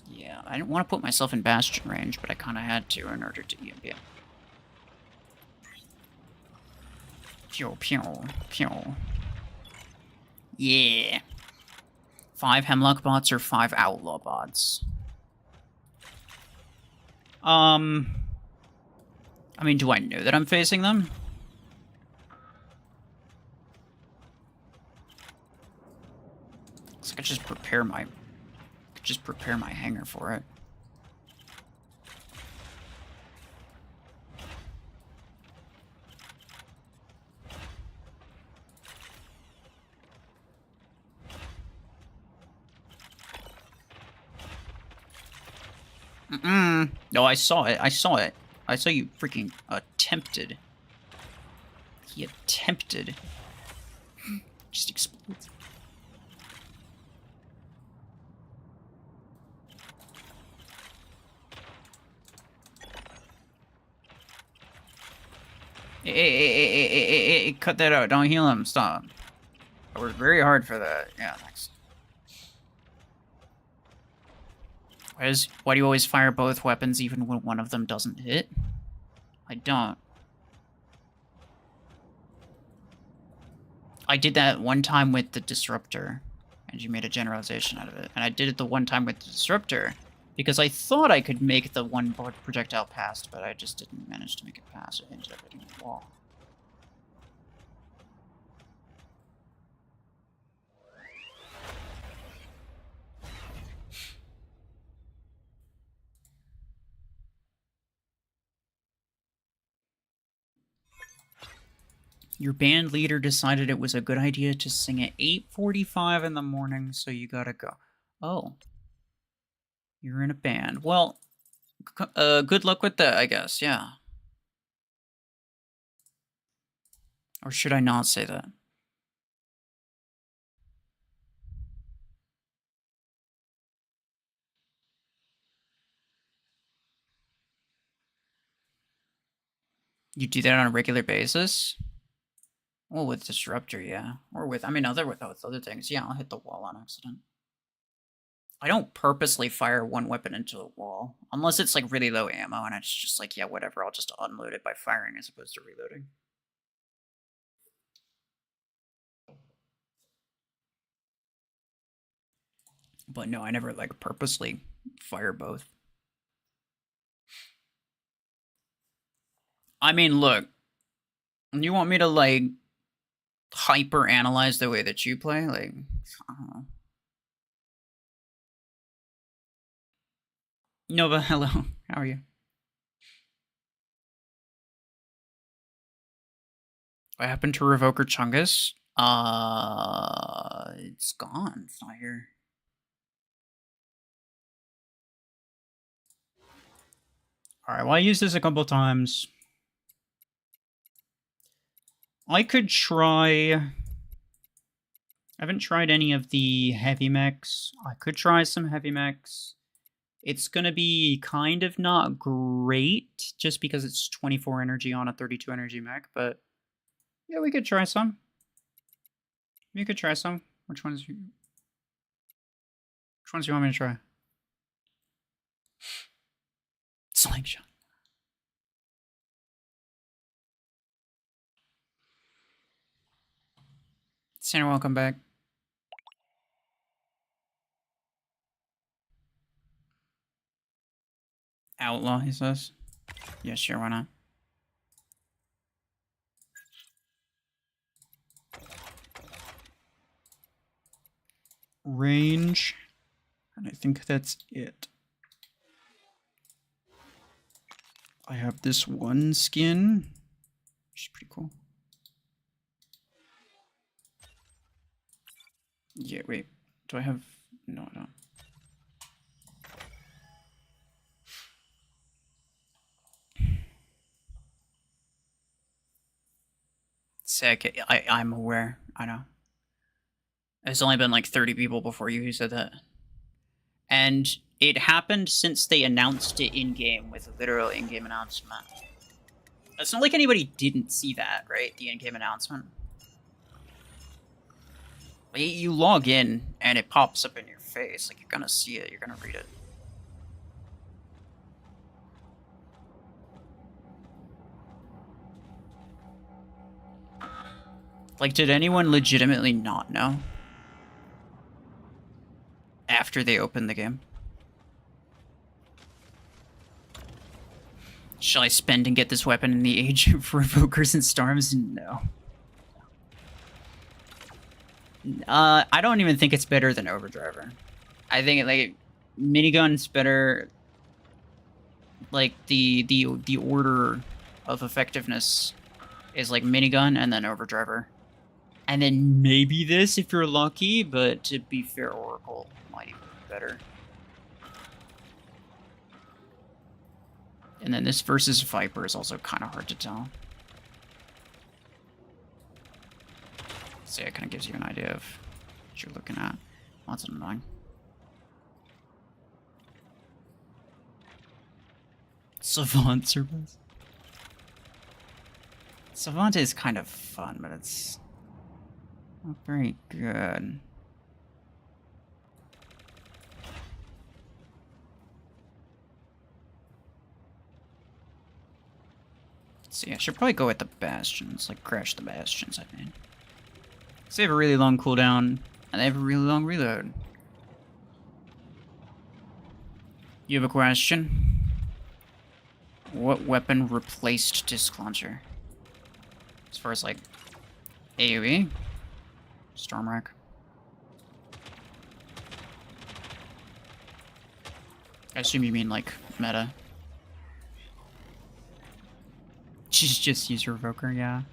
Yeah, I didn't want to put myself in Bastion range, but I kind of had to in order to EMP it. Pew, pew, pew. Yeah. 5 Hemlock bots or 5 Outlaw bots? I mean, do I know that I'm facing them? Looks like I just prepare my hanger for it. No, I saw it. I saw you freaking attempted. He attempted. Just explodes. Hey, cut that out. Don't heal him. Stop. I worked very hard for that. Yeah, thanks. Why do you always fire both weapons even when one of them doesn't hit? I don't. I did that one time with the Disruptor, and you made a generalization out of it. And I did it the one time with the Disruptor, because I thought I could make the one projectile past, but I just didn't manage to make it past. It ended up hitting the wall. Your band leader decided it was a good idea to sing at 8:45 in the morning, so you gotta go. Oh. You're in a band. Well, good luck with that, I guess, yeah. Or should I not say that? You do that on a regular basis? Well, with Disruptor, yeah. Or with, I mean, with other things. Yeah, I'll hit the wall on accident. I don't purposely fire one weapon into a wall. Unless it's, like, really low ammo, and it's just like, yeah, whatever, I'll just unload it by firing as opposed to reloading. But no, I never, like, purposely fire both. I mean, look. You want me to, like, hyper-analyze the way that you play? Like, I don't know. Nova, hello. How are you? What happened to Revoker Chungus? It's gone. It's not here. Alright, well, I used this a couple times. I could try... I haven't tried any of the heavy mechs. I could try some heavy mechs. It's gonna be kind of not great, just because it's 24 energy on a 32 energy mech, but... yeah, we could try some. We could try some. Which ones do you want me to try? Slingshot. Santa, welcome back. Outlaw, he says. Yeah, sure, why not? Range. And I think that's it. I have this one skin, which is pretty cool. Yeah, wait. Do I have... no, I don't. Sick. I'm aware. I know. There's only been like 30 people before you who said that. And it happened since they announced it in-game with a literal in-game announcement. It's not like anybody didn't see that, right? The in-game announcement. You log in and it pops up in your face. Like, you're gonna see it, you're gonna read it. Like, did anyone legitimately not know? After they opened the game? Shall I spend and get this weapon in the age of Revokers and Storms? No. I don't even think it's better than Overdriver. I think, like, minigun's better. Like, the order of effectiveness is, like, minigun and then Overdriver. And then maybe this if you're lucky, but to be fair, Oracle might even be better. And then this versus Viper is also kind of hard to tell. So yeah, it kind of gives you an idea of what you're looking at. Oh, that's annoying. Savant Service. Savant is kind of fun, but it's not very good. So yeah, I should probably go with the Bastions, like crash the Bastions, I mean. So they have a really long cooldown, and they have a really long reload. You have a question? What weapon replaced Disc Launcher? As far as, like, AoE? Stormwreck. I assume you mean, like, meta. Just use Revoker, yeah.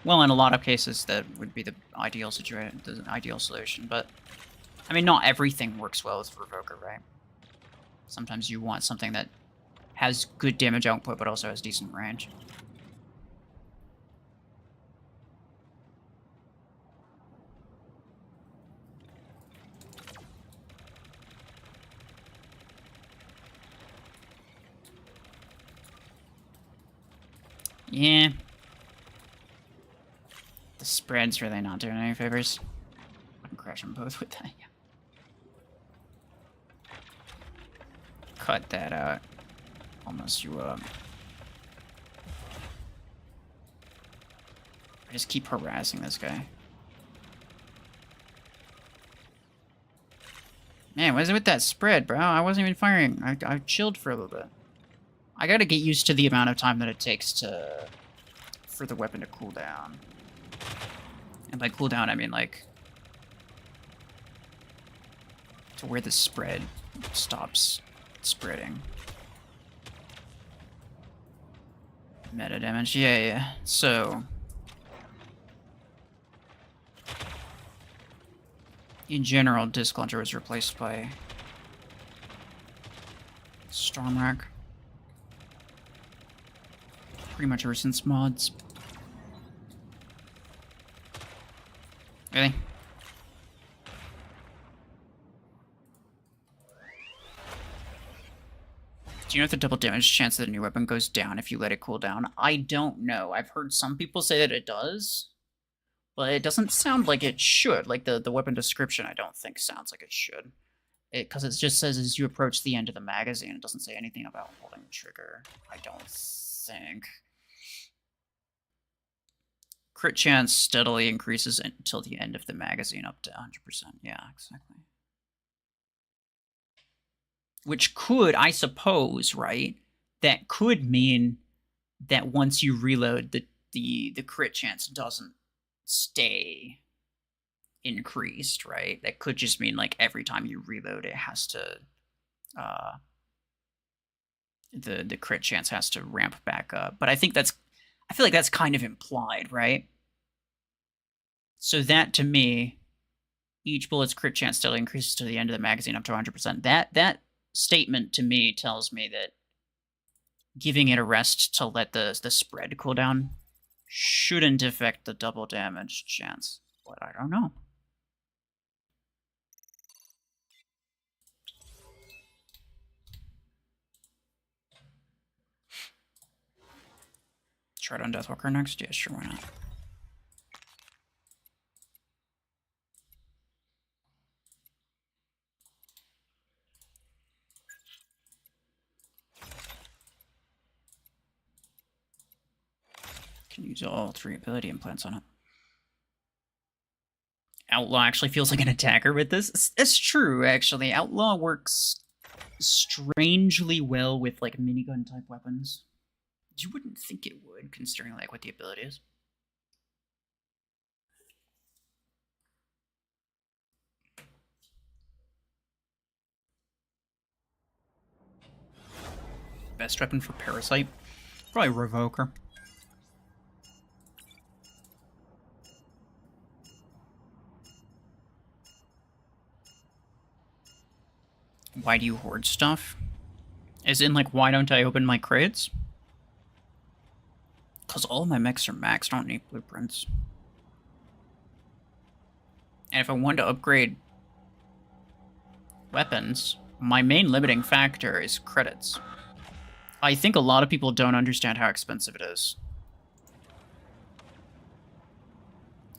Well, in a lot of cases, that would be the ideal situation, the ideal solution. But I mean, not everything works well with Revoker, right? Sometimes you want something that has good damage output, but also has decent range. Yeah. The spread's really not doing any favors. I can crash them both with that, yeah. Cut that out. I'll mess you up. I just keep harassing this guy. Man, what is it with that spread, bro? I wasn't even firing. I chilled for a little bit. I gotta get used to the amount of time that it takes for the weapon to cool down. And by cool down, I mean, like, to where the spread stops spreading. Meta damage, yeah. So, in general, Disc Launcher was replaced by Stormrack. Pretty much ever since mods. Really? Do you know if the double damage chance that a new weapon goes down if you let it cool down? I don't know. I've heard some people say that it does, but it doesn't sound like it should. Like, the weapon description, I don't think sounds like it should. Because it just says as you approach the end of the magazine. It doesn't say anything about holding the trigger, I don't think. Crit chance steadily increases until the end of the magazine, up to 100%. Yeah, exactly. Which could, I suppose, right? That could mean that once you reload, the crit chance doesn't stay increased, right? That could just mean, like, every time you reload, it has to, the crit chance has to ramp back up. But I feel like that's kind of implied, right? So that, to me, each bullet's crit chance still increases to the end of the magazine up to 100%. That statement, to me, tells me that giving it a rest to let the spread cool down shouldn't affect the double damage chance. But I don't know. Try it on Deathwalker next? Yeah, sure, why not? Can use all 3 ability implants on it. Outlaw actually feels like an attacker with this. It's true, actually. Outlaw works strangely well with, like, minigun type weapons. You wouldn't think it would, considering, like, what the ability is. Best weapon for Parasite? Probably Revoker. Why do you hoard stuff? As in, like, why don't I open my crates? Because all my mechs are maxed, I don't need blueprints. And if I want to upgrade weapons, my main limiting factor is credits. I think a lot of people don't understand how expensive it is.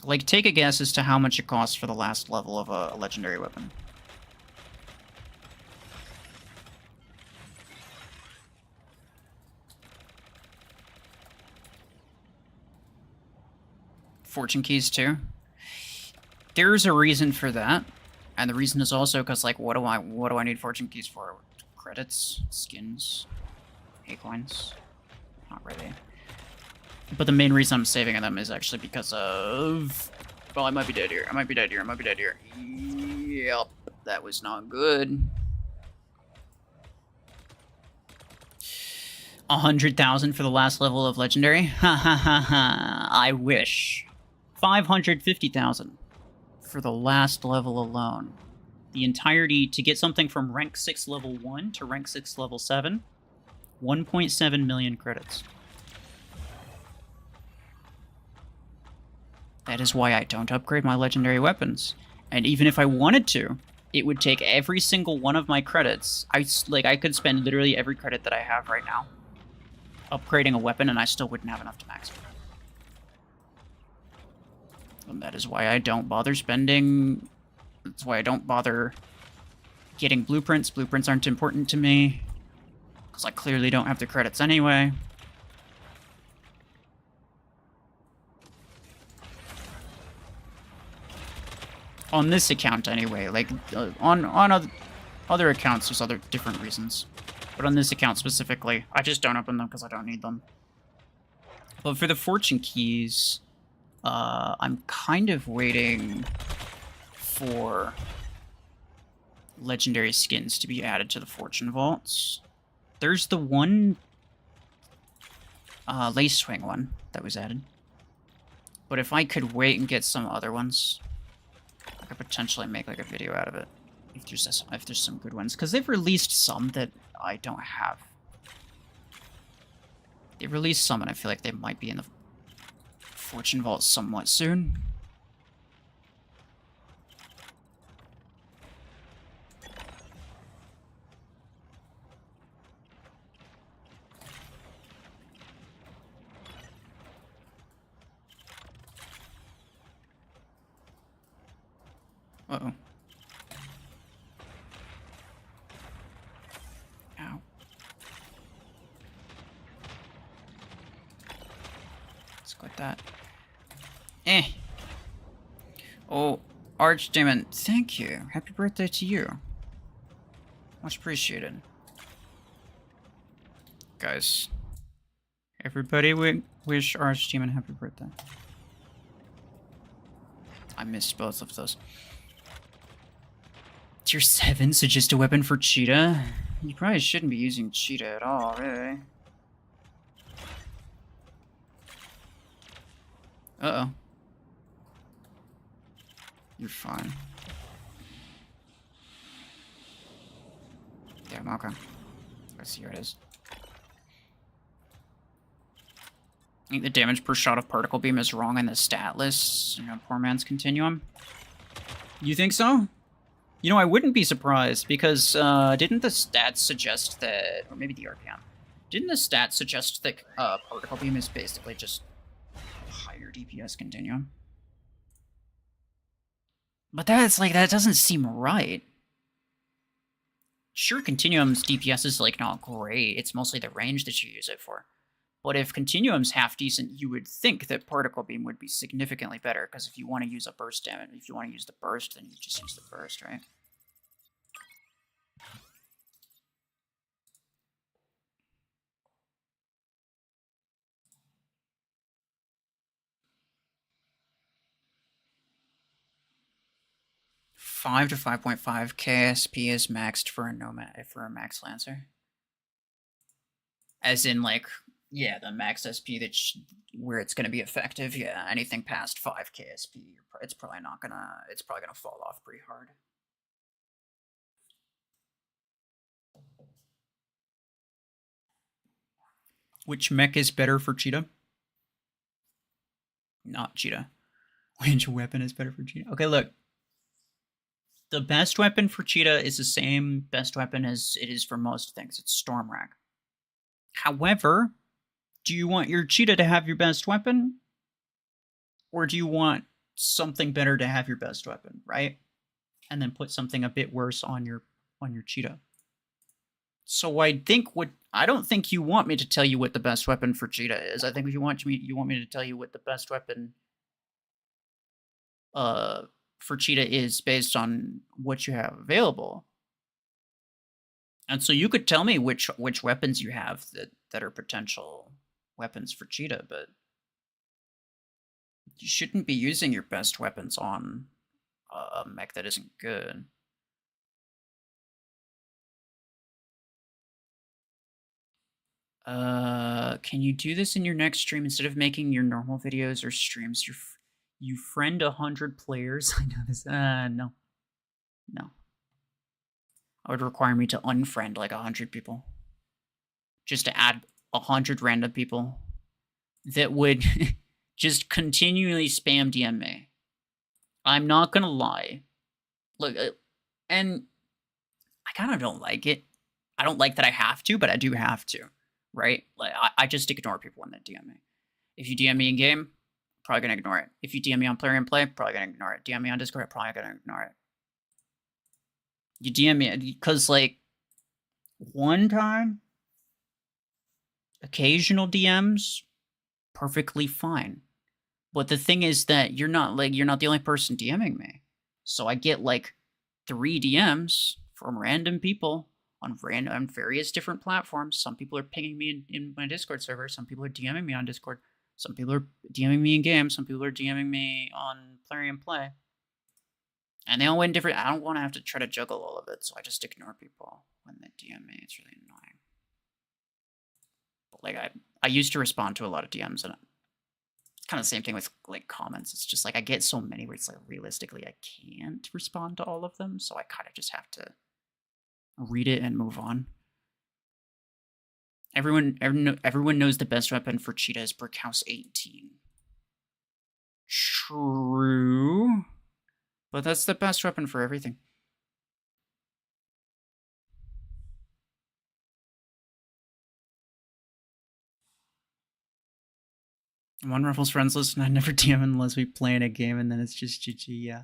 Like, take a guess as to how much it costs for the last level of a legendary weapon. Fortune keys, too. There's a reason for that. And the reason is also because, like, what do I need fortune keys for? Credits? Skins? Coins? Not really. But the main reason I'm saving them is actually because of... Well, I might be dead here. I might be dead here. Yep. That was not good. 100,000 for the last level of Legendary? Ha ha ha ha. I wish. 550,000 for the last level alone. The entirety to get something from rank 6 level 1 to rank 6 level 7. 1.7 million credits. That is why I don't upgrade my legendary weapons. And even if I wanted to, it would take every single one of my credits. I could spend literally every credit that I have right now upgrading a weapon, and I still wouldn't have enough to max it. And that is why I don't bother spending... That's why I don't bother getting blueprints. Blueprints aren't important to me, because I clearly don't have the credits anyway. On this account, anyway. Like, on other accounts, there's other different reasons. But on this account specifically, I just don't open them because I don't need them. But for the fortune keys, I'm kind of waiting for legendary skins to be added to the fortune vaults. There's the one lace swing one that was added. But if I could wait and get some other ones, I could potentially make like a video out of it if there's some good ones, because they've released some that I don't have. They released some, and I feel like they might be in the fortune vault somewhat soon. Uh-oh. Ow. Let's quit that. Oh, Archdemon, thank you. Happy birthday to you. Much appreciated. Guys, everybody wish Archdemon happy birthday. I missed both of those. Tier 7, so just a weapon for Cheetah? You probably shouldn't be using Cheetah at all, really. Uh-oh. You're fine. Damn, okay. Let's see where it is. I think the damage per shot of particle beam is wrong in the stat list. You know, poor man's continuum. You think so? You know, I wouldn't be surprised, because didn't the stats suggest that, or maybe the RPM, didn't the stats suggest that particle beam is basically just higher DPS continuum? But that's like, that doesn't seem right. Sure, continuum's DPS is like not great. It's mostly the range that you use it for. But if continuum's half decent, you would think that particle beam would be significantly better, because if you want to use a burst damage, if you want to use the burst, then you just use the burst, right? $5 to 5.5 KSP is maxed for a nomad, for a max lancer. As in, like, yeah, the max SP where it's going to be effective. Yeah, anything past 5 KSP, it's probably not gonna. It's probably gonna fall off pretty hard. Which mech is better for Cheetah? Not Cheetah. Which weapon is better for Cheetah? Okay, look. The best weapon for Cheetah is the same best weapon as it is for most things. It's Storm Rack. However, do you want your Cheetah to have your best weapon? Or do you want something better to have your best weapon, right? And then put something a bit worse on your Cheetah. So I don't think you want me to tell you what the best weapon for Cheetah is. I think you want me to tell you what the best weapon for Cheetah is based on what you have available. And so you could tell me which weapons you have that are potential weapons for Cheetah, but you shouldn't be using your best weapons on a mech that isn't good. Can you do this in your next stream instead of making your normal videos or streams? You friend 100 players. I know this. No. No. It would require me to unfriend like 100 people. Just to add 100 random people that would just continually spam DM me. I'm not gonna lie. Look, and I kind of don't like it. I don't like that I have to, but I do have to, right? Like I just ignore people when they DM me. If you DM me in game, probably gonna ignore it. If you DM me on Plarium Play, probably gonna ignore it. DM me on Discord, probably gonna ignore it. You DM me because like one time, occasional DMs, perfectly fine. But the thing is that you're not the only person DMing me. So I get like 3 DMs from random people on various different platforms. Some people are pinging me in my Discord server. Some people are DMing me on Discord. Some people are DMing me in game. Some people are DMing me on Plarium Play. And they all went different. I don't want to have to try to juggle all of it, so I just ignore people when they DM me. It's really annoying. But like I used to respond to a lot of DMs, and it's kind of the same thing with like comments. It's just like I get so many where it's like realistically I can't respond to all of them, so I kind of just have to read it and move on. Everyone knows the best weapon for cheetah is Brickhouse 18. True. But that's the best weapon for everything. One RuFFles friends list, and I never DM unless we play in a game, and then it's just GG, yeah.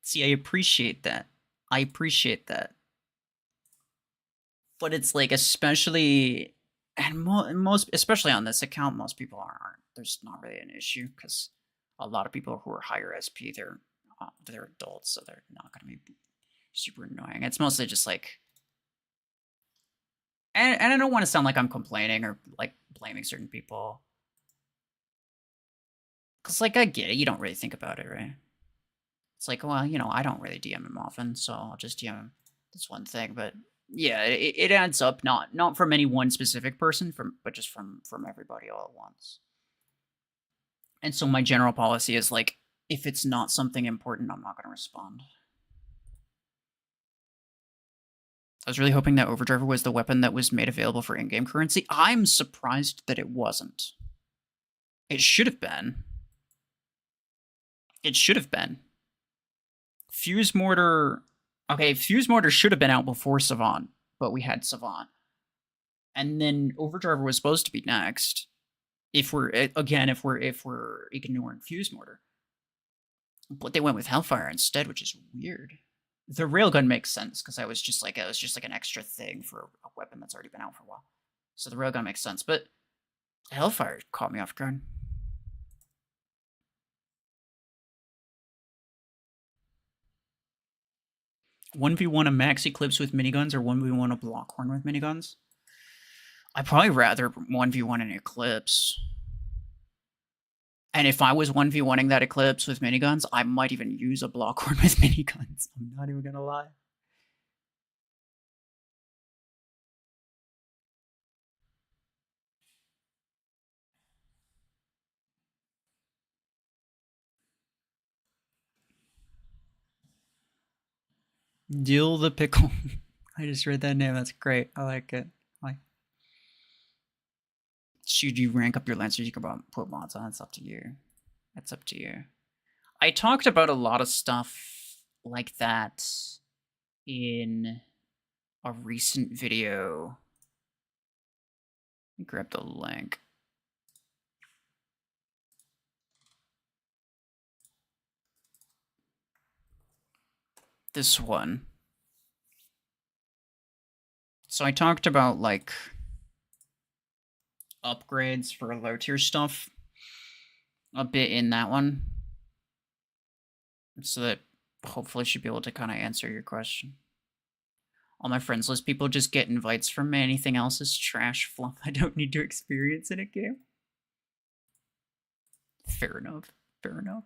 See, I appreciate that. I appreciate that. But it's like, especially, and most, especially on this account, most people aren't. There's not really an issue, because a lot of people who are higher SP, they're adults, so they're not going to be super annoying. It's mostly just like, and I don't want to sound like I'm complaining or like blaming certain people, because like I get it, you don't really think about it, right? It's like, well, you know, I don't really DM him often, so I'll just DM him this one thing. But yeah, it adds up, not from any one specific person, but just from everybody all at once. And so my general policy is like, if it's not something important, I'm not going to respond. I was really hoping that Overdriver was the weapon that was made available for in-game currency. I'm surprised that it wasn't. It should have been. It should have been. Fuse Mortar... Okay, Fuse Mortar should have been out before Savant, but we had Savant. And then Overdriver was supposed to be next. If we're ignoring Fuse Mortar. But they went with Hellfire instead, which is weird. The railgun makes sense because it was just like an extra thing for a weapon that's already been out for a while. So the railgun makes sense, but Hellfire caught me off guard. One v one a Max Eclipse with miniguns or 1v1 a Blockhorn with miniguns? I'd probably rather 1v1 an Eclipse. And if I was 1v1ing that Eclipse with miniguns, I might even use a Blockhorn with miniguns. I'm not even gonna lie. Dill the Pickle. I just read that name. That's great. I like it. Should you rank up your lancers? You can put mods on. It's up to you. It's up to you. I talked about a lot of stuff like that in a recent video. Let me grab the link. This one. So I talked about like upgrades for low tier stuff a bit in that one. So that hopefully should be able to kind of answer your question. All my friends list people just get invites from me. Anything else is trash fluff I don't need to experience in a game. Fair enough. Fair enough.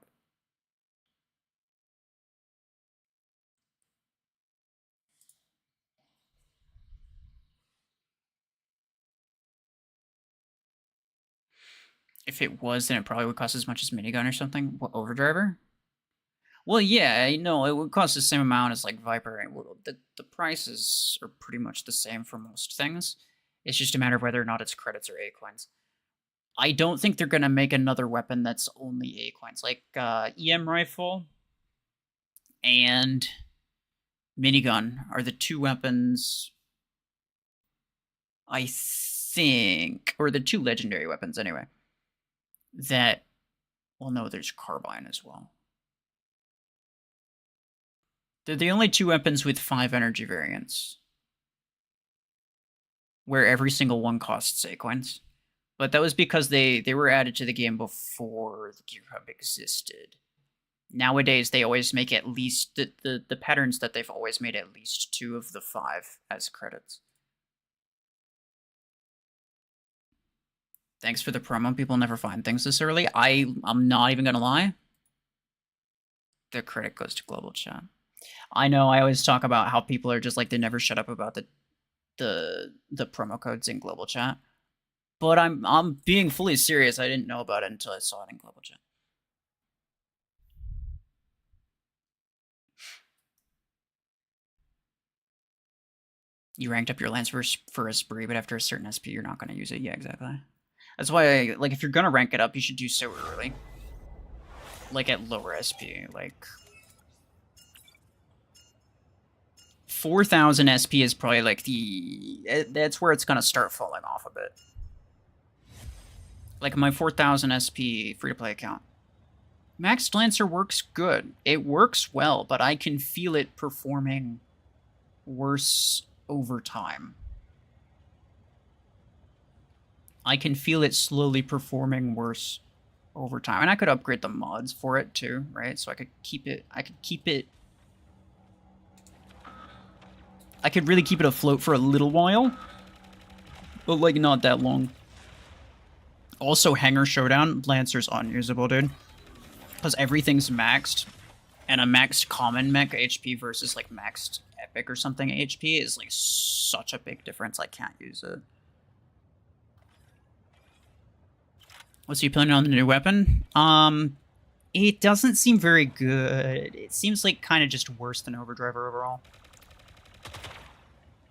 If it was, then it probably would cost as much as minigun or something. What, Overdriver? Well, yeah, no, it would cost the same amount as like Viper. Well, the prices are pretty much the same for most things. It's just a matter of whether or not it's credits or A coins. I don't think they're gonna make another weapon that's only A coins, like EM rifle and minigun are the two weapons. I think, or the two legendary weapons anyway. That, well, no, there's carbine as well. They're the only two weapons with 5 energy variants, where every single one costs A coins. But that was because they were added to the game before the Gear Hub existed. Nowadays, they always make at least the patterns that they've always made at least 2 of the 5 as credits. Thanks for the promo. People never find things this early. I'm not even gonna lie. The credit goes to global chat. I know I always talk about how people are just like they never shut up about the promo codes in global chat. But I'm being fully serious. I didn't know about it until I saw it in global chat. You ranked up your lance for a spree, but after a certain SP, you're not going to use it. Yeah, exactly. That's why, like, if you're going to rank it up, you should do so early. Like, at lower SP. Like, 4,000 SP is probably, like, that's where it's going to start falling off a bit. Like, my 4,000 SP free-to-play account. Maxed Lancer works good. It works well, but I can feel it performing worse over time. I can feel it slowly performing worse over time. And I could upgrade the mods for it too, right? So I could keep it, I could really keep it afloat for a little while, but like not that long. Also, Hanger Showdown, Lancer's unusable, dude. Because everything's maxed, and a maxed common mech HP versus like maxed epic or something HP is like such a big difference, I can't use it. What's he planning on the new weapon? It doesn't seem very good. It seems like kind of just worse than Overdriver overall.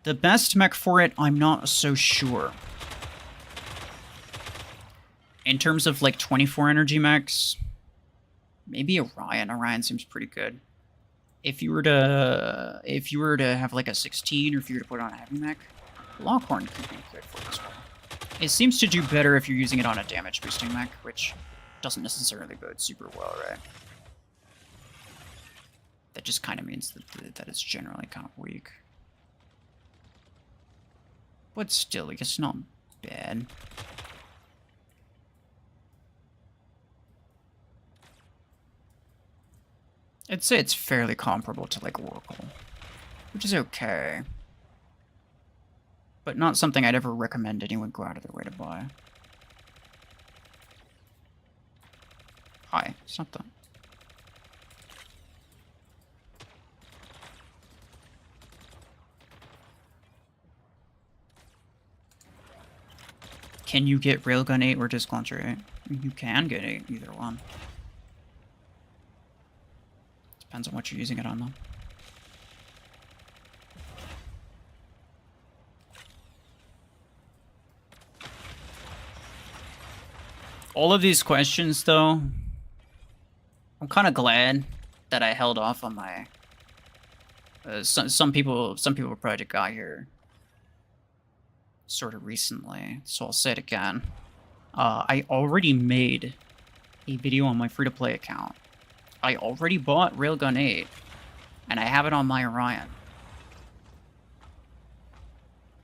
The best mech for it, I'm not so sure. In terms of like 24 energy mechs, maybe Orion. Orion seems pretty good. If you were to have like a 16, or if you were to put on a heavy mech, Lockhorn could be good for this one. It seems to do better if you're using it on a damage boosting mech, which doesn't necessarily bode super well, right? That just kind of means that it's generally kind of weak. But still, I guess not bad. I'd say it's fairly comparable to like Oracle, which is okay. But not something I'd ever recommend anyone go out of their way to buy. Hi, something. Can you get Railgun 8 or Disc Launcher 8? You can get 8, either one. Depends on what you're using it on, though. All of these questions, though, I'm kind of glad that I held off on my... some people probably got here sort of recently, so I'll say it again. I already made a video on my free-to-play account. I already bought Railgun 8, and I have it on my Orion.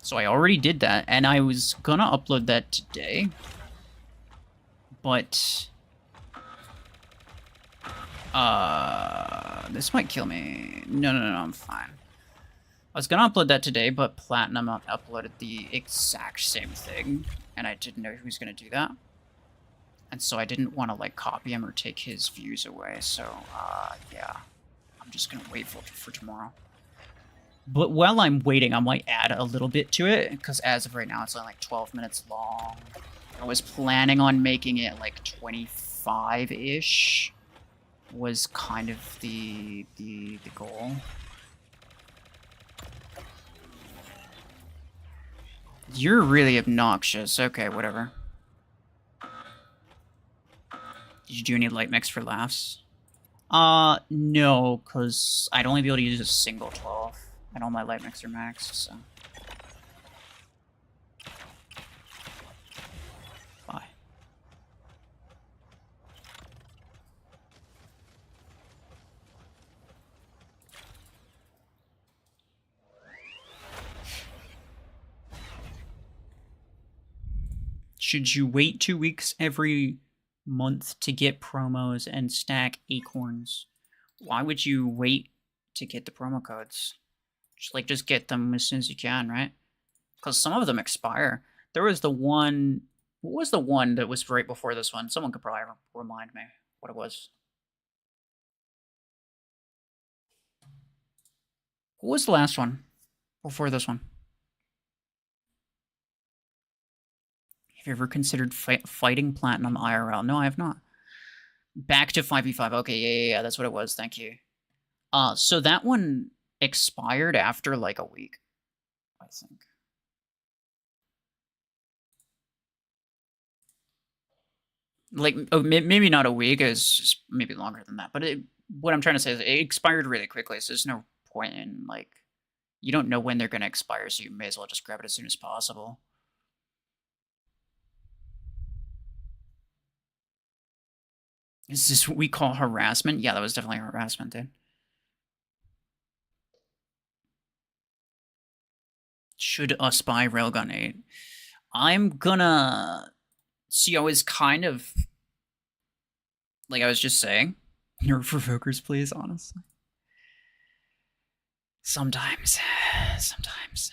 So I already did that, and I was gonna upload that today. But... this might kill me. No, I'm fine. I was gonna upload that today, but Platinum uploaded the exact same thing, and I didn't know he was gonna do that. And so I didn't want to, like, copy him or take his views away, so, yeah. I'm just gonna wait for tomorrow. But while I'm waiting, I might add a little bit to it, because as of right now, it's only, like, 12 minutes long. I was planning on making it like 25-ish. Was kind of the goal. You're really obnoxious. Okay, whatever. Did you do any light mix for laughs? No, because I'd only be able to use a single 12. And all my light mix are maxed, so. Bye. Should you wait 2 weeks every month to get promos and stack acorns? Why would you wait to get the promo codes? Just get them as soon as you can, right? Because some of them expire. There was the one... What was the one that was right before this one? Someone could probably remind me what it was. What was the last one before this one? Have you ever considered fighting Platinum IRL? No, I have not. Back to 5v5. Okay, yeah, that's what it was. Thank you. So that one expired after like a week, I think. Like, oh, maybe not a week, it's just maybe longer than that. But what I'm trying to say is it expired really quickly, so there's no point in, like, you don't know when they're going to expire, so you may as well just grab it as soon as possible. Is this what we call harassment? Yeah, that was definitely harassment, dude. Should us buy Railgun 8? I'm gonna... See, I was kind of... Like I was just saying. Nerf provokers, please, honestly. Sometimes. Sometimes.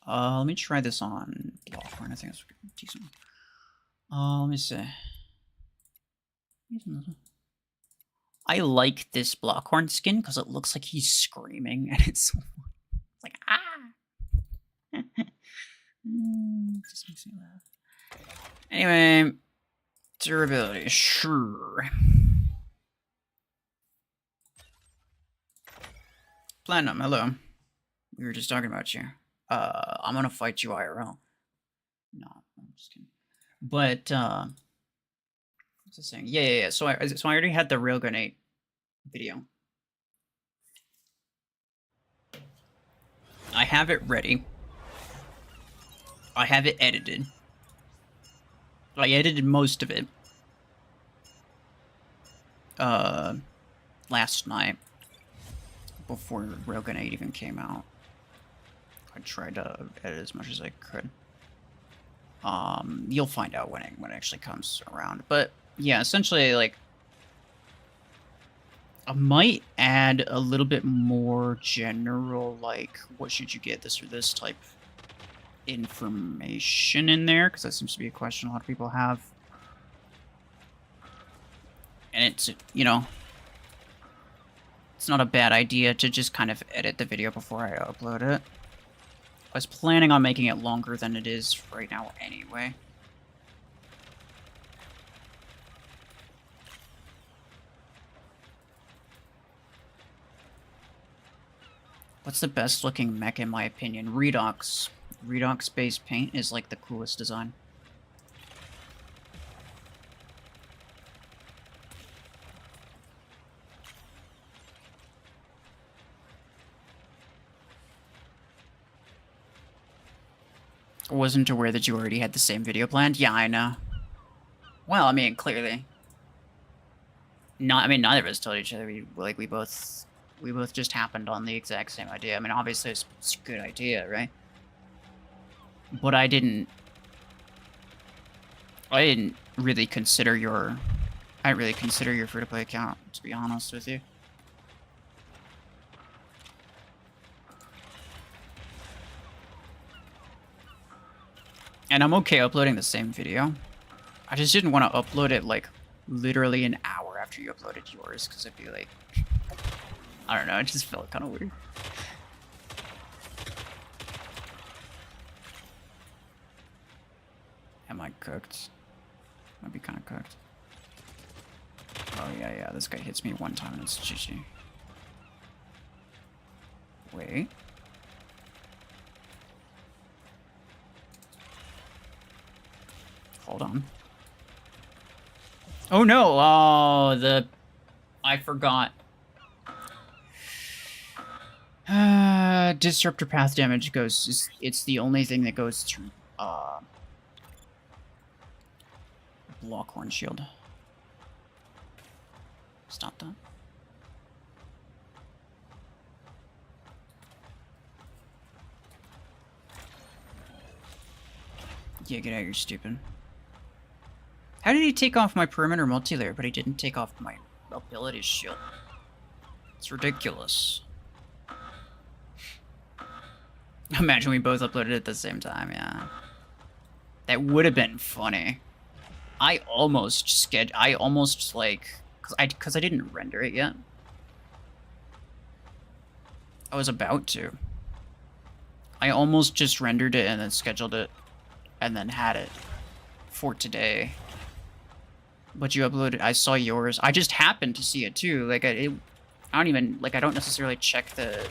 Let me try this on Blockhorn. I think that's decent. Let me see. I like this Blockhorn skin because it looks like he's screaming and it's so funny. It's like, ah! Just makes me laugh. Anyway, durability, sure. Platinum, hello. We were just talking about you. I'm gonna fight you IRL. No, I'm just kidding. But, what's this saying? Yeah. So I already had the Railgun 8 video. I have it ready. I have it edited. I edited most of it. Last night. Before Railgun 8 even came out. I tried to edit as much as I could. You'll find out when it actually comes around. But yeah, essentially, like, I might add a little bit more general, like, what should you get, this or this type information in there, because that seems to be a question a lot of people have. And it's, you know, it's not a bad idea to just kind of edit the video before I upload it. I was planning on making it longer than it is right now anyway. What's the best looking mech in my opinion? Redox. Redox-based paint is like the coolest design. I wasn't aware that you already had the same video planned. Yeah, I know. Well, I mean, clearly. I mean, neither of us told each other. We both just happened on the exact same idea. I mean, obviously it's a good idea, right? But I didn't really consider your free-to-play account, to be honest with you. And I'm okay uploading the same video. I just didn't want to upload it, like, literally an hour after you uploaded yours, because it'd be like... I don't know, it just felt kind of weird. cooked. Might be kind of cooked. Oh, yeah, this guy hits me one time and it's GG. Wait. Hold on. Oh, no! Oh, I forgot. Disruptor path damage goes... It's the only thing that goes through, block horn shield. Stop that. Yeah, get out, you're stupid. How did he take off my perimeter multi-layer, but he didn't take off my ability shield? It's ridiculous. Imagine we both uploaded at the same time, yeah. That would have been funny. I almost like, cause I didn't render it yet. I was about to. I almost just rendered it and then scheduled it and then had it for today. But you uploaded, I saw yours. I just happened to see it too. Like, I don't necessarily check the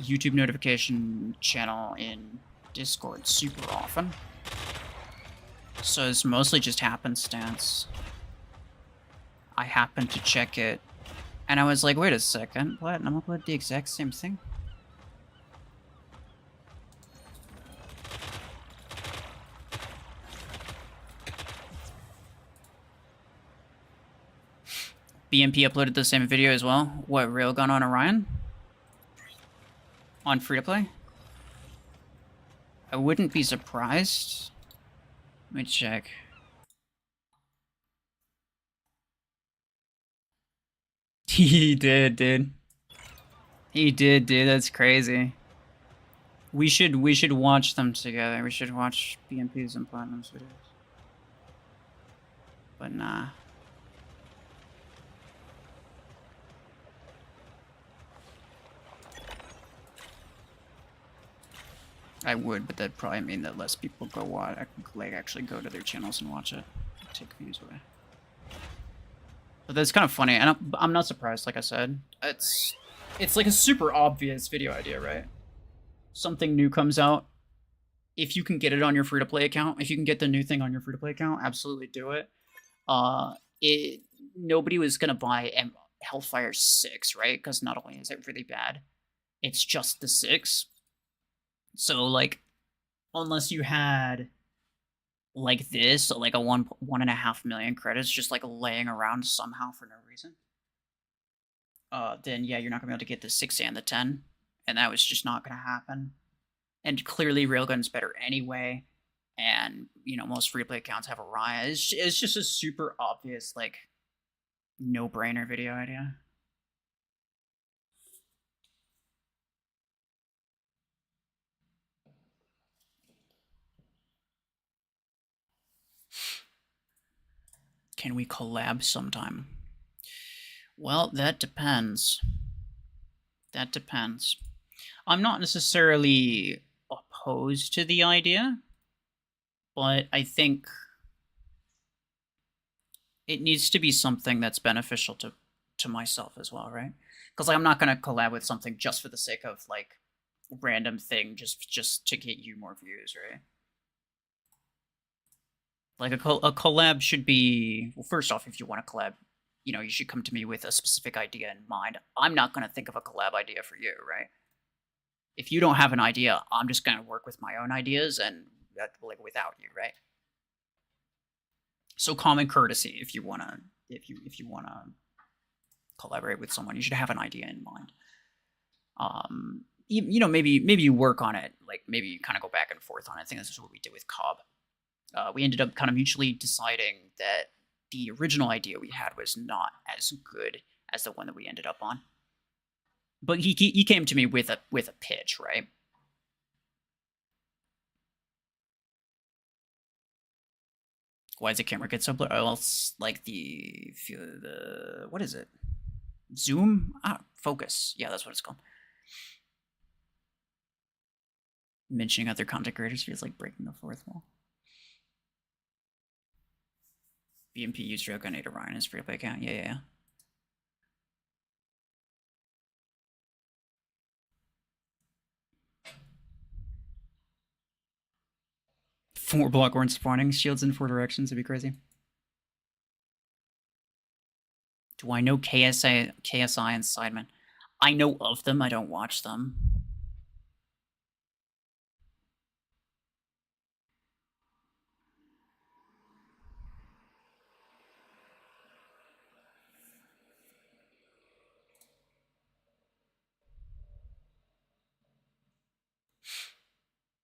YouTube notification channel in Discord super often. So it's mostly just happenstance. I happened to check it, and I was like, wait a second, Platinum uploaded the exact same thing? BMP uploaded the same video as well. What, Railgun on Orion? On free-to-play? I wouldn't be surprised. Let me check. He did, dude. He did, dude. That's crazy. We should watch them together. We should watch BMP's and Platinum's videos. But nah. I would, but that'd probably mean that less people go watch, like actually go to their channels and watch it. Take views away. But that's kind of funny, and I'm not surprised. Like I said, it's like a super obvious video idea, right? Something new comes out. If you can get it on your free-to-play account, if you can get the new thing on your free-to-play account, absolutely do it. Nobody was gonna buy Hellfire 6, right? Because not only is it really bad, it's just the 6. So, like, unless you had, like this, like a 1.5 million credits just, like, laying around somehow for no reason, then, yeah, you're not gonna be able to get the 6 and the 10, and that was just not gonna happen. And clearly, Railgun's better anyway, and, you know, most free-to-play accounts have Orion. It's just a super obvious, like, no-brainer video idea. Can we collab sometime? Well, that depends. That depends. I'm not necessarily opposed to the idea, but I think it needs to be something that's beneficial to myself as well, right? Because like, I'm not going to collab with something just for the sake of, like, random thing just to get you more views, right? Like, a collab should be... Well, first off, if you want to collab, you know, you should come to me with a specific idea in mind. I'm not going to think of a collab idea for you, right? If you don't have an idea, I'm just going to work with my own ideas and, like, without you, right? So common courtesy, if you want to collaborate with someone, you should have an idea in mind. You know, maybe you work on it, like, maybe you kind of go back and forth on it. I think this is what we did with Cobb. We ended up kind of mutually deciding that the original idea we had was not as good as the one that we ended up on. But he came to me with a pitch, right? Why does the camera get so blurry? Well, it's like the what is it? Zoom? Focus. Yeah, that's what it's called. Mentioning other content creators feels like breaking the fourth wall. BMP use Dragonade Orion is free to play account. Yeah. 4 Blockhorn spawning shields in 4 directions would be crazy. Do I know KSI and Sidemen? I know of them, I don't watch them.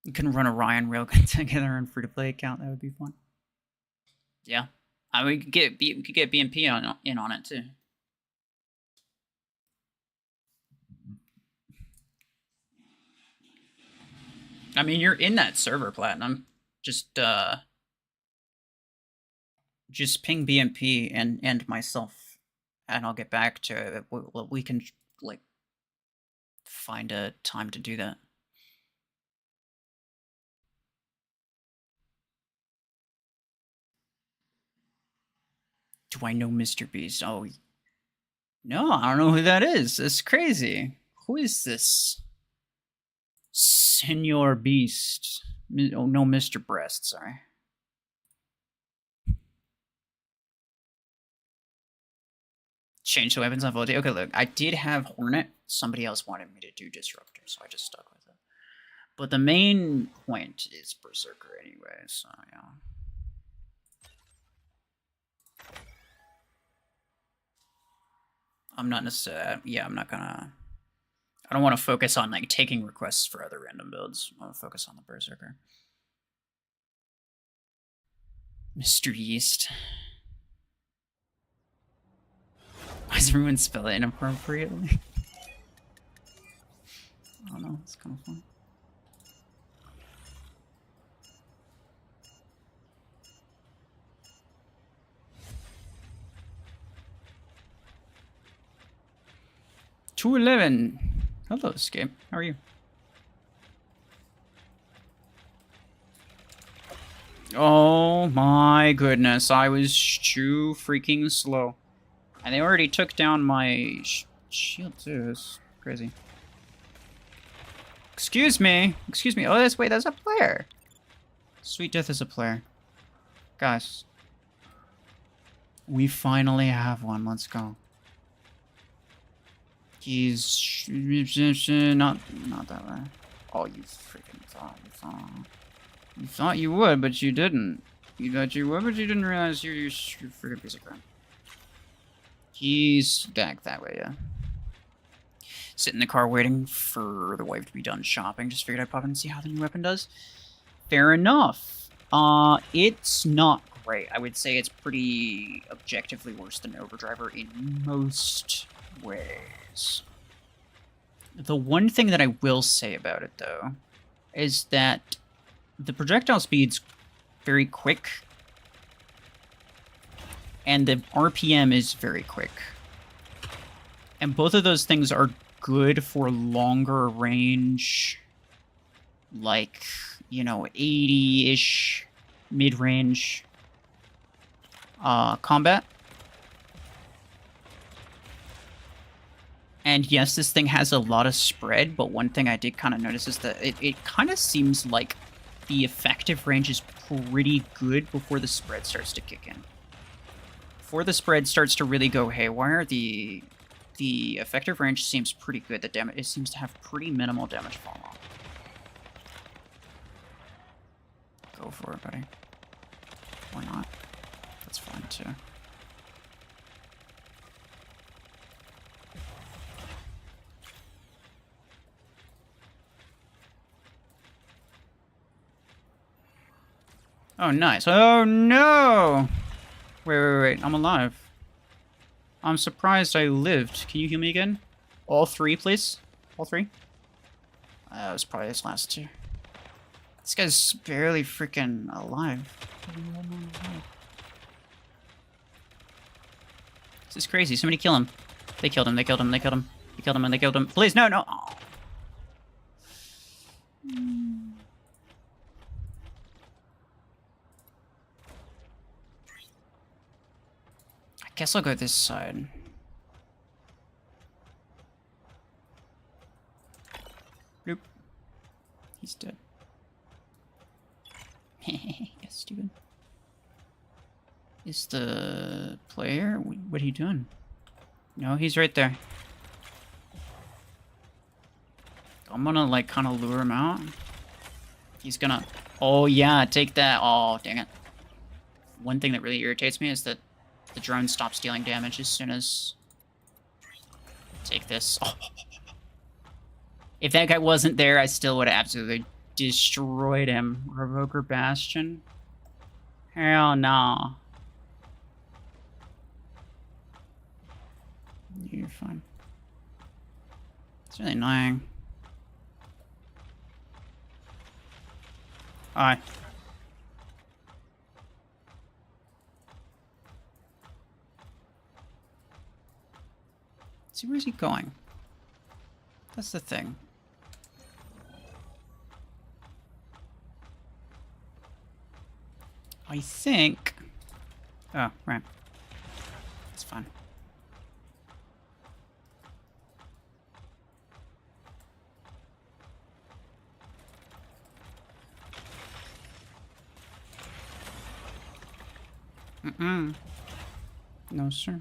You can run Orion Railgun together on free-to-play account. That would be fun. Yeah, I mean, we could get BMP in on it too. I mean, you're in that server, Platinum. Just ping BMP and myself, and I'll get back to it. We can like find a time to do that. Do I know Mr. Beast? Oh, no, I don't know who that is. That's crazy. Who is this? Senor Beast. Oh, no, Mr. Breast, sorry. Change the weapons on Voltage. Okay, look, I did have Hornet. Somebody else wanted me to do Disruptor, so I just stuck with it. But the main point is Berserker anyway, so yeah. I'm not necessarily, yeah, I'm not gonna, I don't want to focus on like taking requests for other random builds. I want to focus on the Berserker. Mr. Yeast. Why does everyone spell it inappropriately? I don't know, it's kind of fun. $211. Hello, Escape. How are you? Oh my goodness, I was too freaking slow. And they already took down my shield too, that's crazy. Excuse me. Oh, that's a player. Sweet Death is a player. Guys. We finally have one, let's go. He's not that way. Oh, you freaking thought you thought you would, but you didn't. You thought you would, but you didn't realize you're freaking piece of crap. He's back that way, yeah. Sit in the car waiting for the wife to be done shopping. Just figured I'd pop in and see how the new weapon does. Fair enough. It's not great. I would say it's pretty objectively worse than Overdriver in most ways. The one thing that I will say about it, though, is that the projectile speed's very quick, and the RPM is very quick. And both of those things are good for longer range, like, you know, 80-ish mid-range combat. And yes, this thing has a lot of spread, but one thing I did kind of notice is that it kind of seems like the effective range is pretty good before the spread starts to kick in. Before the spread starts to really go haywire, the effective range seems pretty good. The damage, it seems to have pretty minimal damage fall off. Go for it, buddy. Or not. That's fine too. Oh, nice. Oh, no! Wait. I'm alive. I'm surprised I lived. Can you heal me again? All 3, please? All 3? That was probably his last 2. This guy's barely freaking alive. This is crazy. Somebody kill him. They killed him. They killed him. They killed him. They killed him and they killed him. Please, no, no! Oh. Guess I'll go this side. Bloop. He's dead. Yes, stupid. Is the player? What are you doing? No, he's right there. I'm gonna, like, kind of lure him out. He's gonna... Oh, yeah, take that. Oh, dang it. One thing that really irritates me is that the drone stops dealing damage as soon as... Take this. Oh. If that guy wasn't there, I still would have absolutely destroyed him. Revoker Bastion? Hell no. You're fine. It's really annoying. Hi. See, where's he going? That's the thing. I think... Oh, right. It's fine. No, sir.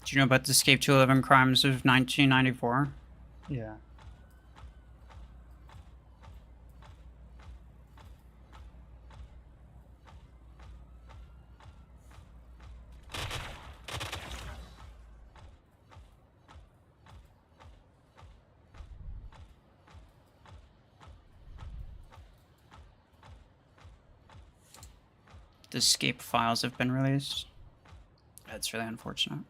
Do you know about the Escape to 11 Crimes of 1994? Yeah. The escape files have been released. That's really unfortunate.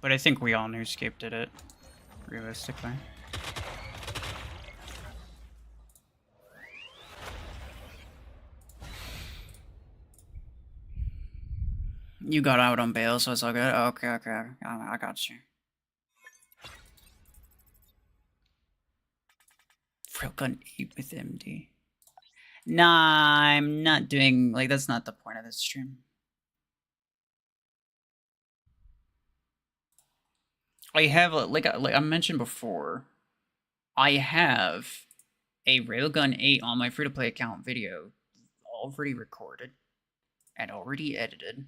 But I think we all knew Escape did it, realistically. You got out on bail, so it's all good. Okay, okay, I got you. Railgun 8 with MD. Nah, I'm not doing, like, that's not the point of this stream. I have, like I mentioned before, I have a Railgun 8 on my free-to-play account video already recorded and already edited.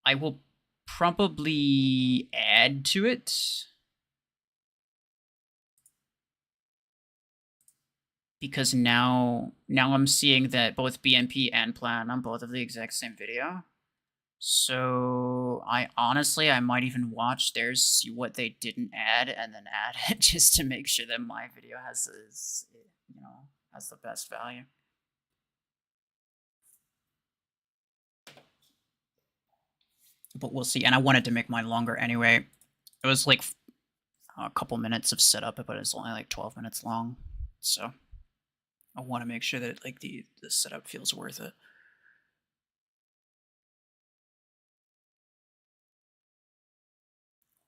I will probably add to it because now I'm seeing that both BMP and Plarium both have the exact same video. So I might even watch theirs, see what they didn't add, and then add it just to make sure that my video has the best value. But we'll see. And I wanted to make mine longer anyway. It was like a couple minutes of setup, but it's only like 12 minutes long. So I want to make sure that like the setup feels worth it.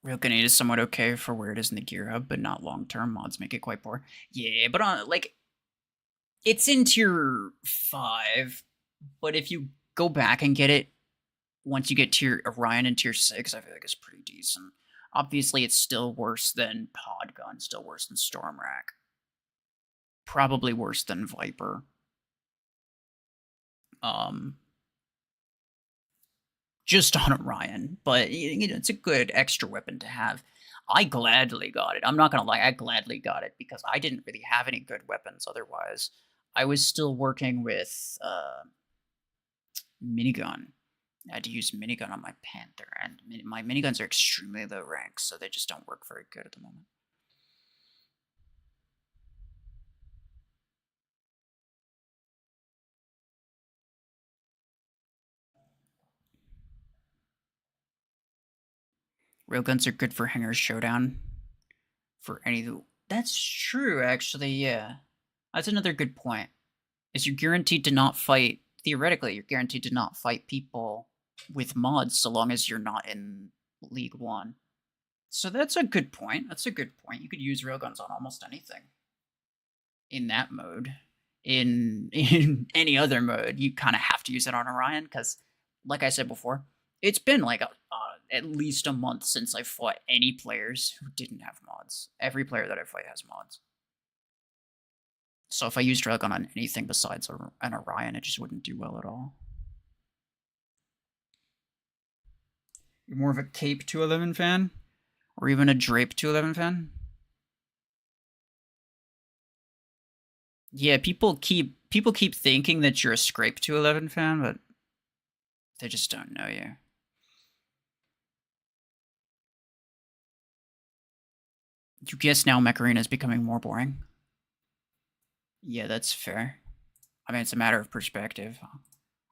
Railgun 8 is somewhat okay for where it is in the gear hub, but not long term. Mods make it quite poor. Yeah, but on like it's in tier 5, but if you go back and get it once you get tier Orion and tier 6, I feel like it's pretty decent. Obviously, it's still worse than Podgun, still worse than Stormrack. Probably worse than Viper. Just on Orion, but you know, it's a good extra weapon to have. I gladly got it. I'm not gonna lie, I gladly got it because I didn't really have any good weapons otherwise. I was still working with minigun. I had to use minigun on my Panther, and my miniguns are extremely low rank, so they just don't work very good at the moment. Railguns are good for Hangar Showdown. For any... That's true, actually, yeah. That's another good point. Is you're guaranteed to not fight... Theoretically, you're guaranteed to not fight people with mods so long as you're not in League 1. So that's a good point. That's a good point. You could use railguns on almost anything. in that mode. In any other mode, you kind of have to use it on Orion because, like I said before, it's been like at least a month since I fought any players who didn't have mods. Every player that I fight has mods. So if I used Railgun on anything besides an Orion, it just wouldn't do well at all. You're more of a Cape 211 fan? Or even a Drape 211 fan? Yeah, people keep thinking that you're a Scrape 211 fan, but they just don't know you. You guess now Mech Arena is becoming more boring. Yeah, that's fair. I mean, it's a matter of perspective.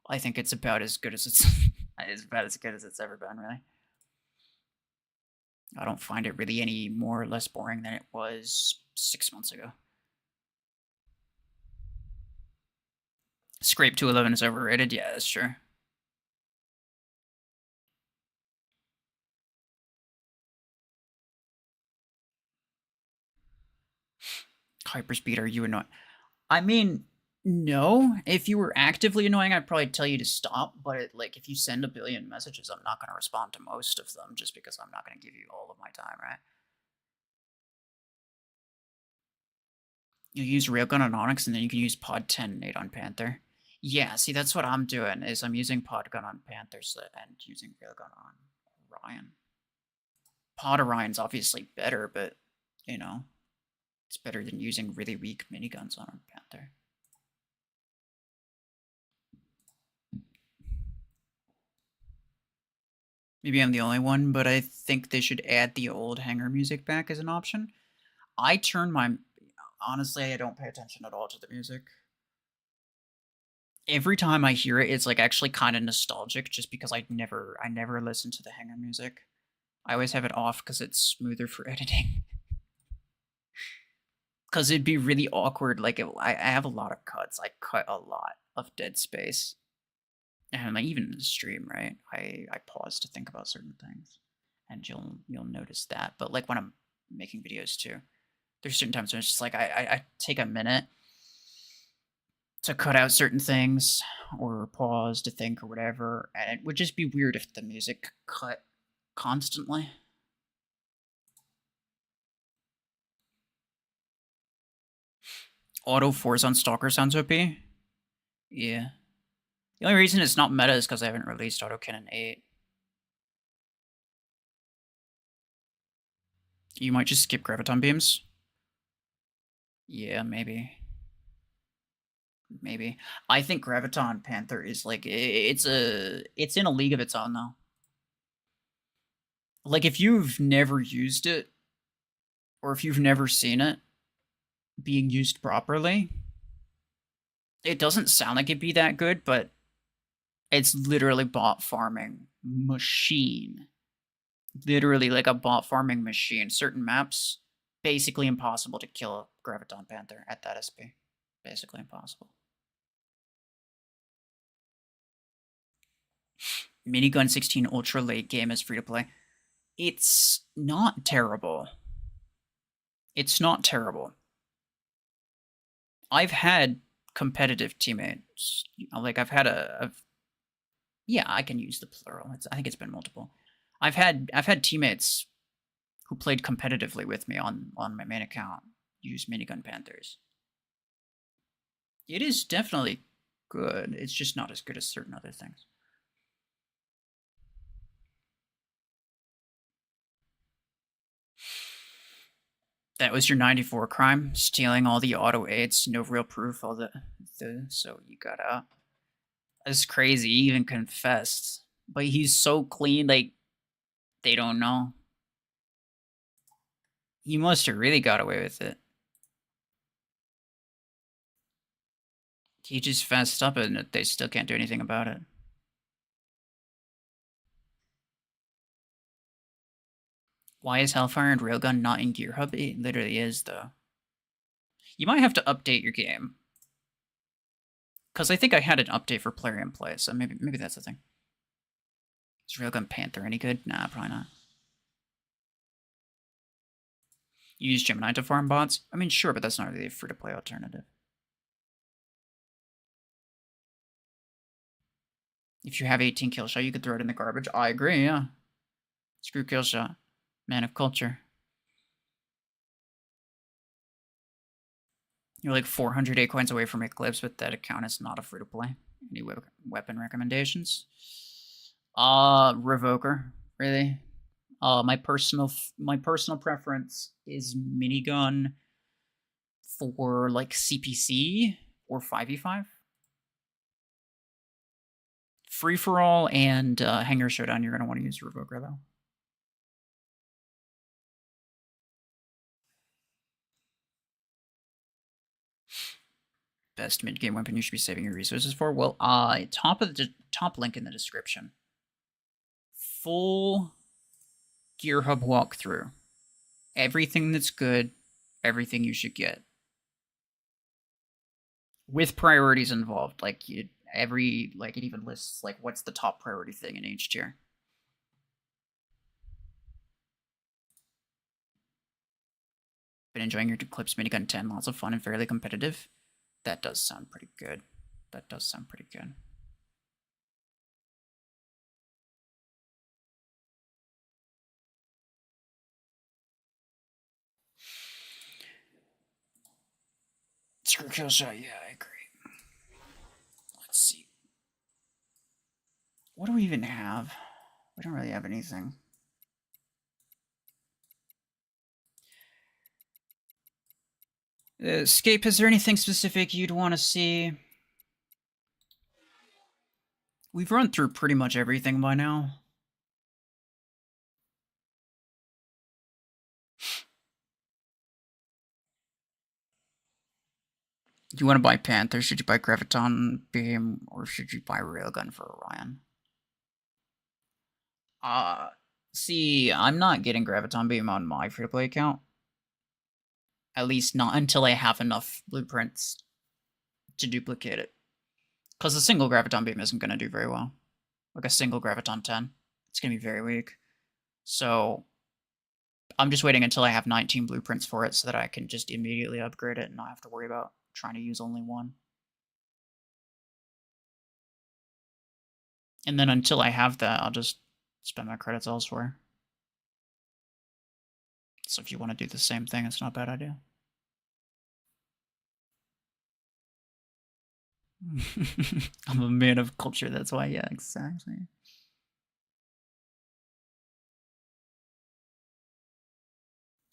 I think it's about as good as it's ever been, really. I don't find it really any more or less boring than it was 6 months ago. Scrape 211 is overrated? Yeah, that's true. Hyperspeed, are you annoying? I mean, no. If you were actively annoying, I'd probably tell you to stop. But like, if you send a billion messages, I'm not going to respond to most of them just because I'm not going to give you all of my time, right? You use Railgun on Onyx, and then you can use Pod 10 and 8 on Panther. Yeah, see, that's what I'm doing, is I'm using Podgun on Panther and using Railgun on Orion. Pod Orion's obviously better, but, you know, it's better than using really weak miniguns on Panther. Maybe I'm the only one, but I think they should add the old hangar music back as an option. I turn my... Honestly, I don't pay attention at all to the music. Every time I hear it, it's like actually kind of nostalgic just because I never listen to the hangar music. I always have it off because it's smoother for editing. Because it'd be really awkward. Like, I have a lot of cuts. I cut a lot of dead space. And like, even in the stream, right? I pause to think about certain things. And you'll notice that. But like when I'm making videos too, there's certain times when it's just like I take a minute to cut out certain things or pause to think or whatever. And it would just be weird if the music cut constantly. Auto Force on Stalker sounds OP. Yeah. The only reason it's not meta is because I haven't released Auto Cannon 8. You might just skip Graviton Beams. Yeah, maybe. Maybe. I think Graviton Panther is like, it's in a league of its own though. Like if you've never used it, or if you've never seen it being used properly, it doesn't sound like it'd be that good, but it's literally bot farming machine. Literally like a bot farming machine. Certain maps, basically impossible to kill a Graviton Panther at that SP. Basically impossible. Minigun 16 Ultra late game is free to play. It's not terrible. It's not terrible. I've had competitive teammates. Like I've had yeah, I can use the plural. I think it's been multiple. I've had teammates who played competitively with me on my main account use Minigun Panthers. It is definitely good. It's just not as good as certain other things. That was your 94 crime, stealing all the auto aids, no real proof, all the so you got out. That's crazy. He even confessed, but he's so clean, like they don't know. He must have really got away with it. He just fessed up and they still can't do anything about it. Why is Hellfire and Railgun not in Gear Hub? It literally is, though. You might have to update your game. Because I think I had an update for Plarium play, so maybe that's the thing. Is Railgun Panther any good? Nah, probably not. You use Gemini to farm bots? I mean, sure, but that's not really a free-to-play alternative. If you have 18 kill shot, you could throw it in the garbage. I agree, yeah. Screw kill shot. Man of culture. You're like 400 A coins away from Eclipse, but that account is not a free-to-play. Any weapon recommendations? Revoker, really. My personal preference is minigun for like CPC or 5v5. Free for all and Hangar Showdown, you're gonna want to use Revoker though. Best mid-game weapon you should be saving your resources for? Well, top link in the description. Full Gear Hub walkthrough. Everything that's good, everything you should get. With priorities involved, like it even lists like what's the top priority thing in each tier. Been enjoying your Eclipse minigun 10, lots of fun and fairly competitive. That does sound pretty good. That does sound pretty good. Screw kill shot, yeah, I agree. Let's see. What do we even have? We don't really have anything. Escape, is there anything specific you'd want to see? We've run through pretty much everything by now. Do you want to buy Panther? Should you buy Graviton Beam? Or should you buy Railgun for Orion? See, I'm not getting Graviton Beam on my free-to-play account. At least not until I have enough blueprints to duplicate it. Because a single Graviton Beam isn't going to do very well. Like a single Graviton 10. It's going to be very weak. So, I'm just waiting until I have 19 blueprints for it so that I can just immediately upgrade it and not have to worry about trying to use only one. And then until I have that, I'll just spend my credits elsewhere. So if you want to do the same thing, it's not a bad idea. I'm a man of culture, that's why, yeah, exactly.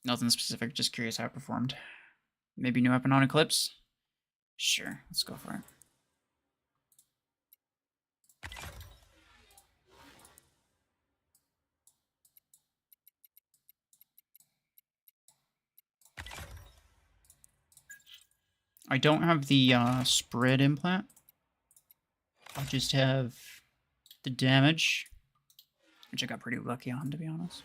Nothing specific, just curious how it performed. Maybe new weapon on Eclipse? Sure, let's go for it. I don't have the spread implant. I just have the damage, which I got pretty lucky on, to be honest.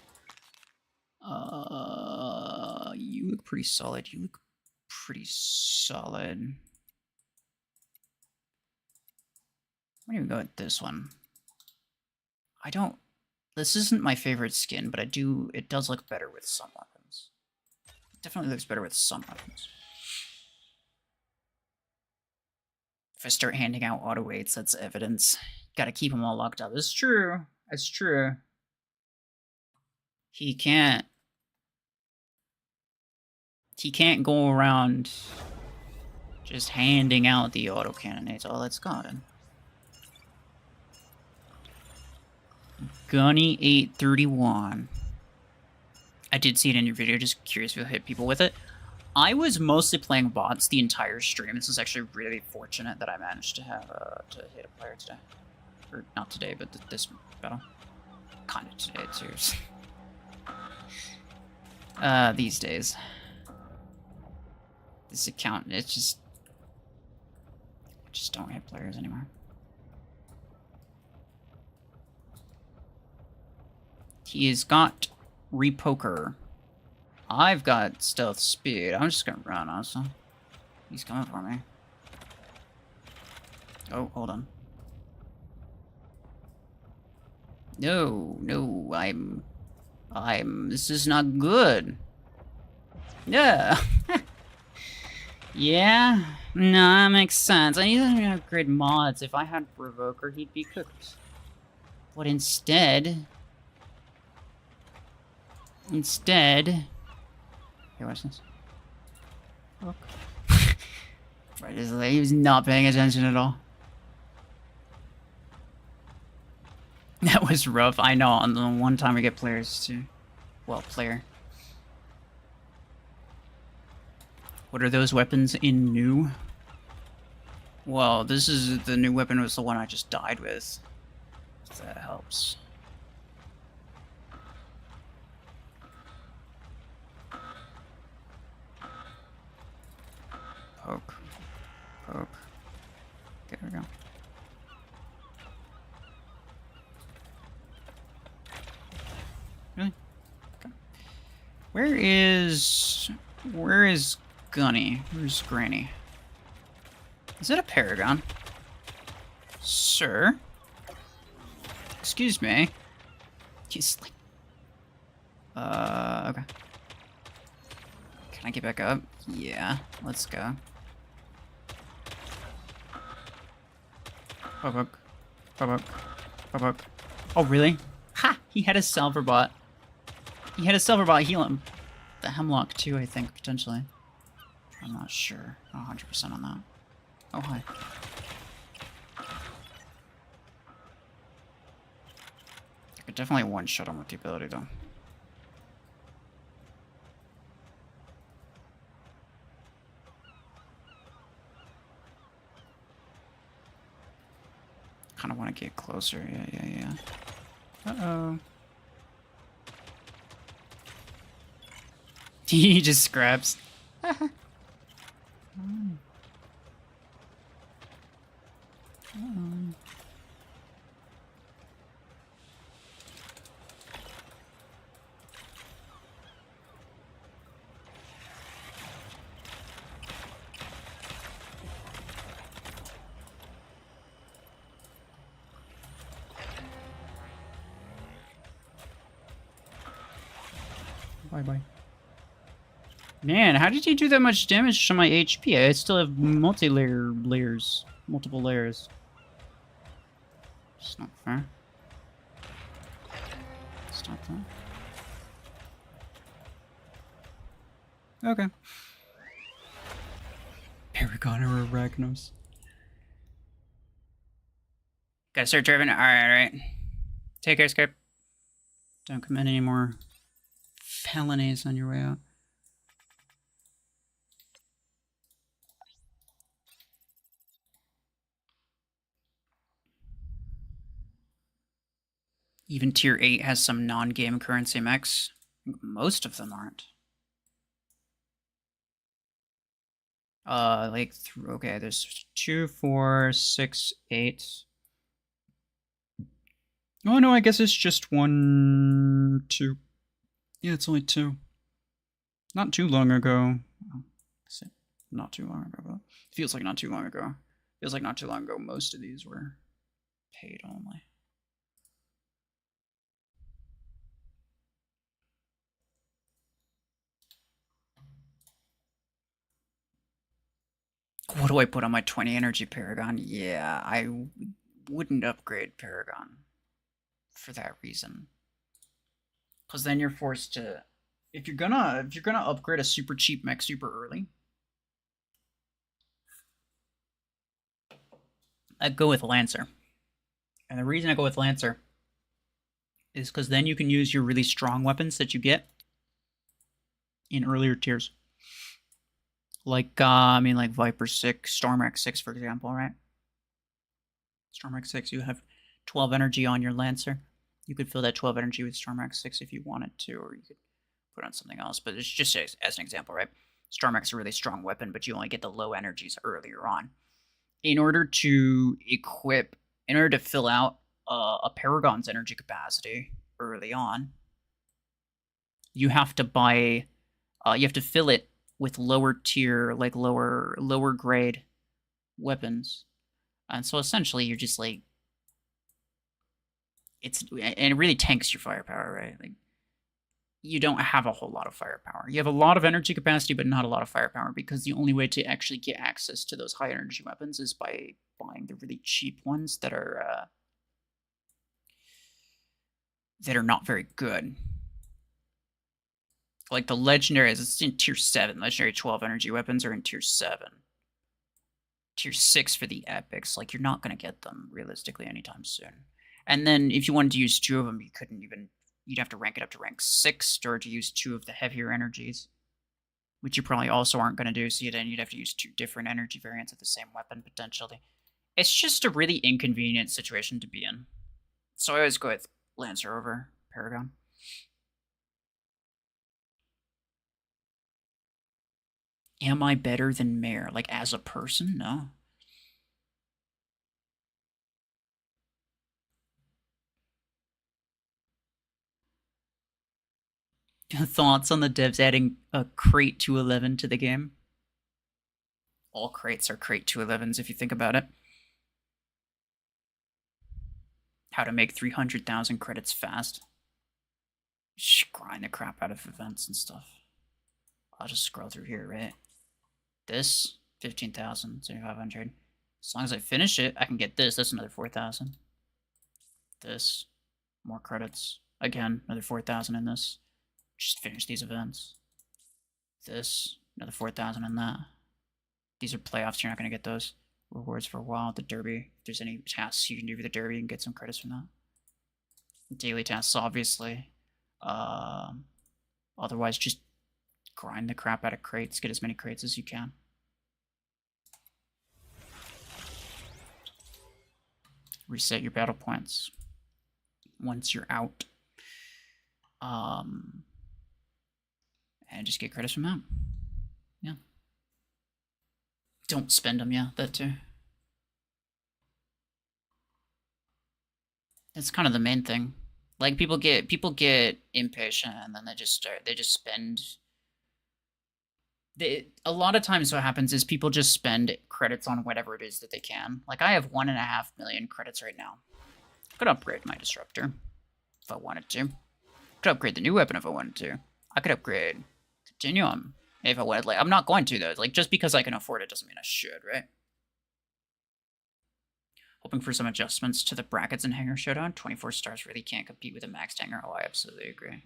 You look pretty solid. You look pretty solid. I'm gonna even go with this one. This isn't my favorite skin, but it does look better with some weapons. It definitely looks better with some weapons. If I start handing out auto weights, that's evidence. Gotta keep them all locked up. It's true. It's true. He can't go around just handing out the auto cannonades. Oh, that's good. Gunny 831. I did see it in your video, just curious if you'll hit people with it. I was mostly playing bots the entire stream. This is actually really fortunate that I managed to have to hit a player today. Or not today, but this battle. Kind of today, too. These days. This account, it's just... I just don't hit players anymore. He's got Repoker. I've got stealth speed. I'm just gonna run, honestly. He's coming for me. Oh, hold on. No, this is not good. Yeah. Yeah. No, that makes sense. I need to upgrade mods. If I had Provoker, he'd be cooked. But instead... Here, watch this. Look. Right, he was not paying attention at all. That was rough. I know, on the one time we get players too. Well, player. What are those weapons in new? Well, this is the new weapon was the one I just died with. If that helps. Poke. Poke. Okay, there we go. Really? Okay. Where is Gunny? Where's Granny? Is that a Paragon? Sir? Excuse me. He's like... okay. Can I get back up? Yeah, let's go. Poke. Poke. Poke. Oh, really? Ha! He had a Salverbot. He had a Silverbot heal him. The Hemlock too, I think, potentially. I'm not sure. Not 100% on that. Oh, hi. I could definitely one-shot him with the ability, though. Kind of want to get closer. Yeah. Uh-oh. He just scraps. Bye. Man, how did you do that much damage to my HP? I still have multiple layers. It's not fair. Stop that. Okay. Paragon or Arachnos. Gotta start driving. Alright. Take care, Skype. Don't commit any more felonies on your way out. Even tier 8 has some non-game currency mechs. Most of them aren't. Okay, there's 2, 4, 6, 8. Oh no, I guess it's just 1, 2. Yeah, it's only 2. Not too long ago. Not too long ago, but feels like not too long ago. Feels like not too long ago most of these were paid only. What do I put on my 20 energy Paragon? Yeah, I wouldn't upgrade Paragon for that reason. Because then you're forced to... If you're gonna upgrade a super cheap mech super early, I'd go with Lancer. And the reason I go with Lancer is because then you can use your really strong weapons that you get in earlier tiers. Like, like Viper 6, Stormwreck 6, for example, right? Stormwreck 6, you have 12 energy on your Lancer. You could fill that 12 energy with Stormwreck 6 if you wanted to, or you could put on something else. But it's just as an example, right? Stormwreck's a really strong weapon, but you only get the low energies earlier on. In order to fill out a Paragon's energy capacity early on, you have to buy, you have to fill it with lower tier, like lower grade weapons. And so essentially you're just like, and it really tanks your firepower, right? Like, you don't have a whole lot of firepower. You have a lot of energy capacity, but not a lot of firepower, because the only way to actually get access to those high energy weapons is by buying the really cheap ones that are not very good. Like the legendaries, it's in tier 7. Legendary 12 energy weapons are in tier 7. Tier 6 for the epics. Like, you're not going to get them realistically anytime soon. And then if you wanted to use 2 of them, you couldn't even. You'd have to rank it up to rank 6 or to use 2 of the heavier energies, which you probably also aren't going to do. So then you'd have to use 2 different energy variants of the same weapon potentially. It's just a really inconvenient situation to be in. So I always go with Lancer over Paragon. Am I better than Mare? Like, as a person? No. Thoughts on the devs adding a crate 211 to the game? All crates are crate 211s if you think about it. How to make 300,000 credits fast. Just grind the crap out of events and stuff. I'll just scroll through here, right? This, 15,000, 7,500. As long as I finish it, I can get this. That's another 4,000. This, more credits. Again, another 4,000 in this. Just finish these events. This, another 4,000 in that. These are playoffs. You're not going to get those rewards for a while. The derby, if there's any tasks you can do for the derby, you can get some credits from that. Daily tasks, obviously. Otherwise, just grind the crap out of crates. Get as many crates as you can. Reset your battle points once you're out. And just get credits from that. Yeah. Don't spend them, yeah, that too. That's kind of the main thing. Like, people get impatient and then they just spend. A lot of times what happens is people just spend credits on whatever it is that they can. Like, I have 1.5 million credits right now. I could upgrade my disruptor if I wanted to. I could upgrade the new weapon if I wanted to. I could upgrade Continuum if I wanted. Like, I'm not going to, though. Like, just because I can afford it doesn't mean I should, right? Hoping for some adjustments to the brackets in Hangar Showdown. 24 stars really can't compete with a maxed hangar. Oh, I absolutely agree.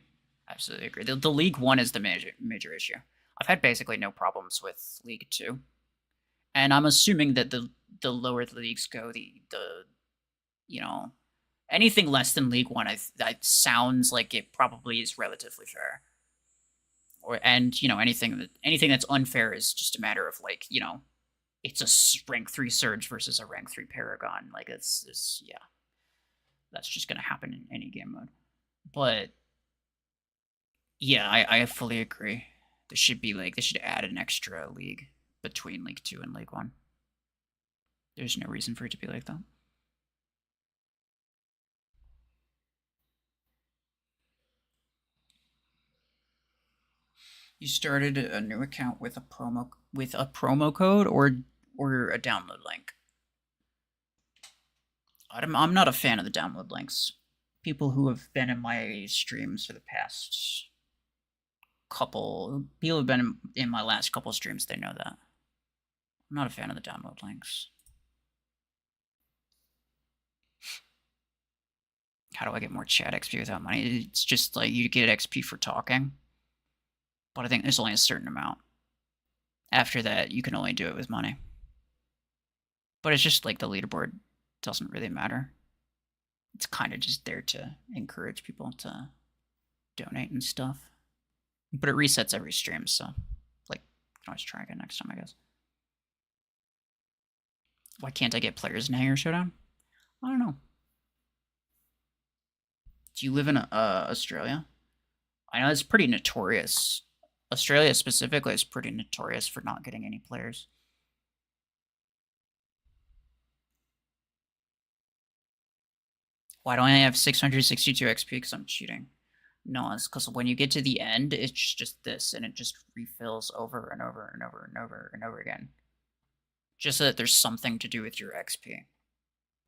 Absolutely agree. The League 1 is the major issue. I've had basically no problems with League 2. And I'm assuming that the lower the leagues go, the you know, anything less than League 1, that sounds like it probably is relatively fair. And anything that's unfair is just a matter of, like, it's a rank 3 Surge versus a rank 3 Paragon. Like, it's yeah, that's just gonna happen in any game mode. But yeah, I fully agree. They should add an extra league between League 2 and League 1. There's no reason for it to be like that. You started a new account with a promo code or a download link? I'm not a fan of the download links. People who have been in my streams for the past couple, people who have been in my last couple streams, they know that. I'm not a fan of the download links. How do I get more chat XP without money? It's just like you get XP for talking. But I think there's only a certain amount. After that, you can only do it with money. But it's just like the leaderboard doesn't really matter. It's kind of just there to encourage people to donate and stuff. But it resets every stream, so, like, you can always try again next time, I guess. Why can't I get players in Hangar Showdown? I don't know. Do you live in Australia? I know it's pretty notorious. Australia specifically is pretty notorious for not getting any players. Why do I have 662 XP? Because I'm cheating. No, it's because when you get to the end, it's just this, and it just refills over and over and over and over and over again. Just so that there's something to do with your XP.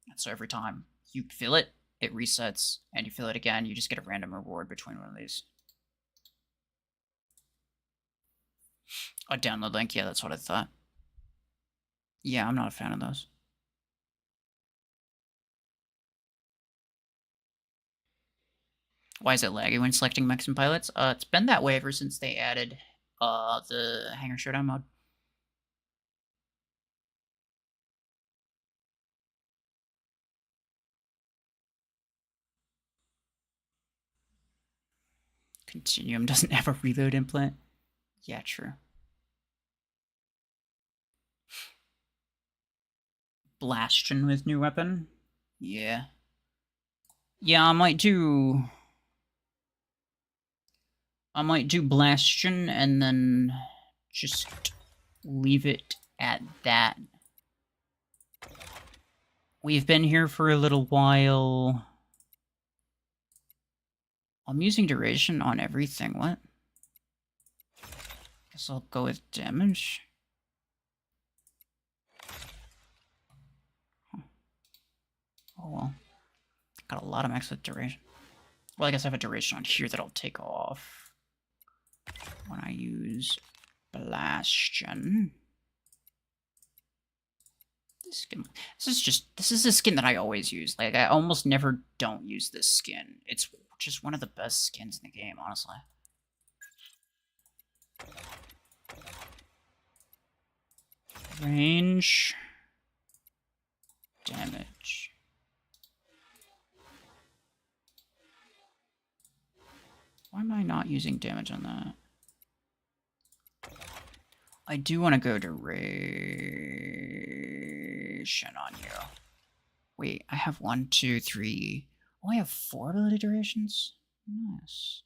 And so every time you fill it, it resets, and you fill it again, you just get a random reward between one of these. A download link, yeah, that's what I thought. Yeah, I'm not a fan of those. Why is it laggy when selecting mechs and pilots? It's been that way ever since they added the Hangar Showdown mode. Continuum doesn't have a reload implant. Yeah, true. Bastion with new weapon. Yeah. Yeah, I might do Bastion and then just leave it at that. We've been here for a little while. I'm using duration on everything. What? Guess I'll go with damage. Huh. Oh well. Got a lot of max with duration. Well, I guess I have a duration on here that I'll take off when I use Bastion. This skin. This is a skin that I always use. Like, I almost never don't use this skin. It's just one of the best skins in the game, honestly. Range. Damage. Why am I not using damage on that? I do want to go duration on you. Wait, I have 1, 2, 3. Oh, I have 4 ability durations? Nice.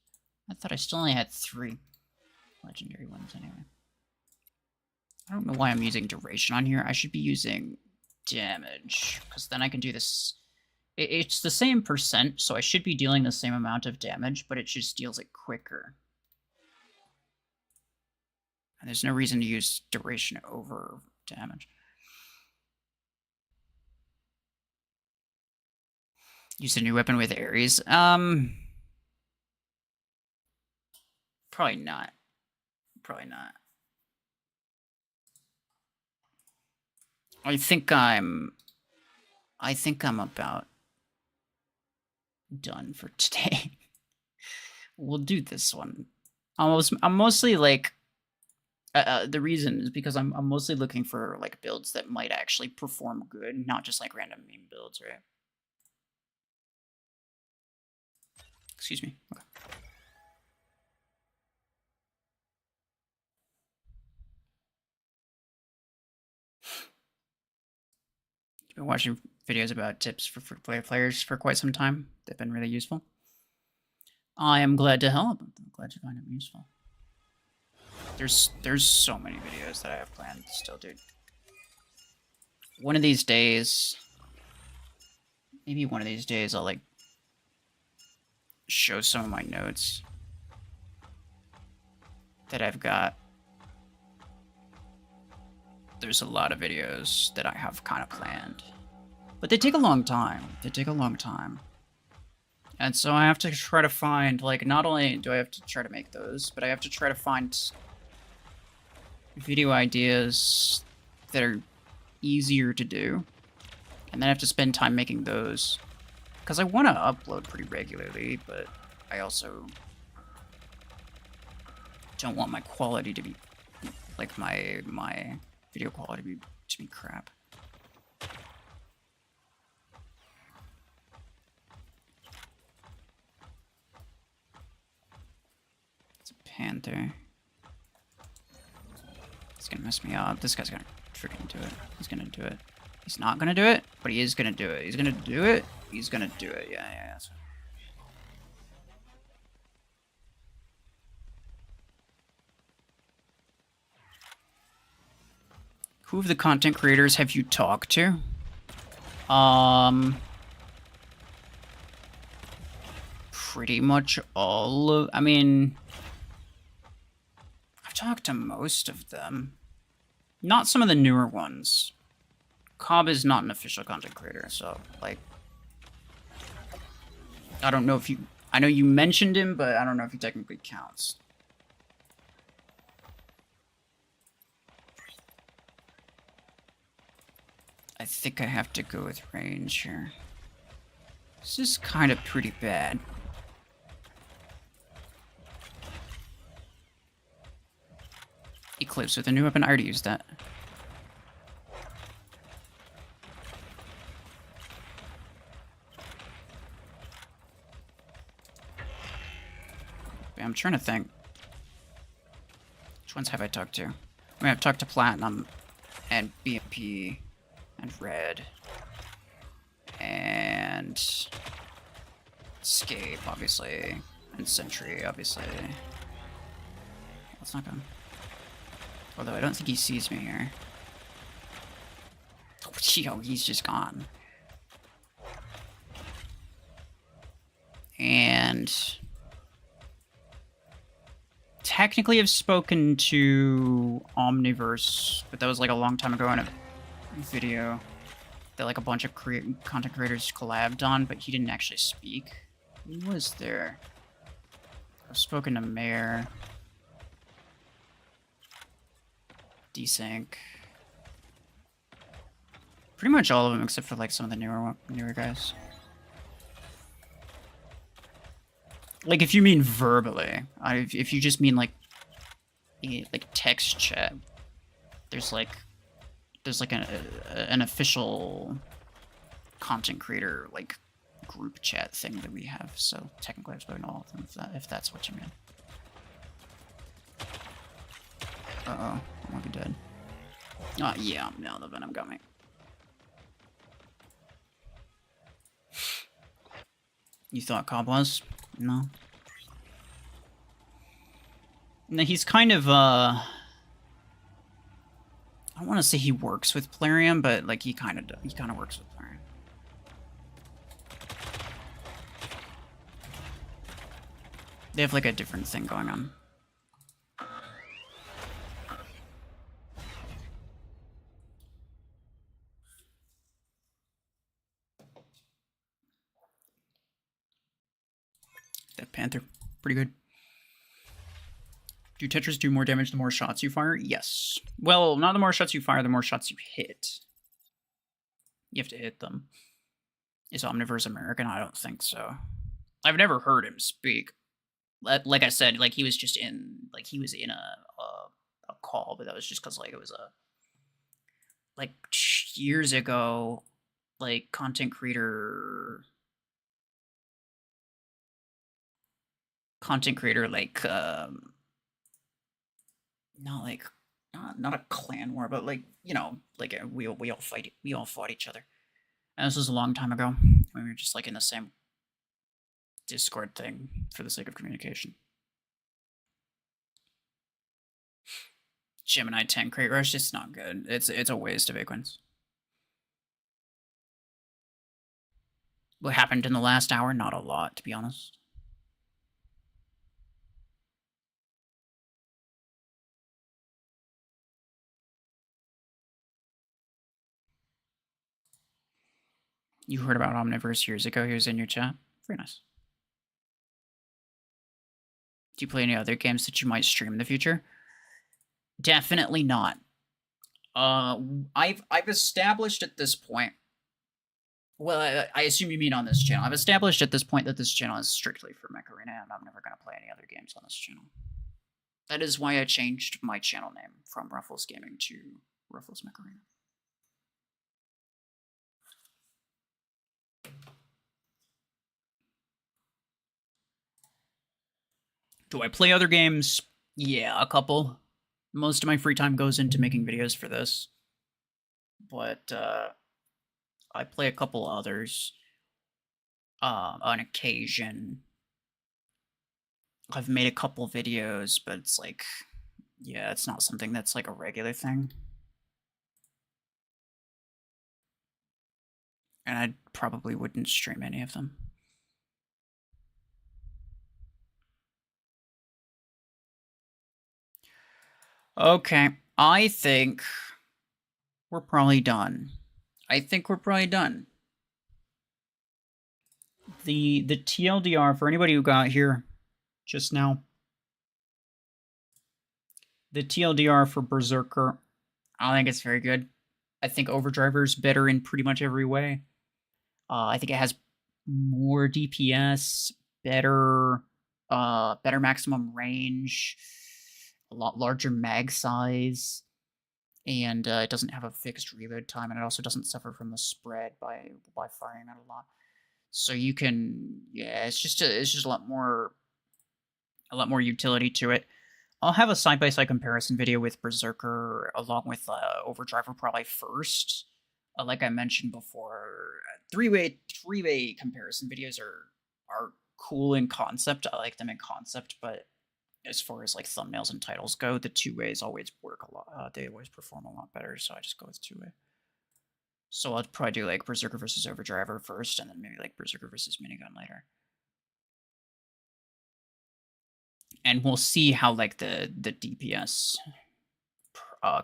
I thought I still only had 3 legendary ones anyway. I don't know why I'm using duration on here. I should be using damage, because then I can do this. It's the same percent, so I should be dealing the same amount of damage, but it just deals it quicker. And there's no reason to use duration over damage. Use a new weapon with Ares. Probably not. Probably not. I think I'm about done for today. We'll do this one. I'm mostly like the reason is because I'm mostly looking for like builds that might actually perform good, not just like random meme builds, right? Excuse me. Okay. I've been watching videos about tips for free-to-play players for quite some time. They've been really useful. I am glad to help. I'm glad you find them useful. There's so many videos that I have planned still, dude. One of these days, maybe one of these days, I'll like show some of my notes that I've got. There's a lot of videos that I have kind of planned, but they take a long time. And so I have to try to find, like, not only do I have to try to make those, but I have to try to find video ideas that are easier to do. And then I have to spend time making those. Because I want to upload pretty regularly, but I also don't want my quality to be, like, my video quality to be crap. It's a panther. It's gonna mess me up. This guy's gonna freaking do it. He's gonna do it. He's not gonna do it, but he is gonna do it. He's gonna do it. He's gonna do it. Yeah, that's right. Who of the content creators have you talked to? Pretty much all of, I mean, I've talked to most of them. Not some of the newer ones. Cobb is not an official content creator, so, like, I don't know if you, I know you mentioned him, but I don't know if he technically counts. I think I have to go with range here. This is kind of pretty bad. Eclipse with a new weapon. I already used that. I'm trying to think. Which ones have I talked to? I mean, I've talked to Platinum and BMP and Red and Escape, obviously, and Sentry, obviously. Let's not go. Although I don't think he sees me here. Yo, he's just gone. And technically I've spoken to Omniverse, but that was like a long time ago in a video that like a bunch of content creators collabed on, but he didn't actually speak. Who was there? I've spoken to Mayor, Desync, pretty much all of them except for like some of the newer guys. Like, if you mean verbally, if you just mean like text chat, there's like an official content creator like group chat thing that we have. So technically, I've spoken to all of them. If that's what you mean. Uh-oh, I might be dead. Oh yeah, no, the venom got me. You thought Cobb was? No. No, he's kind of, I don't want to say he works with Plarium, but, like, he kind of works with Plarium. They have, like, a different thing going on. That Panther, pretty good. Do Tetris do more damage the more shots you fire? Yes. Well, not the more shots you fire, the more shots you hit. You have to hit them. Is Omniverse American? I don't think so. I've never heard him speak. Like I said, like he was just in, like he was in a call, but that was just because like it was like years ago, like content creator like not a clan war, but like, you know, like we all fought each other. And this was a long time ago. We were just like in the same Discord thing for the sake of communication. Gemini 10 crate rush, it's not good. It's a waste of Acorns. What happened in the last hour? Not a lot, to be honest. You heard about Omniverse years ago. He was in your chat. Very nice. Do you play any other games that you might stream in the future? Definitely not. I've established at this point. Well, I assume you mean on this channel. I've established at this point that this channel is strictly for Mech Arena, and I'm never going to play any other games on this channel. That is why I changed my channel name from RuFFles Gaming to RuFFles Mech Arena. Do I play other games? Yeah, a couple. Most of my free time goes into making videos for this. But, I play a couple others. On occasion. I've made a couple videos, but it's like, yeah, it's not something that's like a regular thing. And I probably wouldn't stream any of them. Okay, I think we're probably done. The TLDR, for anybody who got here just now, the TLDR for Berserker, I think it's very good. I think Overdriver is better in pretty much every way. I think it has more DPS, better maximum range, a lot larger mag size, and it doesn't have a fixed reload time, and it also doesn't suffer from the spread by firing it a lot. So you can, yeah, it's just a lot more utility to it. I'll have a side-by-side comparison video with Berserker along with Overdriver probably first. Like I mentioned before, three-way comparison videos are cool in concept. I like them in concept, but as far as like thumbnails and titles go, the two ways always work a lot. They always perform a lot better, so I just go with two-way. So I'll probably do like Berserker versus Overdriver first, and then maybe like Berserker versus Minigun later. And we'll see how like the DPS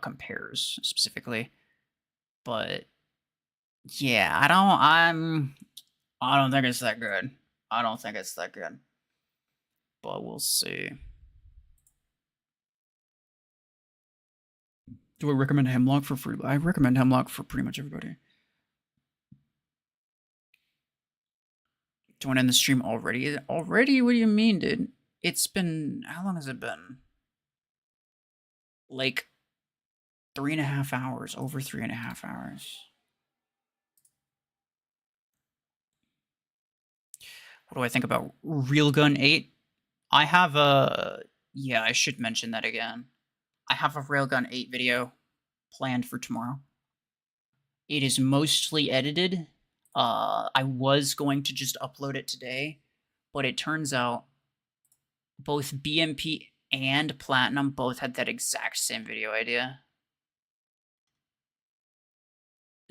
compares specifically. But yeah, I don't think it's that good. I don't think it's that good. But we'll see. Do I recommend Hemlock for free? I recommend Hemlock for pretty much everybody. Do you want to end the stream already? Already? What do you mean, dude? It's been, how long has it been? Like 3.5 hours, over 3.5 hours. What do I think about Railgun 8? I have a, yeah, I should mention that again. I have a Railgun 8 video planned for tomorrow. It is mostly edited. I was going to just upload it today, but it turns out both BMP and Platinum both had that exact same video idea.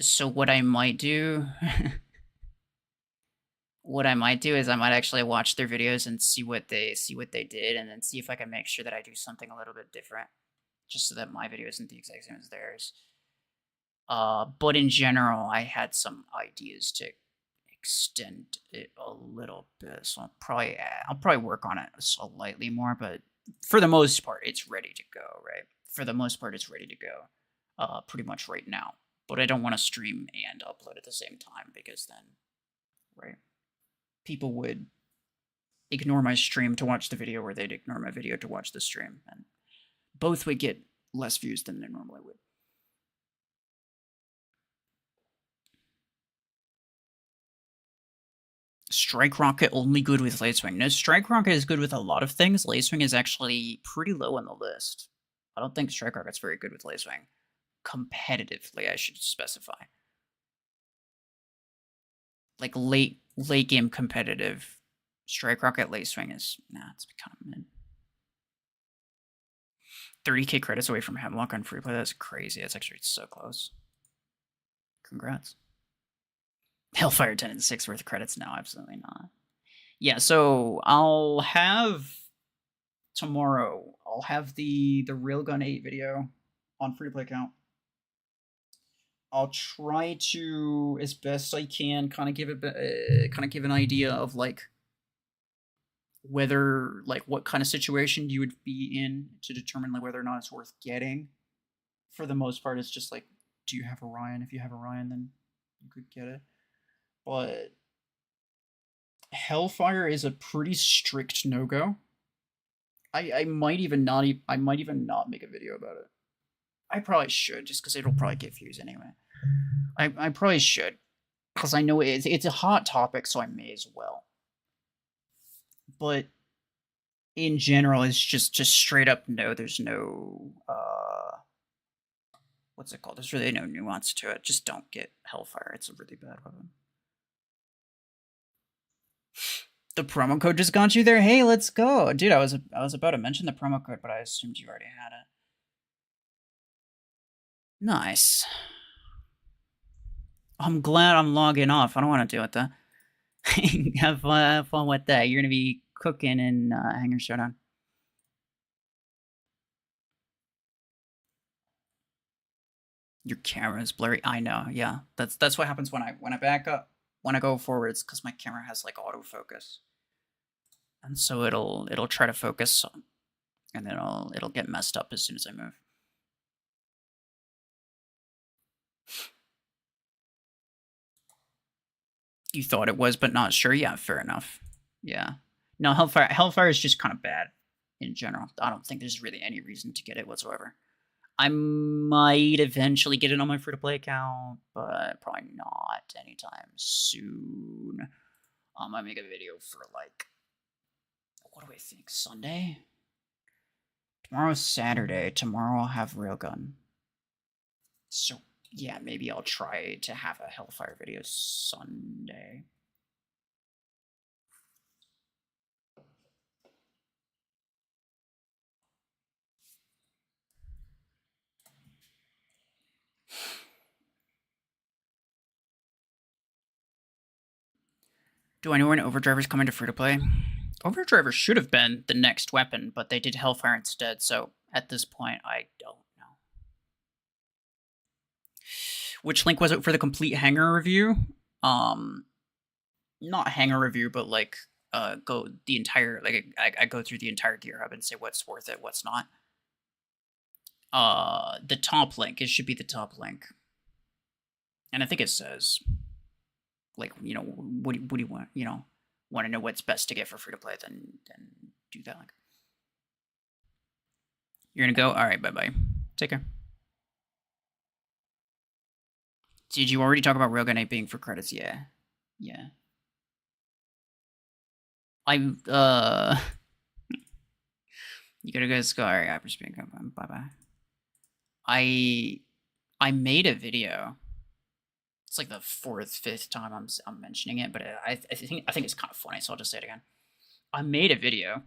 So what I might do is I might actually watch their videos and see what they did, and then see if I can make sure that I do something a little bit different, just so that my video isn't the exact same as theirs. But in general, I had some ideas to extend it a little bit, so I'll probably work on it slightly more, but for the most part, it's ready to go, right? For the most part, it's ready to go, pretty much right now. But I don't want to stream and upload at the same time, because then, right, people would ignore my stream to watch the video, or they'd ignore my video to watch the stream, and both would get less views than they normally would. Strike Rocket only good with Late Swing. No, Strike Rocket is good with a lot of things. Late Swing is actually pretty low on the list. I don't think Strike Rocket's very good with Late Swing. Competitively, I should specify. Like late game competitive, Strike Rocket Late Swing is, nah, it's kind of mid. 30k credits away from Hemlock on free play. That's crazy. That's actually so close. Congrats. Hellfire 10 and 6 worth of credits? No, absolutely not. Yeah, so I'll have tomorrow, I'll have the Railgun 8 video on free play count. I'll try to, as best I can, kind of give an idea of like whether, like, what kind of situation you would be in to determine like whether or not it's worth getting. For the most part, it's just like, do you have Orion? If you have Orion, then you could get it. But Hellfire is a pretty strict no-go. I might even not make a video about it. I probably should, just because it'll probably get views anyway. I probably should, because I know it's a hot topic, so I may as well. But in general, it's just straight up no. There's no what's it called? There's really no nuance to it. Just don't get Hellfire. It's a really bad weapon. The promo code just got you there. Hey, let's go, dude. I was about to mention the promo code, but I assumed you already had it. Nice. I'm glad I'm logging off. I don't want to deal with that. have fun with that. You're gonna be cooking in Hangar Showdown. Your camera is blurry. I know. Yeah, that's what happens when I back up. When I go forwards, because my camera has like autofocus, and so it'll try to focus, and then it'll get messed up as soon as I move. You thought it was, but not sure? Yeah, fair enough. Yeah. No, Hellfire is just kind of bad in general. I don't think there's really any reason to get it whatsoever. I might eventually get it on my free-to-play account, but probably not anytime soon. I might make a video for, like, what do I think, Sunday? Tomorrow's Saturday. Tomorrow I'll have Railgun. So, yeah, maybe I'll try to have a Hellfire video Sunday. Do I know when Overdriver's coming to free-to-play? Overdriver should have been the next weapon, but they did Hellfire instead, so at this point, I don't know. Which link was it for the complete hanger review? Not hanger review, but like go the entire, like I go through the entire gear hub and say what's worth it, what's not. The top link, it should be the top link. And I think it says, like, you know, what do you want, you know, want to know what's best to get for free to play, then do that link. You're gonna go? Alright, bye-bye. Take care. Did you already talk about Railgun 8 being for credits? Yeah. Yeah. You gotta go to Sky, hyperspeed, bye-bye. I made a video. It's like the 4th, 5th time I'm mentioning it, but I think it's kind of funny, so I'll just say it again. I made a video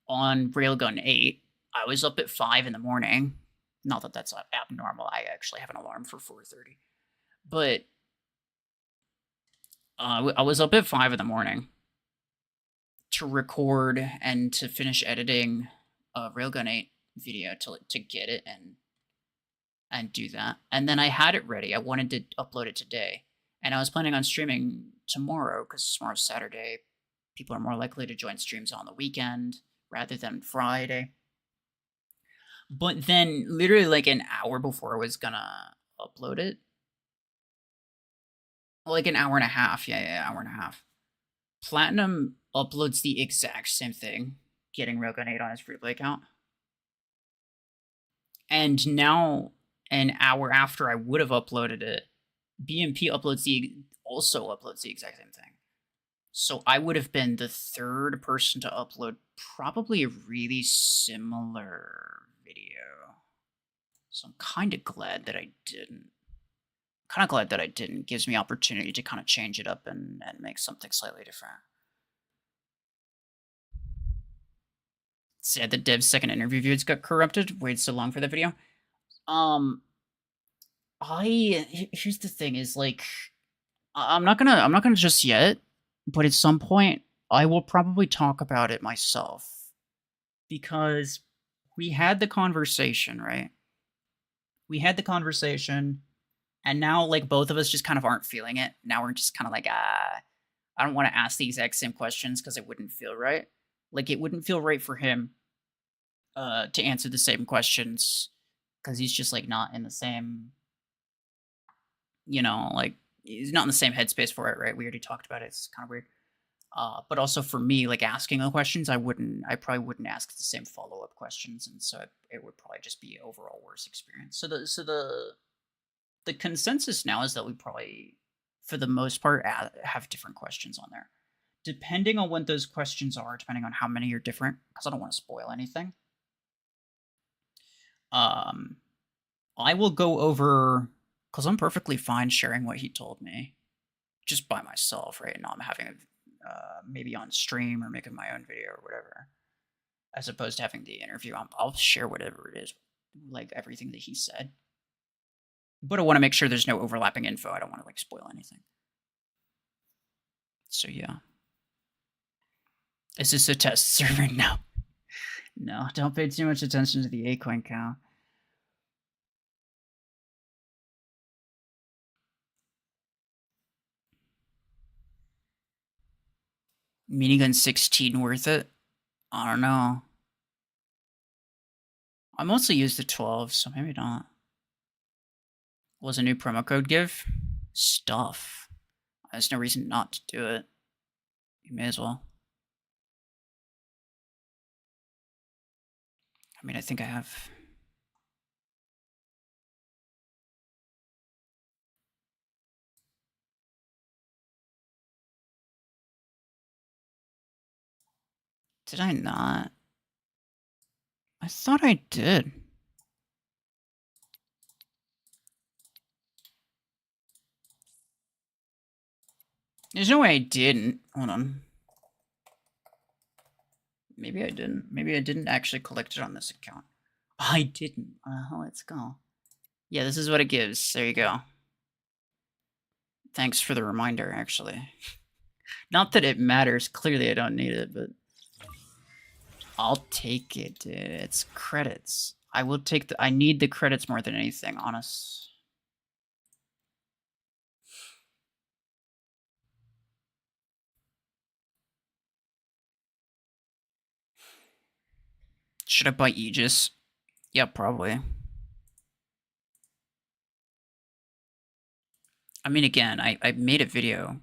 on Railgun 8. I was up at 5 in the morning. Not that that's abnormal. I actually have an alarm for 4:30. But I was up at 5 in the morning to record and to finish editing a Railgun 8 video to get it and do that. And then I had it ready. I wanted to upload it today. And I was planning on streaming tomorrow because tomorrow's Saturday. People are more likely to join streams on the weekend rather than Friday. But then, literally like an hour before I was gonna upload it, like an hour and a half, yeah, hour and a half, Platinum uploads the exact same thing, getting Railgun 8 on his free play account. And now, an hour after I would have uploaded it, BMP also uploads the exact same thing. So I would have been the 3rd person to upload probably a really similar video. So I'm kind of glad that I didn't. Gives me opportunity to kind of change it up and make something slightly different. Sad that Dev's second interview views got corrupted. Waited so long for that video. Here's the thing is, like, I'm not gonna just yet, but at some point I will probably talk about it myself. Because we had the conversation, right? We had the conversation, and now, like, both of us just kind of aren't feeling it. Now we're just kind of like, I don't want to ask the exact same questions because it wouldn't feel right. Like, it wouldn't feel right for him to answer the same questions because he's just, like, not in the same, you know, like, he's not in the same headspace for it, right? We already talked about it. It's kind of weird. But also for me, like, asking the questions, I probably wouldn't ask the same follow-up questions, and so it would probably just be overall worse experience. So the consensus now is that we probably, for the most part, have different questions on there. Depending on what those questions are, depending on how many are different, because I don't want to spoil anything. I will go over, because I'm perfectly fine sharing what he told me, just by myself, right? And I'm having maybe on stream or making my own video or whatever, as opposed to having the interview. I'll share whatever it is, like everything that he said. But I want to make sure there's no overlapping info. I don't want to, like, spoil anything. So yeah. Is this a test server? No. No, don't pay too much attention to the A-coin count. Minigun 16 worth it? I don't know. I mostly use the 12, so maybe not. Was a new promo code give? Stuff. There's no reason not to do it. You may as well. I mean, I think I have... Did I not? I thought I did. There's no way I didn't. Hold on. Maybe I didn't. Maybe I didn't actually collect it on this account. I didn't. Let's go. Yeah, this is what it gives. There you go. Thanks for the reminder, actually. Not that it matters. Clearly, I don't need it, but... I'll take it, dude. It's credits. I will take the... I need the credits more than anything, honest. Should I buy Aegis? Yeah, probably. I mean, again, I made a video.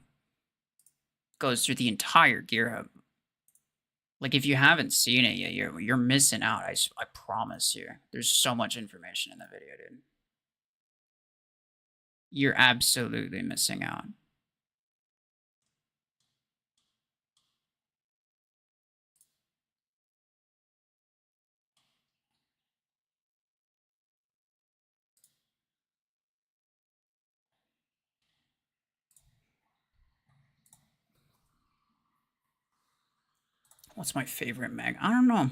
Goes through the entire gear hub. Like, if you haven't seen it yet, you're missing out. I promise you. There's so much information in the video, dude. You're absolutely missing out. What's my favorite mag? I don't know.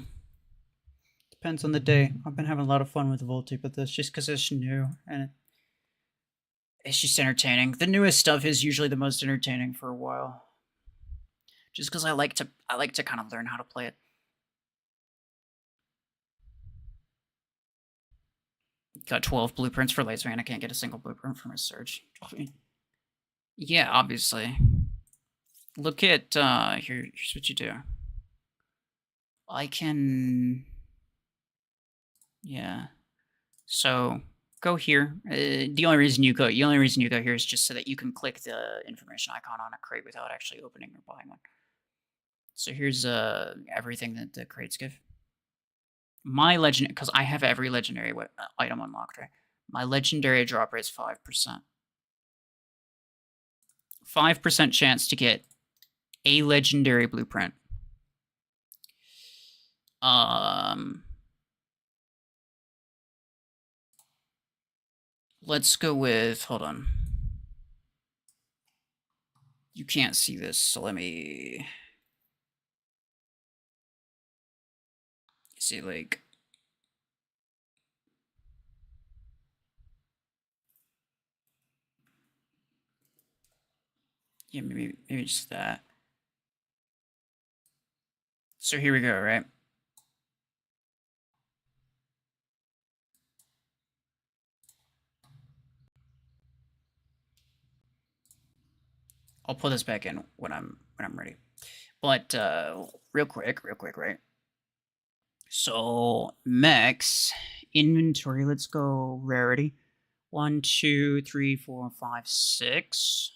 Depends on the day. I've been having a lot of fun with Volti, but that's just because it's new and it's just entertaining. The newest stuff is usually the most entertaining for a while. Just because I like to kind of learn how to play it. Got 12 blueprints for laser, and I can't get a single blueprint from a surge. I mean, yeah, obviously. Look at here's what you do. I can, yeah. So go here. The only reason you go here is just so that you can click the information icon on a crate without actually opening or buying one. So here's everything that the crates give. My legend, because I have every legendary item unlocked, right? My legendary drop rate is 5%. 5% chance to get a legendary blueprint. Let's go with, hold on. You can't see this, so let me see, like, yeah, maybe just that. So here we go, right? I'll pull this back in when I'm ready. But real quick, right? So Mech's inventory, let's go rarity. 1, 2, 3, 4, 5, 6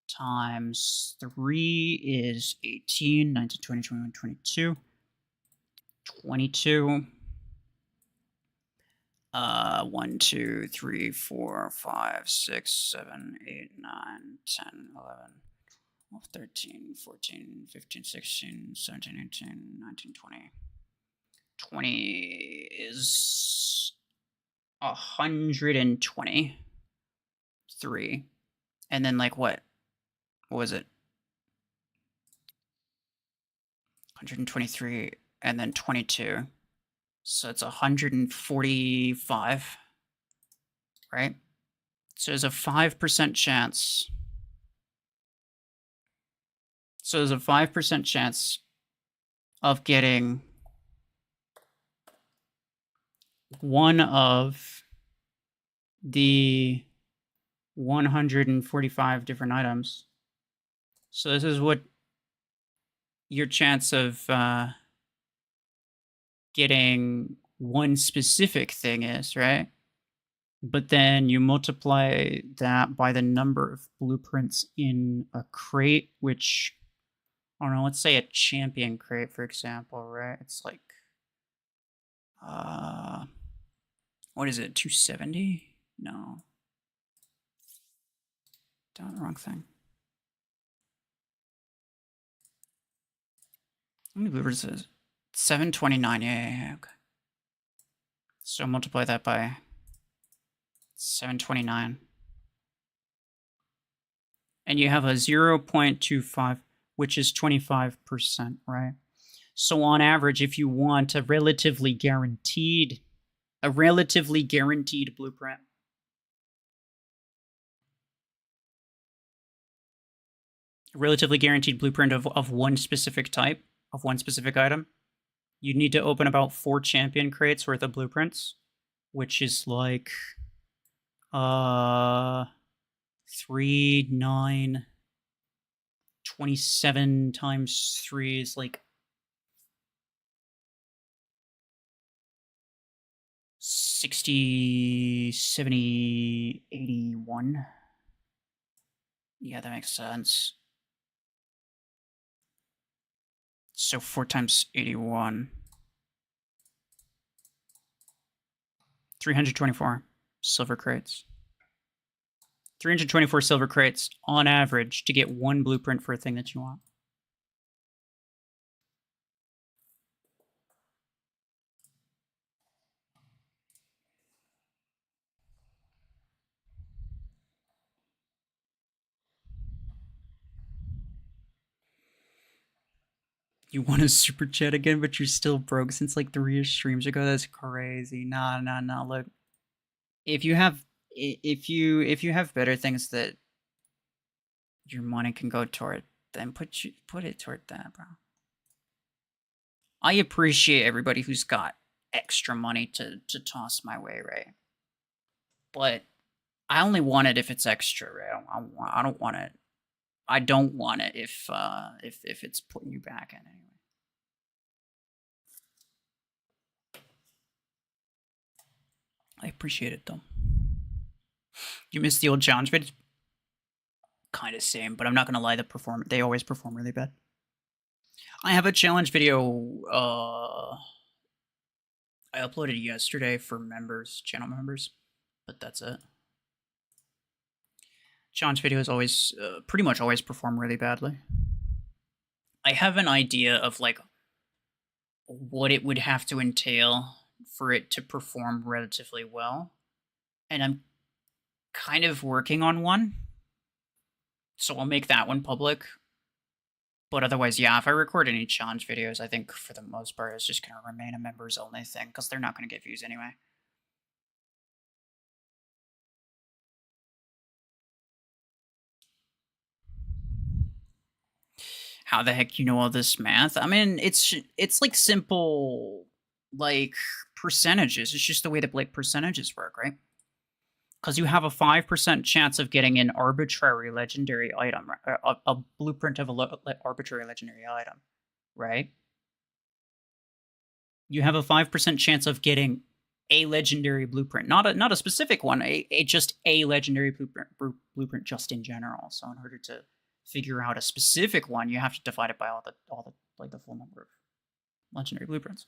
times 3 is 18, 19, 20, 21, 22. 22. 1, 2, 3, 4, 5, 6, 7, 8, 9, 10, 11, 12, 13, 14, 15, 16, 17, 18, 19, 20. 20 is 123. And then, like, what was it? 123 and then 22. So it's 145, right? So there's a 5% chance. So there's a 5% chance of getting one of the 145 different items. So this is what your chance of getting one specific thing is, right? But then you multiply that by the number of blueprints in a crate, which, I don't know, let's say a champion crate, for example, right? It's like, what is it, 270? No. Done the wrong thing. How many blueprints is it? 729, yeah, okay. So multiply that by 729. And you have a 0.25, which is 25%, right? So on average, if you want a relatively guaranteed blueprint, of one specific type, of one specific item, you need to open about 4 champion crates worth of blueprints, which is like 3, 9, 27 times 3 is like 60, 70, 81. Yeah, that makes sense. So 4 times 81. 324 silver crates. 324 silver crates on average to get 1 blueprint for a thing that you want. You want a super chat again, but you're still broke since like 3 streams ago? That's crazy. Nah. Look, if you have better things that your money can go toward, then put it toward that, bro. I appreciate everybody who's got extra money to toss my way, right? But I only want it if it's extra, right? I don't want it. I don't want it if it's putting you back in anyway. I appreciate it though. You missed the old challenge vids? Kind of same, but I'm not gonna lie. They always perform really bad. I have a challenge video. I uploaded yesterday for members, channel members, but that's it. Challenge videos always, pretty much always perform really badly. I have an idea of like what it would have to entail for it to perform relatively well, and I'm kind of working on one. So I'll make that one public. But otherwise, yeah, if I record any challenge videos, I think for the most part, it's just going to remain a members only thing because they're not going to get views anyway. How the heck you know all this math? I mean, it's like simple, like percentages. It's just the way that like percentages work, right? Because you have a 5% chance of getting an arbitrary legendary item, a blueprint of a arbitrary legendary item, right? You have a 5% chance of getting a legendary blueprint, not a specific one, just a legendary blueprint just in general. So in order to figure out a specific one, you have to divide it by all the like the full number of legendary blueprints.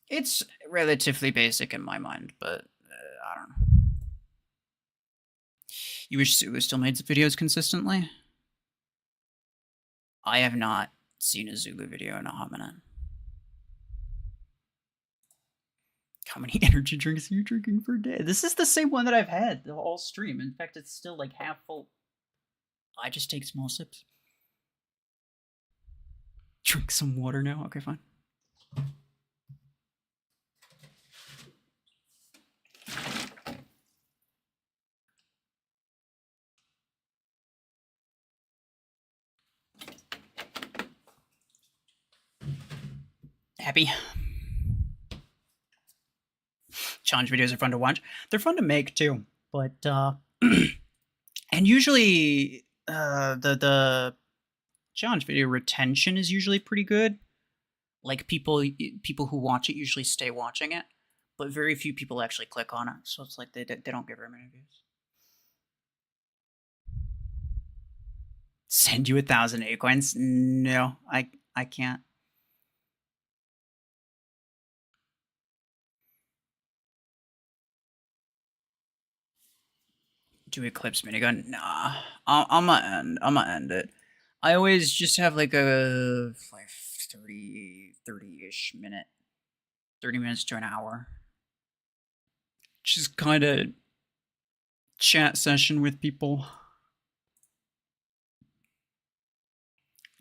It's relatively basic in my mind, but I don't know. You wish Zulu still made videos consistently? I have not seen a Zulu video in a hot minute. How many energy drinks are you drinking per day? This is the same one that I've had the whole stream. In fact, it's still like half full. I just take small sips. Drink some water now? Okay, fine. Happy? Challenge videos are fun to watch. They're fun to make too, but and usually the challenge video retention is usually pretty good. Like people who watch it usually stay watching it. but very few people actually click on it, so it's like they don't get very many views. Send you 1,000 acorns? No, I can't. Do Eclipse minigun? Nah, I'm gonna end it. I always just have like a 30-ish minute, 30 minutes to an hour. Just kind of chat session with people.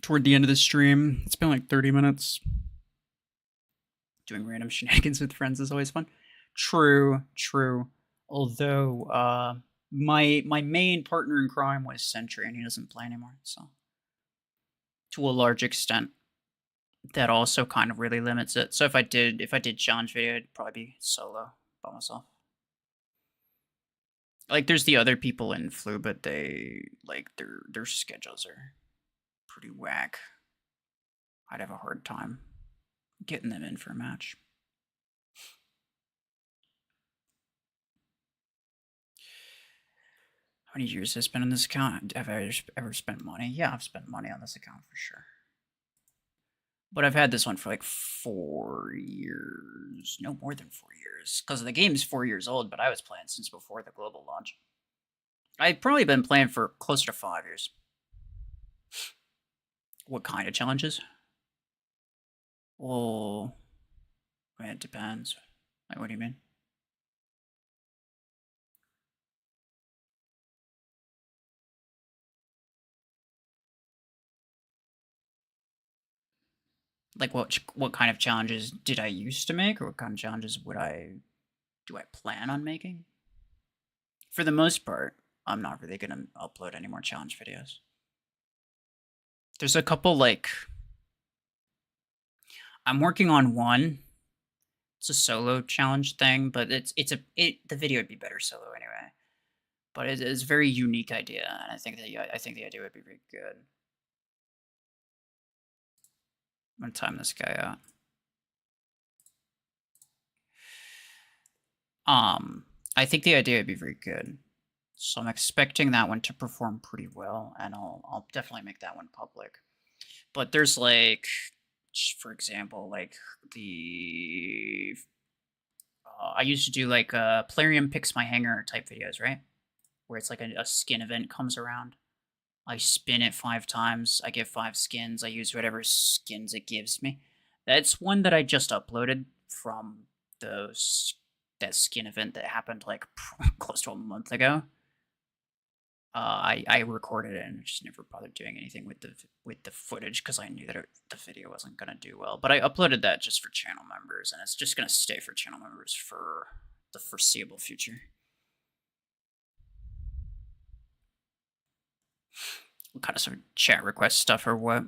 Toward the end of the stream, it's been like 30 minutes. Doing random shenanigans with friends is always fun. True. Although, my main partner in crime was Sentry, and he doesn't play anymore, so to a large extent, that also kind of really limits it. So if I did challenge video, it'd probably be solo by myself. Like, there's the other people in Flu, but they like their schedules are pretty whack. I'd have a hard time getting them in for a match. How many years has been on this account? Have I ever spent money? Yeah, I've spent money on this account for sure. But I've had this one for like 4 years. No, more than 4 years. Because the game's 4 years old, but I was playing since before the global launch. I've probably been playing for closer to 5 years. What kind of challenges? Oh, it depends. Like, what do you mean? Like, what kind of challenges did I used to make, or what kind of challenges do I plan on making? For the most part, I'm not really gonna upload any more challenge videos. There's a couple, like, I'm working on one. It's a solo challenge thing, but the video would be better solo anyway. But it's a very unique idea, and I think the idea would be very good. I'm gonna time this guy out. I think the idea would be very good. So I'm expecting that one to perform pretty well, and I'll definitely make that one public. But there's, like, for example, like the I used to do like Plarium picks my hanger type videos, right? Where it's like a skin event comes around. I spin it 5 times. I get 5 skins. I use whatever skins it gives me. That's one that I just uploaded from that skin event that happened like close to a month ago. I recorded it and just never bothered doing anything with the footage because I knew that the video wasn't gonna do well. But I uploaded that just for channel members, and it's just gonna stay for channel members for the foreseeable future. What kind of sort of chat request stuff or what?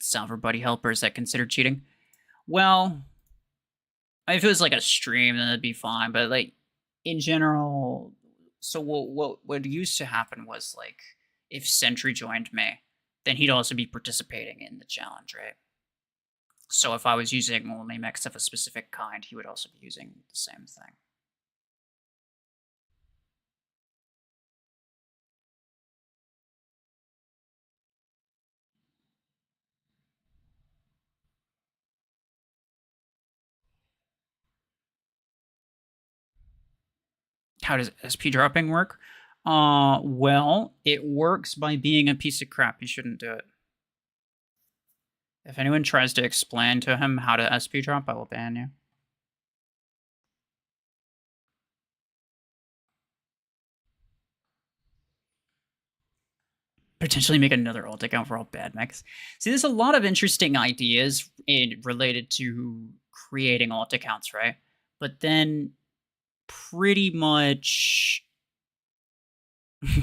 Salver buddy helper, is that considered cheating? Well, if it was like a stream, then it'd be fine. But like in general, so what used to happen was, like, if Sentry joined me, then he'd also be participating in the challenge, right? So if I was using only mechs of a specific kind, he would also be using the same thing. How does SP dropping work? Well, it works by being a piece of crap. You shouldn't do it. If anyone tries to explain to him how to SP drop, I will ban you. Potentially make another alt account for all bad mechs. See, there's a lot of interesting ideas related to creating alt accounts, right? But then pretty much...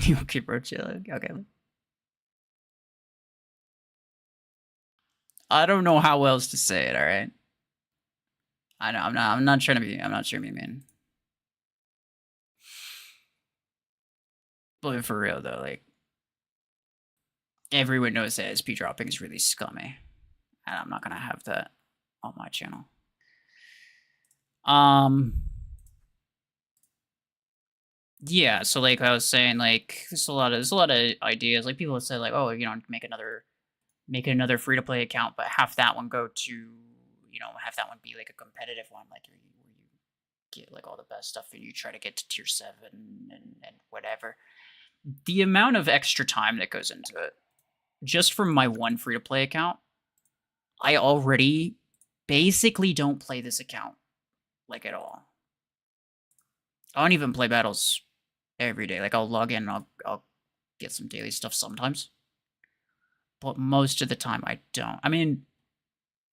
Okay, bro, chill. Okay. I don't know how else to say it, alright? I know, I'm not trying to be mean. But for real, though, like, everyone knows that SP dropping is really scummy. And I'm not gonna have that on my channel. Yeah, so like I was saying, like there's a lot of ideas. Like people would say, like, oh, make another free to play account, but have that one go to, have that one be like a competitive one, like where you get like all the best stuff and you try to get to tier 7 and whatever. The amount of extra time that goes into it, just from my one free to play account, I already basically don't play this account like at all. I don't even play battles every day. Like I'll log in and I'll get some daily stuff sometimes, but most of the time I don't. I mean,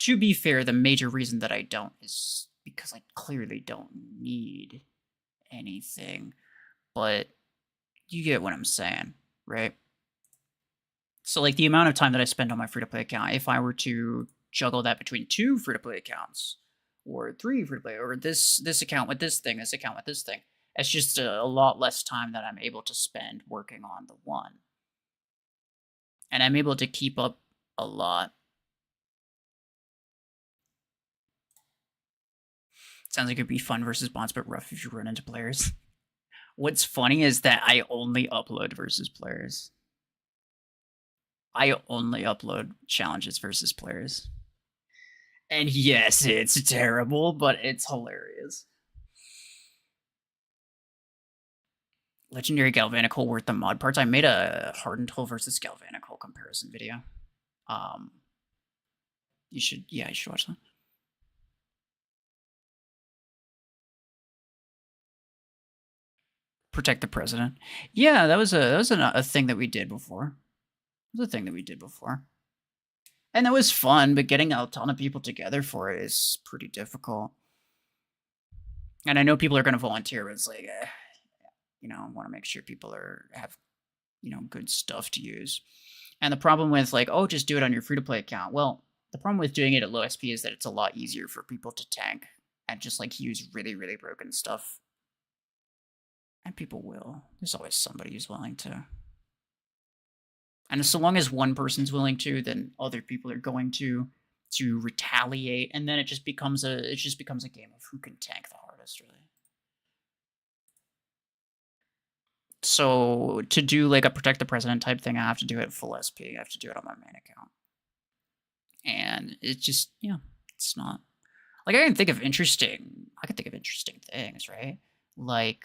to be fair, the major reason that I don't is because I clearly don't need anything, but you get what I'm saying, right? So like the amount of time that I spend on my free to play account, if I were to juggle that between 2 free to play accounts or 3 free to play, or this account with this thing, this account with this thing, it's just a lot less time that I'm able to spend working on the one. And I'm able to keep up a lot. Sounds like it'd be fun versus bots, but rough if you run into players. What's funny is that I only upload versus players. I only upload challenges versus players. And yes, it's terrible, but it's hilarious. Legendary Galvanical worth the mod parts. I made a Hardened Hull versus Galvanical comparison video. You should watch that. Protect the president. Yeah, that was a thing that we did before. It was a thing that we did before. And that was fun, but getting a ton of people together for it is pretty difficult. And I know people are going to volunteer, but it's like, I want to make sure people have good stuff to use. And the problem with like, oh, just do it on your free to play account. Well, the problem with doing it at low SP is that it's a lot easier for people to tank and just like use really, really broken stuff. And people will. There's always somebody who's willing to. And so long as one person's willing to, then other people are going to retaliate, and then it just becomes a game of who can tank the hardest, really. So to do like a protect the president type thing, I have to do it full SP. I have to do it on my main account. And it's just, it's not like I can think of interesting things, right? Like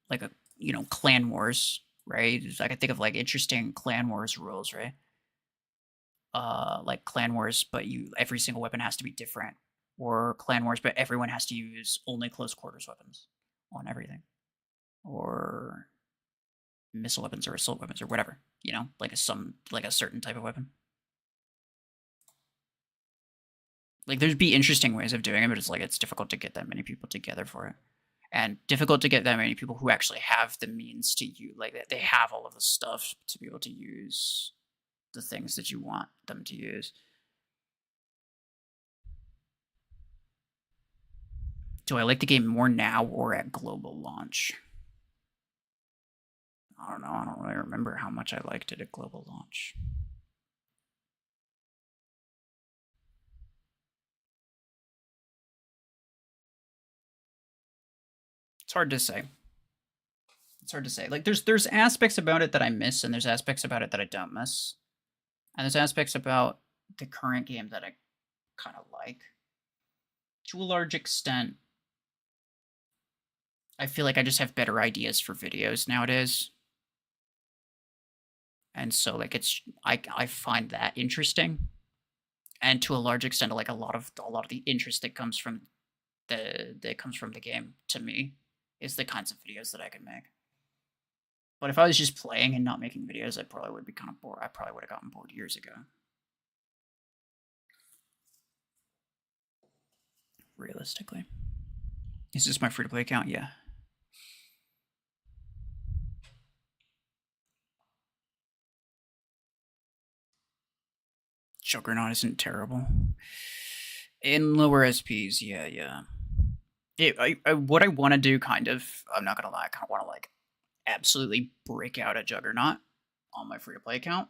like a clan wars, right? I can think of like interesting clan wars rules, right? Like clan wars, but every single weapon has to be different, or clan wars, but everyone has to use only close quarters weapons on everything, or missile weapons or assault weapons or whatever, like a certain type of weapon. Like there'd be interesting ways of doing it, but it's like it's difficult to get that many people together for it. And difficult to get that many people who actually have the means to use, like they have all of the stuff to be able to use the things that you want them to use. Do I like the game more now or at global launch? I don't know. I don't really remember how much I liked it at global launch. It's hard to say. It's hard to say. Like there's aspects about it that I miss, and there's aspects about it that I don't miss. And there's aspects about the current game that I kind of like. To a large extent, I feel like I just have better ideas for videos nowadays. And so like I find that interesting. And to a large extent, like a lot of the interest that comes from the game to me is the kinds of videos that I can make. But if I was just playing and not making videos, I probably would be kind of bored. I probably would have gotten bored years ago. Realistically. Is this my free-to-play account? Yeah. Juggernaut isn't terrible. In lower SPs, yeah. What I want to do, kind of, I'm not gonna lie, I kind of want to like absolutely break out a Juggernaut on my free-to-play account.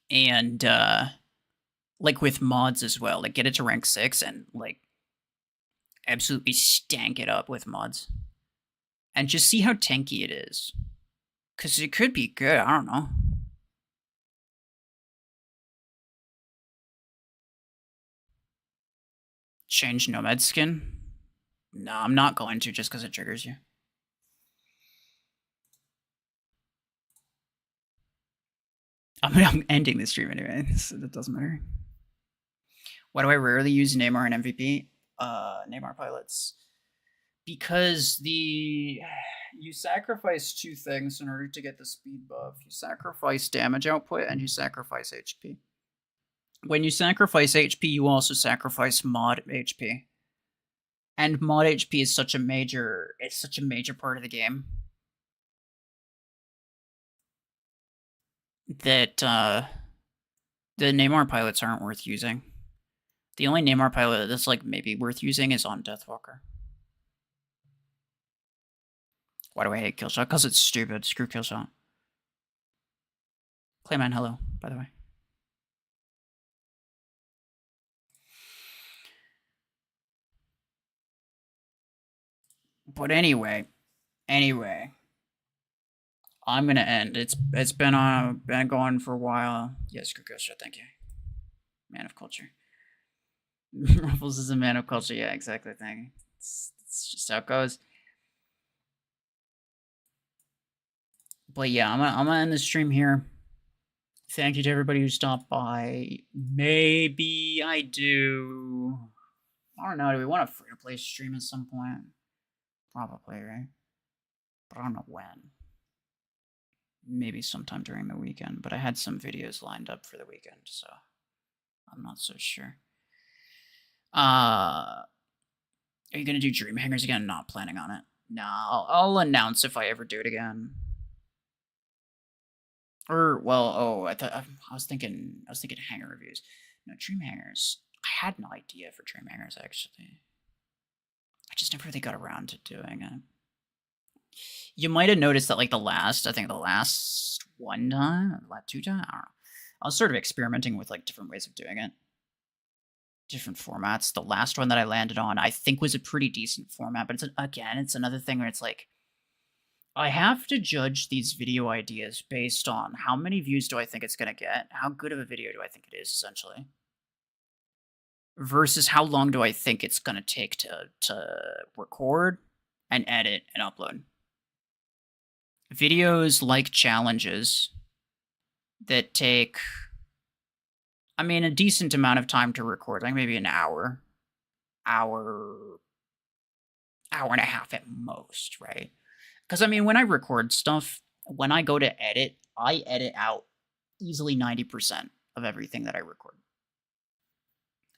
And like with mods as well, like get it to rank 6 and like absolutely stank it up with mods. And just see how tanky it is. Because it could be good, I don't know. Change Nomad skin? No, I'm not going to just because it triggers you. I'm ending the stream anyway, so that doesn't matter. Why do I rarely use Neymar and MVP? Neymar pilots. Because you sacrifice two things in order to get the speed buff. You sacrifice damage output and you sacrifice HP. When you sacrifice HP, you also sacrifice mod HP. And mod HP is such a major part of the game that the Neymar pilots aren't worth using. The only Neymar pilot that's like maybe worth using is on Deathwalker. Why do I hate Killshot? Because it's stupid. Screw Killshot. Clayman, hello, by the way. But anyway, I'm gonna end. It's been going for a while. Yes, screw Killshot. Thank you. Man of culture. RuFFles is a man of culture. Yeah, exactly. Thank you. It's just how it goes. But yeah, I'm gonna end the stream here. Thank you to everybody who stopped by. Maybe I do. I don't know. Do we want a free-to-play stream at some point? Probably, right? But I don't know when. Maybe sometime during the weekend. But I had some videos lined up for the weekend, so I'm not so sure. Are you gonna do Dream Hangers again? Not planning on it. No, I'll announce if I ever do it again. Or well, I was thinking hanger reviews. No, Dream Hangers. I had an idea for Dream Hangers actually. I just never really got around to doing it. You might have noticed that like the last one time, two times, I don't know. I was sort of experimenting with like different ways of doing it. Different formats. The last one that I landed on, I think, was a pretty decent format, but it's another thing where it's like, I have to judge these video ideas based on how many views do I think it's gonna get, how good of a video do I think it is, essentially, versus how long do I think it's gonna take to record and edit and upload. Videos like challenges that take, I mean, a decent amount of time to record, like maybe an hour and a half at most, right? Because I mean, when I record stuff, when I go to edit, I edit out easily 90% of everything that I record.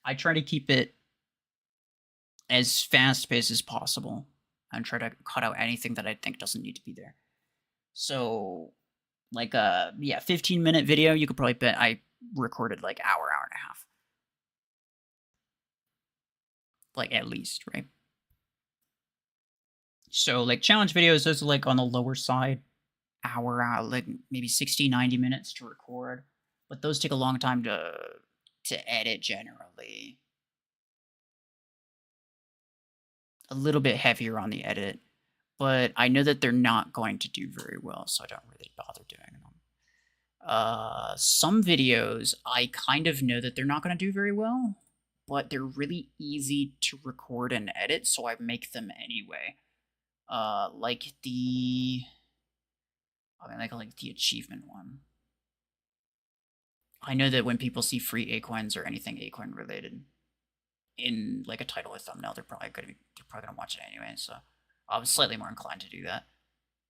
I try to keep it as fast-paced as possible and try to cut out anything that I think doesn't need to be there. So, like a 15-minute video, you could probably bet I recorded like hour and a half. Like at least, right? So like challenge videos, those are like on the lower side, hour, like maybe 60, 90 minutes to record. But those take a long time to edit generally. A little bit heavier on the edit. But I know that they're not going to do very well, so I don't really bother doing them. Some videos, I kind of know that they're not going to do very well, but they're really easy to record and edit, so I make them anyway. Like the achievement one. I know that when people see free Acorns or anything Acorn related in like a title or thumbnail, they're probably gonna watch it anyway. So I was slightly more inclined to do that.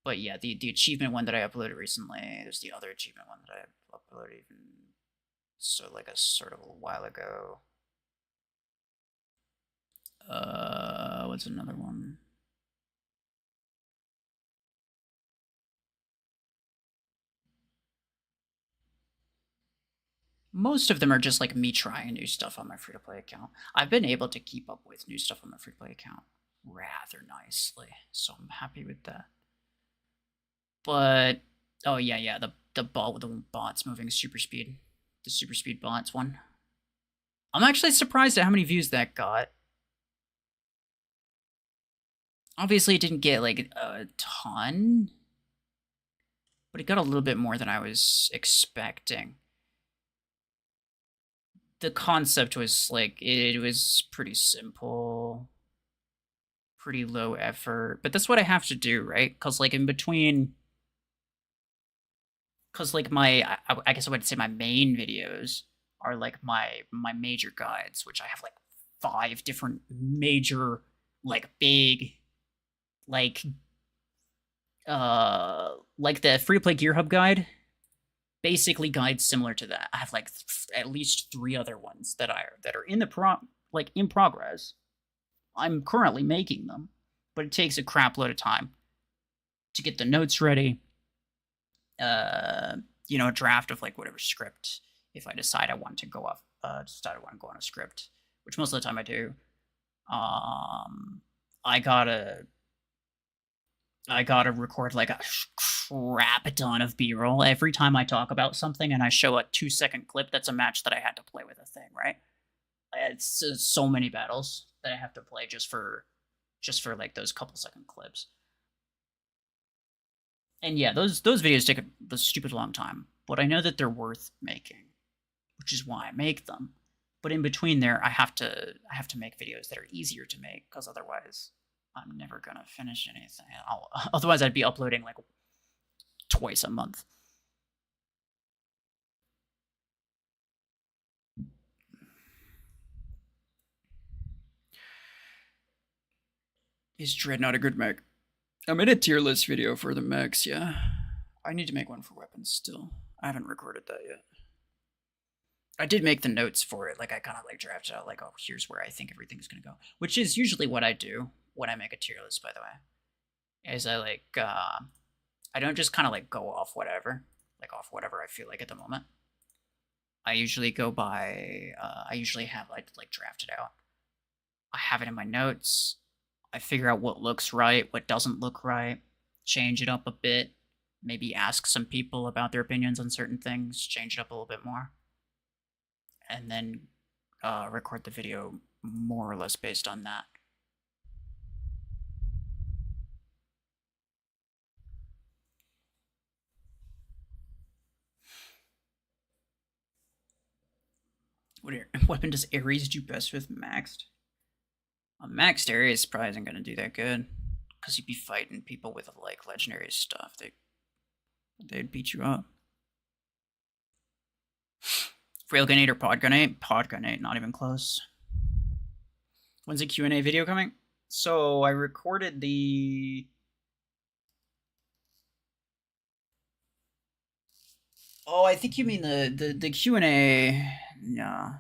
But yeah, the achievement one that I uploaded recently. There's the other achievement one that I uploaded even like a sort of a while ago. What's another one? Most of them are just like me trying new stuff on my free-to-play account. I've been able to keep up with new stuff on my free-to-play account rather nicely, so I'm happy with that. But oh yeah, the ball with the bots moving super speed, the super speed bots one. I'm actually surprised at how many views that got. Obviously, it didn't get like a ton, but it got a little bit more than I was expecting. The concept was like, it was pretty simple, pretty low effort, but that's what I have to do, right? Because like in between, because like I guess I would say my main videos are like my major guides, which I have like 5 different major, like big, like like the free to play gear hub guide, basically guides similar to that. I have like at least 3 other ones that are in the in progress. I'm currently making them, but it takes a crap load of time to get the notes ready. A draft of like whatever script, if I decide I want to go off, decide I want to go on a script, which most of the time I do. I gotta record like a crap ton of B-roll every time I talk about something, and I show a 2-second clip that's a match that I had to play with a thing, right? It's so many battles that I have to play just for like those couple second clips. And yeah, those videos take the stupid long time, but I know that they're worth making, which is why I make them. But in between there, I have to make videos that are easier to make, because otherwise I'm never gonna finish anything. Otherwise I'd be uploading like twice a month. Is Dreadnought a good mech? I made a tier list video for the mechs, yeah. I need to make one for weapons still. I haven't recorded that yet. I did make the notes for it. Like, I kind of like drafted out, like, oh, here's where I think everything's gonna go. Which is usually what I do when I make a tier list, by the way. Is I don't just kind of like go off whatever. Like, off whatever I feel like at the moment. I usually go by, I usually have like drafted out. I have it in my notes. I figure out what looks right, what doesn't look right, change it up a bit, maybe ask some people about their opinions on certain things, change it up a little bit more, and then record the video more or less based on that. What weapon does Ares do best with maxed? Maxed Ares probably isn't going to do that good, because you'd be fighting people with like legendary stuff. They'd beat you up. Railgun 8 or Podgun 8? Podgun 8, not even close. When's the Q&A video coming? So I recorded the... Oh, I think you mean the Q&A... No.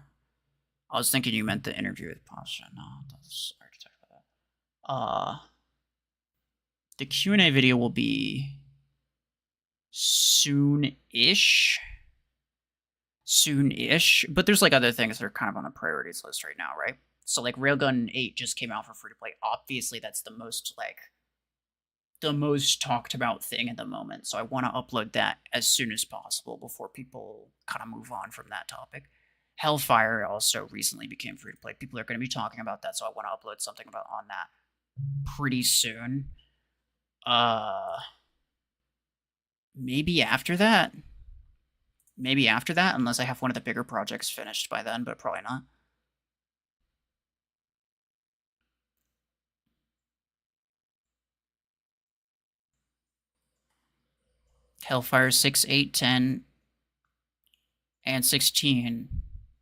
I was thinking you meant the interview with Pasha. No, that's architect for that. The Q&A video will be soon-ish. Soon-ish. But there's like other things that are kind of on the priorities list right now, right? So like Railgun 8 just came out for free to play. Obviously, that's the most talked about thing at the moment. So I want to upload that as soon as possible before people kind of move on from that topic. Hellfire also recently became free to play. People are going to be talking about that, so I want to upload something on that pretty soon. Maybe after that. Maybe after that, unless I have one of the bigger projects finished by then, but probably not. Hellfire 6, 8, 10, and 16,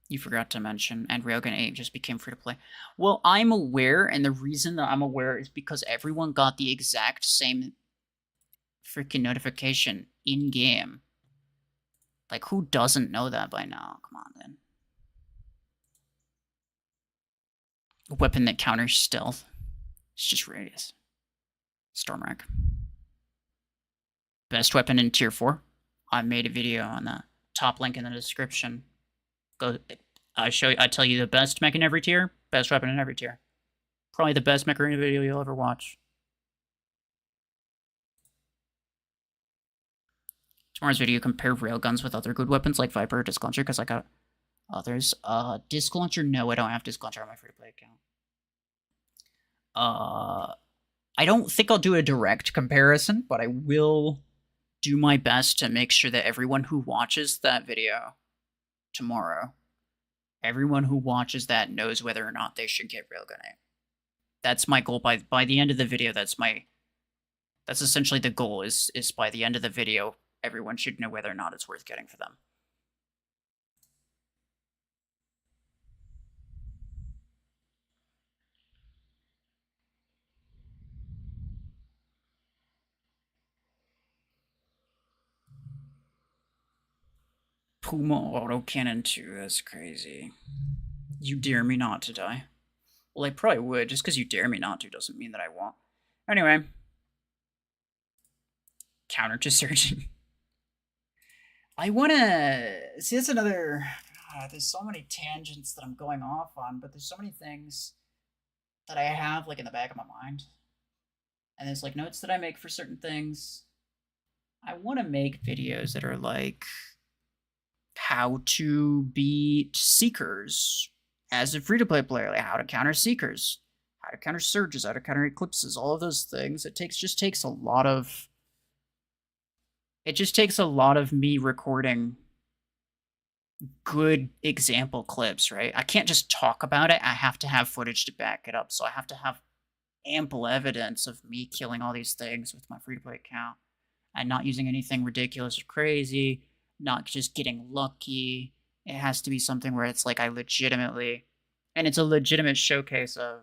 you forgot to mention, and Railgun 8 just became free to play. Well, I'm aware, and the reason that I'm aware is because everyone got the exact same freaking notification in-game. Like, who doesn't know that by now? Come on, then. A weapon that counters stealth. It's just radius. Stormrack. Best weapon in tier 4. I made a video on that. Top link in the description. Go. I tell you the best mech in every tier, best weapon in every tier. Probably the best mech arena video you'll ever watch. Tomorrow's video, compare railguns with other good weapons like Viper or Disc Launcher, because I got others. Disc Launcher, no, I don't have Disc Launcher on my free-to-play account. I don't think I'll do a direct comparison, but I will do my best to make sure that everyone who watches that video tomorrow, everyone who watches that knows whether or not they should get Railgun 8. That's my goal. By the end of the video, that's essentially the goal, is by the end of the video, everyone should know whether or not it's worth getting for them. Puma autocannon 2, that's crazy. You dare me not to die. Well, I probably would. Just because you dare me not to doesn't mean that I won't. Anyway. Counter to surgeon. I want to... See, that's another... there's so many tangents that I'm going off on, but there's so many things that I have, like, in the back of my mind. And there's, like, notes that I make for certain things. I want to make videos that are, like, how to beat Seekers as a free-to-play player, like how to counter Seekers, how to counter Surges, how to counter Eclipses, all of those things. It just takes a lot of... It just takes a lot of me recording good example clips, right? I can't just talk about it. I have to have footage to back it up. So I have to have ample evidence of me killing all these things with my free-to-play account and not using anything ridiculous or crazy, not just getting lucky. It has to be something where it's like I legitimately... And it's a legitimate showcase of,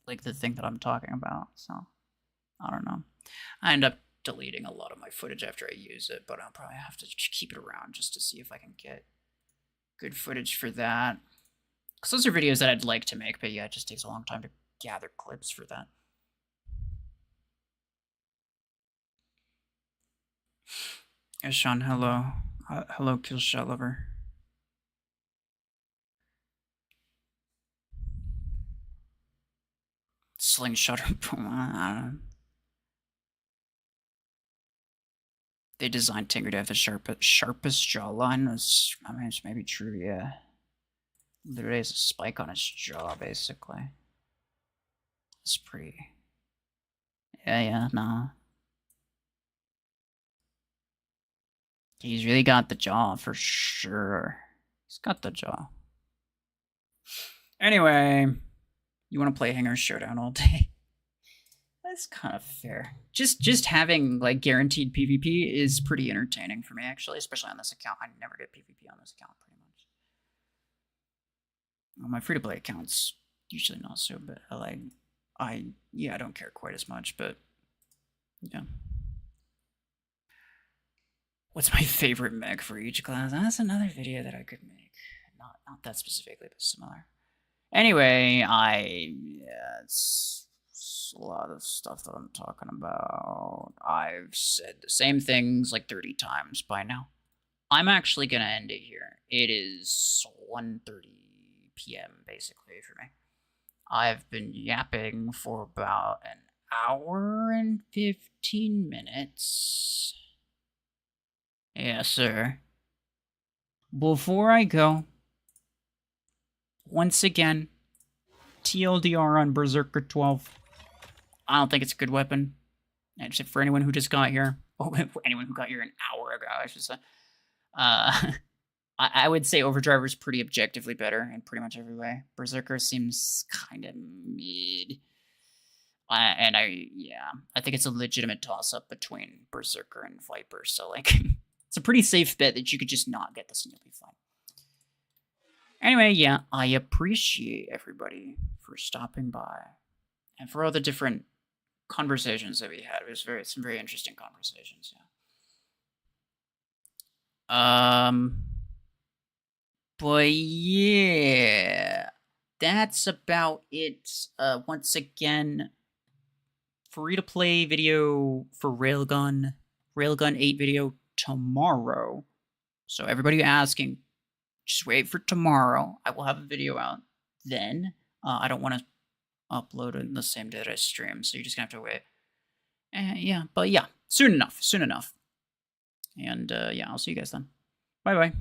like, the thing that I'm talking about. So, I don't know. I end up deleting a lot of my footage after I use it, but I'll probably have to keep it around just to see if I can get good footage for that. Because those are videos that I'd like to make, but yeah, it just takes a long time to gather clips for that. Yes, Sean, hello. Hello, Killshot Lover. Slingshot or Puma, I don't know. They designed Tinker to have the sharpest jawline. I mean, it's maybe true, yeah. Literally has a spike on his jaw, basically. It's pretty... Yeah, nah. He's really got the jaw, for sure. He's got the jaw. Anyway, you want to play Hanger Showdown all day? That's kind of fair. Just having, like, guaranteed PvP is pretty entertaining for me, actually, especially on this account. I never get PvP on this account, pretty much. Well, my free-to-play account's usually not so, but I don't care quite as much, but yeah. What's my favorite mech for each class? That's another video that I could make. Not that specifically, but similar. Anyway, it's a lot of stuff that I'm talking about. I've said the same things like 30 times by now. I'm actually gonna end it here. It is 1:30 p.m. basically for me. I've been yapping for about an hour and 15 minutes. Yes, sir. Before I go, once again, TLDR on Berserker 12. I don't think it's a good weapon. Except for anyone who just got here. Oh, anyone who got here an hour ago, I should say. I would say Overdriver is pretty objectively better in pretty much every way. Berserker seems kind of mid. I think it's a legitimate toss-up between Berserker and Viper, so, like, it's a pretty safe bet that you could just not get this and you'll be fine. Anyway, yeah, I appreciate everybody for stopping by and for all the different conversations that we had. It was some very interesting conversations, yeah. But yeah, that's about it. Once again, free-to-play video for Railgun 8 video tomorrow. So everybody asking, just wait for tomorrow. I will have a video out then. I don't want to upload it in the same day that I stream, so you're just gonna have to wait. Yeah, but yeah, soon enough. And yeah, I'll see you guys then. Bye-bye.